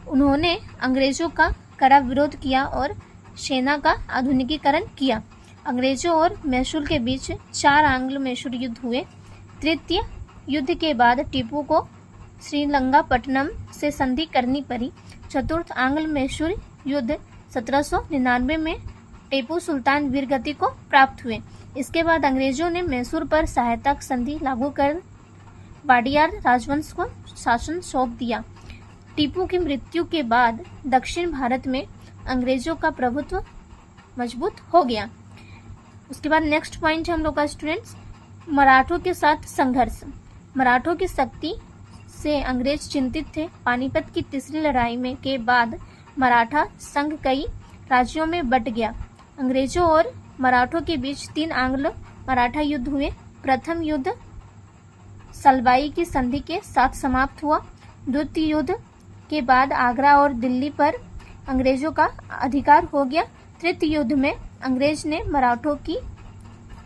उन्होंने अंग्रेजों का कड़ा विरोध किया और सेना का आधुनिकीकरण किया। अंग्रेजों और मैसूर के बीच 4 आंग्ल मैसूर युद्ध हुए। तृतीय युद्ध के बाद टीपू को श्रीरंगपट्टनम से संधि करनी पड़ी। चतुर्थ आंग्ल मैसूर युद्ध 1799 में टीपू सुल्तान वीरगति को प्राप्त हुए। इसके बाद अंग्रेजों ने मैसूर पर सहायता संधि लागू कर वाडियार राजवंश को शासन सौंप दिया। टीपू की मृत्यु के बाद दक्षिण भारत में अंग्रेजों का प्रभुत्व मजबूत हो गया। उसके बाद नेक्स्ट पॉइंट है हम लोग का स्टूडेंट्स, मराठों के साथ संघर्ष। मराठों की शक्ति से अंग्रेज चिंतित थे। पानीपत की तीसरी लड़ाई में के बाद मराठा संघ कई राज्यों में बट गया। अंग्रेजों और मराठों के बीच 3 आंग्ल मराठा युद्ध हुए। प्रथम युद्ध सलबाई की संधि के साथ समाप्त हुआ। द्वितीय युद्ध के बाद आगरा और दिल्ली पर अंग्रेजों का अधिकार हो गया। तृतीय युद्ध में अंग्रेज ने मराठों की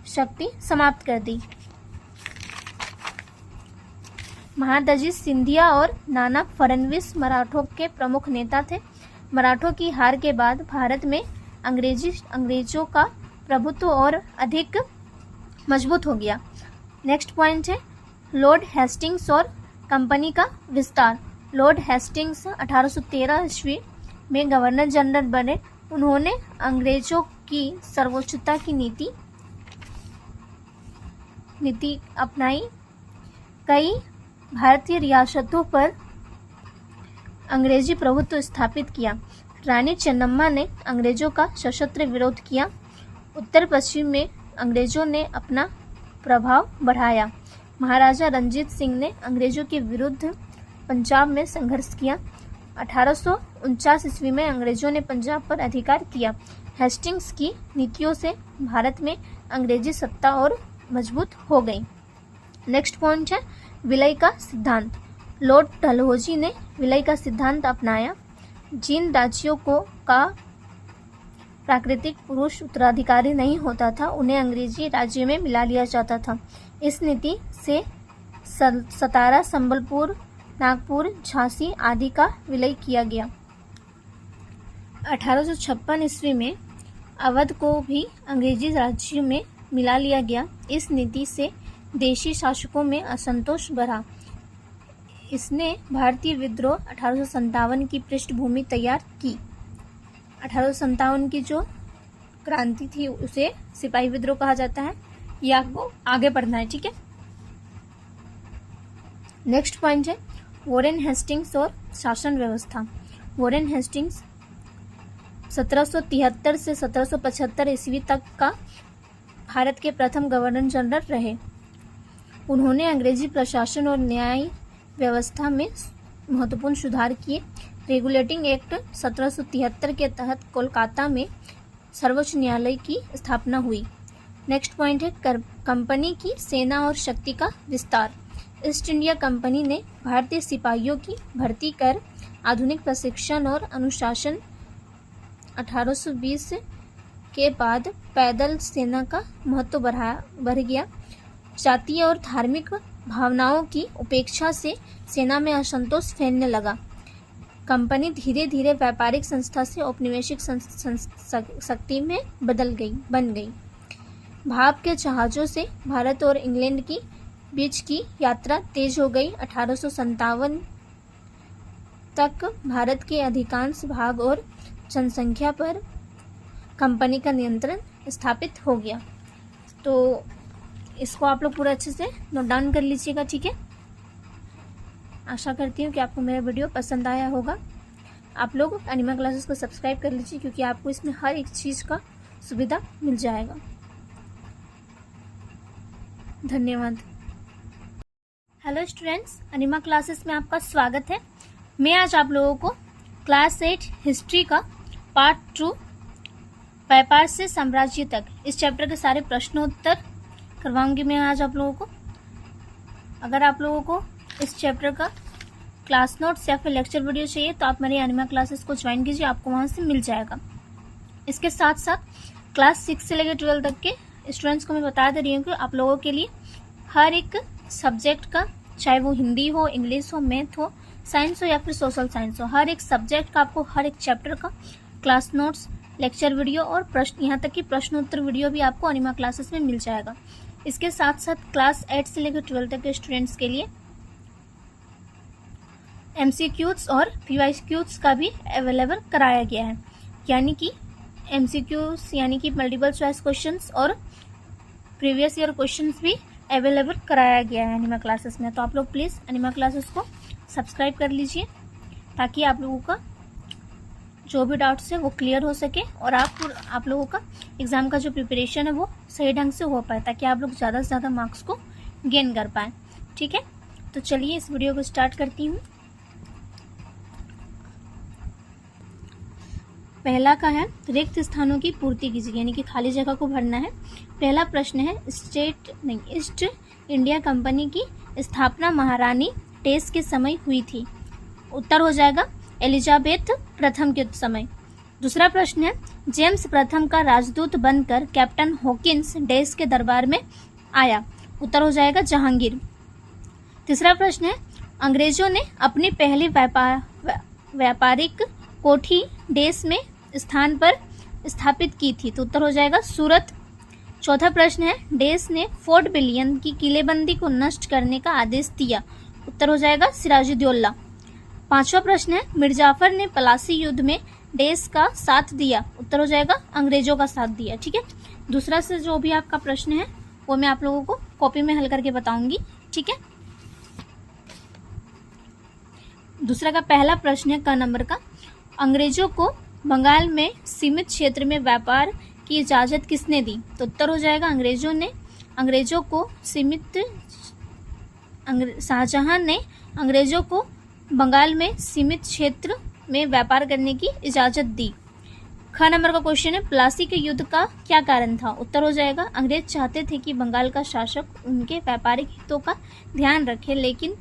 शक्ति समाप्त कर दी। महादजी सिंधिया और नाना फडणवीस मराठों के प्रमुख नेता थे। मराठों की हार के बाद भारत में अंग्रेजों का प्रभुत्व और अधिक मजबूत हो गया। नेक्स्ट पॉइंट है लॉर्ड हेस्टिंग्स और कंपनी का विस्तार। लॉर्ड हेस्टिंग्स 1813 ईस्वी में गवर्नर जनरल बने। उन्होंने अंग्रेजों की सर्वोच्चता की नीति अपनाई। कई भारतीय रियासतों पर अंग्रेजी प्रभुत्व स्थापित किया। रानी चन्नम्मा ने अंग्रेजों का सशस्त्र विरोध किया। उत्तर पश्चिम में अंग्रेजों ने अपना प्रभाव बढ़ाया। महाराजा रंजीत सिंह ने अंग्रेजों के विरुद्ध पंजाब में संघर्ष किया। 1849 ईस्वी में अंग्रेजों ने पंजाब पर अधिकार किया। हेस्टिंग्स की नीतियों से भारत में अंग्रेजी सत्ता और मजबूत हो गई। नेक्स्ट पॉइंट है विलय का सिद्धांत। लॉर्ड डलहौजी ने विलय का सिद्धांत अपनाया। जिन राज्यों का प्राकृतिक पुरुष उत्तराधिकारी नहीं होता था उन्हें अंग्रेजी राज्य में मिला लिया जाता था। इस नीति से सतारा, संबलपुर, नागपुर, झांसी आदि का विलय किया गया। 1856 ईस्वी में अवध को भी अंग्रेजी राज्य में मिला लिया गया। इस नीति से देशी शासकों में असंतोष बढ़ा। इसने भारतीय विद्रोह 1857 की पृष्ठभूमि तैयार की। 1857 की जो क्रांति थी उसे सिपाही विद्रोह कहा जाता है। ये आपको आगे पढ़ना है, ठीक है। नेक्स्ट पॉइंट है वॉरेन हेस्टिंग्स और शासन व्यवस्था। वॉरेन हेस्टिंग्स 1773 से 1775 ईस्वी तक का भारत के प्रथम गवर्नर जनरल रहे। उन्होंने अंग्रेजी प्रशासन और न्याय व्यवस्था में महत्वपूर्ण सुधार किए। रेगुलेटिंग एक्ट 1773 के तहत कोलकाता में सर्वोच्च न्यायालय की स्थापना हुई। नेक्स्ट पॉइंट है कंपनी की सेना और शक्ति का विस्तार। ईस्ट इंडिया कंपनी ने भारतीय सिपाहियों की भर्ती कर आधुनिक प्रशिक्षण और अनुशासन 1820 के बाद पैदल सेना का महत्व बढ़ गया। जातीय और धार्मिक भावनाओं की उपेक्षा से सेना में असंतोष फैलने लगा। कंपनी धीरे धीरे व्यापारिक संस्था से औपनिवेशिक शक्ति में बन गई। भाप के जहाज़ों से भारत और इंग्लैंड की बीच की यात्रा तेज हो गई। 1857 तक भारत के अधिकांश भाग और जनसंख्या पर कंपनी का नियंत्रण स्थापित हो गया। तो इसको आप लोग पूरा अच्छे से नोट डाउन कर लीजिएगा, ठीक है। आशा करती हूँ कि आपको मेरा वीडियो पसंद आया होगा। आप लोग एनिमा क्लासेस को सब्सक्राइब कर लीजिए, क्योंकि आपको इसमें हर एक चीज़ का सुविधा मिल जाएगा। धन्यवाद। हेलो स्टूडेंट्स, एनिमा क्लासेस में आपका स्वागत है। मैं आज आप लोगों को क्लास 8 हिस्ट्री का पार्ट 2 व्यापार से साम्राज्य तक इस चैप्टर के सारे प्रश्नोत्तर करवाऊंगी मैं आज आप लोगों को। अगर आप लोगों को इस चैप्टर का क्लास नोट्स या फिर लेक्चर वीडियो चाहिए तो आप मेरी एनिमा क्लासेस को ज्वाइन कीजिए, आपको वहां से मिल जाएगा। इसके साथ साथ क्लास 6 से लेकर 12 तक के स्टूडेंट्स को मैं बता दे रही हूँ कि आप लोगों के लिए हर एक सब्जेक्ट का, चाहे वो हिंदी हो, इंग्लिश हो, मैथ हो, साइंस हो या फिर सोशल साइंस हो, हर एक सब्जेक्ट का आपको हर एक चैप्टर का क्लास नोट्स, लेक्चर वीडियो और प्रश्न, यहाँ तक कि प्रश्नोत्तर वीडियो भी आपको एनिमा क्लासेस में मिल जाएगा। इसके साथ साथ क्लास 8 से लेकर 12 तक के स्टूडेंट्स के लिए MCQs और PYQs का भी अवेलेबल कराया गया है, यानी कि MCQs यानी कि मल्टीपल चॉइस क्वेश्चंस और प्रीवियस ईयर क्वेश्चंस भी अवेलेबल कराया गया है एनिमा क्लासेस में। तो आप लोग प्लीज़ एनिमा क्लासेस को सब्सक्राइब कर लीजिए, ताकि आप लोगों का जो भी डाउट्स है वो क्लियर हो सके और आप लोगों का एग्ज़ाम का जो प्रिपरेशन है वो सही ढंग से हो पाए, ताकि आप लोग ज़्यादा से ज़्यादा मार्क्स को गेन कर पाएँ। ठीक है, तो चलिए इस वीडियो को स्टार्ट करती हूँ। पहला का है रिक्त स्थानों की पूर्ति कीजिए, यानी कि खाली जगह को भरना है। पहला प्रश्न है ईस्ट इंडिया कंपनी की स्थापना महारानी टेस के समय हुई थी। उत्तर हो जाएगा एलिजाबेथ प्रथम के समय। दूसरा प्रश्न है जेम्स प्रथम का राजदूत बनकर कैप्टन हॉकिंस डेस के दरबार में आया। उत्तर हो जाएगा जहांगीर। तीसरा प्रश्न है अंग्रेजों ने अपनी पहली व्यापारिक कोठी डेस में स्थान पर स्थापित की थी। तो उत्तर हो जाएगा सूरत। चौथा प्रश्न है डेस ने फोर्ट विलियम की किलेबंदी को नष्ट करने का आदेश दिया। उत्तर हो जाएगा सिराजुद्दौला। पांचवा प्रश्न है मिर्जाफर ने पलासी युद्ध में डेस का साथ दिया। उत्तर हो जाएगा अंग्रेजों का साथ दिया। ठीक है, दूसरा से जो भी आपका प्रश्न है वो मैं आप लोगों को कॉपी में हल करके बताऊंगी। ठीक है, दूसरा का पहला प्रश्न है क नंबर का, अंग्रेजों को बंगाल में सीमित क्षेत्र में व्यापार की इजाजत किसने दी। तो उत्तर हो जाएगा अंग्रेजों को शाहजहां ने अंग्रेजों को बंगाल में सीमित क्षेत्र में व्यापार करने की इजाजत दी। ख नंबर का क्वेश्चन है प्लासी के युद्ध का क्या कारण था। उत्तर हो जाएगा अंग्रेज चाहते थे कि बंगाल का शासक उनके व्यापारिक हितों का ध्यान रखे, लेकिन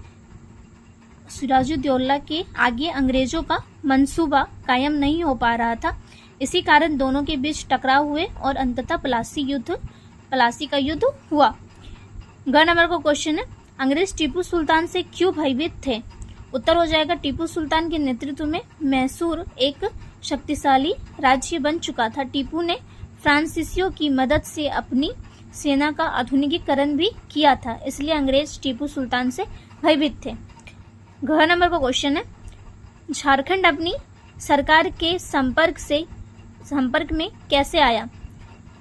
सिराजुद्दौला के आगे अंग्रेजों का मंसूबा कायम नहीं हो पा रहा था। इसी कारण दोनों के बीच टकराव हुए और अंततः प्लासी का युद्ध हुआ। ग नंबर का क्वेश्चन है अंग्रेज टीपू सुल्तान से क्यों भयभीत थे। उत्तर हो जाएगा टीपू सुल्तान के नेतृत्व में मैसूर एक शक्तिशाली राज्य बन चुका था। टीपू ने फ्रांसीसियों की मदद से अपनी सेना का आधुनिकीकरण भी किया था, इसलिए अंग्रेज टीपू सुल्तान से भयभीत थे। घ नंबर का क्वेश्चन है झारखंड अपनी सरकार के संपर्क में कैसे आया।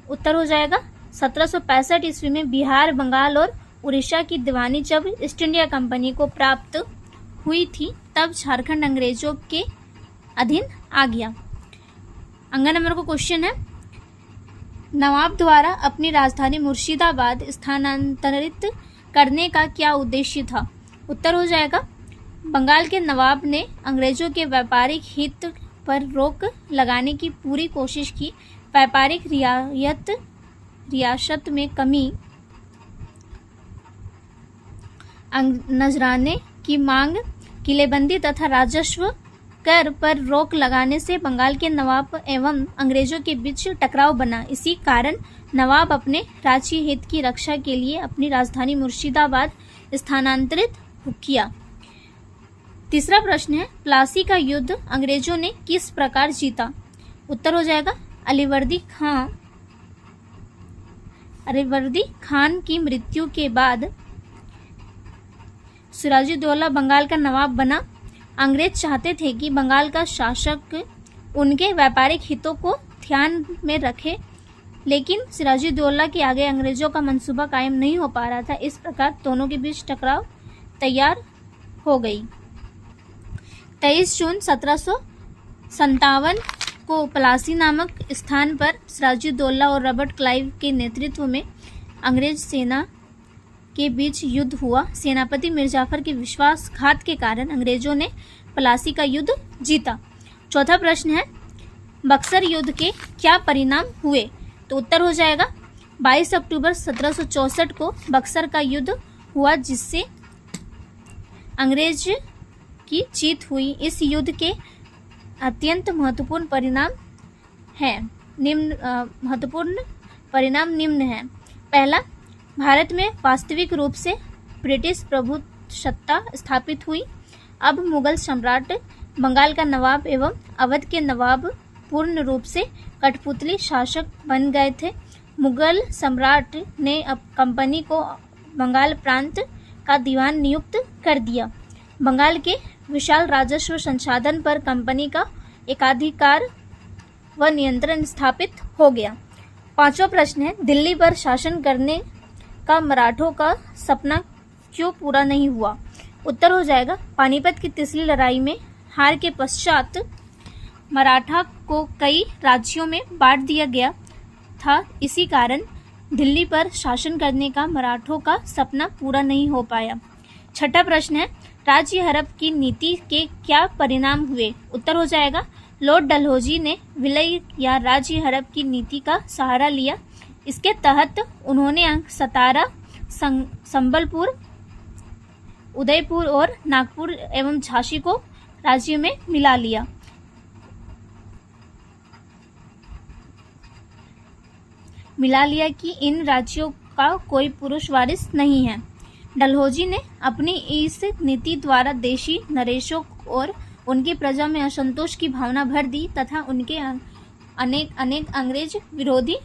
उत्तर हो जाएगा 1765 ईस्वी में बिहार, बंगाल और उड़ीसा की दीवानी जब ईस्ट इंडिया कंपनी को प्राप्त हुई थी, तब झारखंड अंग्रेजों के अधीन आ गया। अंग नंबर का क्वेश्चन है नवाब द्वारा अपनी राजधानी मुर्शिदाबाद स्थानांतरित करने का क्या उद्देश्य था। उत्तर हो जाएगा बंगाल के नवाब ने अंग्रेजों के व्यापारिक हित पर रोक लगाने की पूरी कोशिश की। व्यापारिक रियासत में कमी, नजराने की मांग, किलेबंदी तथा राजस्व कर पर रोक लगाने से बंगाल के नवाब एवं अंग्रेजों के बीच टकराव बना। इसी कारण नवाब अपने राज्य हित की रक्षा के लिए अपनी राजधानी मुर्शिदाबाद स्थानांतरित किया। तीसरा प्रश्न है प्लासी का युद्ध अंग्रेजों ने किस प्रकार जीता। उत्तर हो जाएगा अलीवर्दी खान की मृत्यु के बाद सिराजुद्दौला बंगाल का नवाब बना। अंग्रेज चाहते थे कि बंगाल का शासक उनके व्यापारिक हितों को ध्यान में रखे, लेकिन सिराजुद्दौला के आगे अंग्रेजों का मंसूबा कायम नहीं हो पा रहा था। इस प्रकार दोनों के बीच टकराव तैयार हो गई। 23 जून 1757 को प्लासी नामक स्थान पर सिराजुद्दौला और रॉबर्ट क्लाइव के नेतृत्व में अंग्रेज सेना के बीच युद्ध हुआ। सेनापति मिर्जाफर के विश्वासघात के कारण अंग्रेजों ने प्लासी का युद्ध जीता। चौथा प्रश्न है, बक्सर युद्ध के क्या परिणाम हुए? तो उत्तर हो जाएगा 22 अक्टूबर 1764 को बक्सर का युद्ध हुआ, जिससे अंग्रेज की जीत हुई। इस युद्ध के अत्यंत महत्वपूर्ण परिणाम निम्न हैं। पहला, भारत में वास्तविक रूप से ब्रिटिश प्रभुसत्ता स्थापित हुई। अब मुगल सम्राट बंगाल का नवाब एवं अवध के नवाब पूर्ण रूप से कठपुतली शासक बन गए थे। मुगल सम्राट ने अब कंपनी को बंगाल प्रांत का दीवान नियुक्त कर दिया। बंगाल के विशाल राजस्व संसाधन पर कंपनी का एकाधिकार व नियंत्रण स्थापित हो गया। पांचवा प्रश्न है, दिल्ली पर शासन करने का मराठों का सपना क्यों पूरा नहीं हुआ? उत्तर हो जाएगा पानीपत की तीसरी लड़ाई में हार के पश्चात मराठा को कई राज्यों में बांट दिया गया था। इसी कारण दिल्ली पर शासन करने का मराठों का सपना पूरा नहीं हो पाया। छठा प्रश्न है, राज्य हड़प की नीति के क्या परिणाम हुए? उत्तर हो जाएगा लॉर्ड डलहौजी ने विलय या राज्य हड़प की नीति का सहारा लिया। इसके तहत उन्होंने सतारा, संबलपुर, उदयपुर और नागपुर एवं झांसी को राज्य में मिला लिया। कि इन राज्यों का कोई पुरुष वारिस नहीं है। डलहौजी ने अपनी इस नीति द्वारा देशी नरेशों और उनकी प्रजा में असंतोष की भावना भर दी तथा उनके अनेक अंग्रेज विरोधी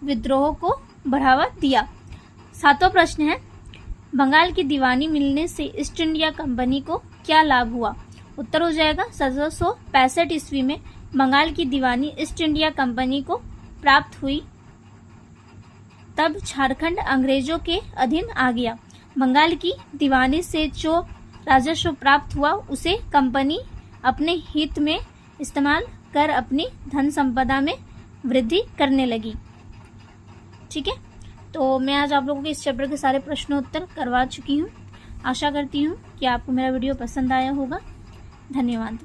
विद्रोह को बढ़ावा दिया। सातवां प्रश्न है, बंगाल की दीवानी मिलने से ईस्ट इंडिया कंपनी को क्या लाभ हुआ? उत्तर हो जाएगा 1765 ईस्वी में बंगाल की दीवानी ईस्ट इंडिया कंपनी को प्राप्त हुई। तब झारखंड अंग्रेजों के अधीन आ गया। बंगाल की दीवानी से जो राजस्व प्राप्त हुआ उसे कंपनी अपने हित में इस्तेमाल कर अपनी धन संपदा में वृद्धि करने लगी। ठीक है, तो मैं आज आप लोगों के इस चैप्टर के सारे प्रश्नोत्तर करवा चुकी हूँ। आशा करती हूँ कि आपको मेरा वीडियो पसंद आया होगा। धन्यवाद।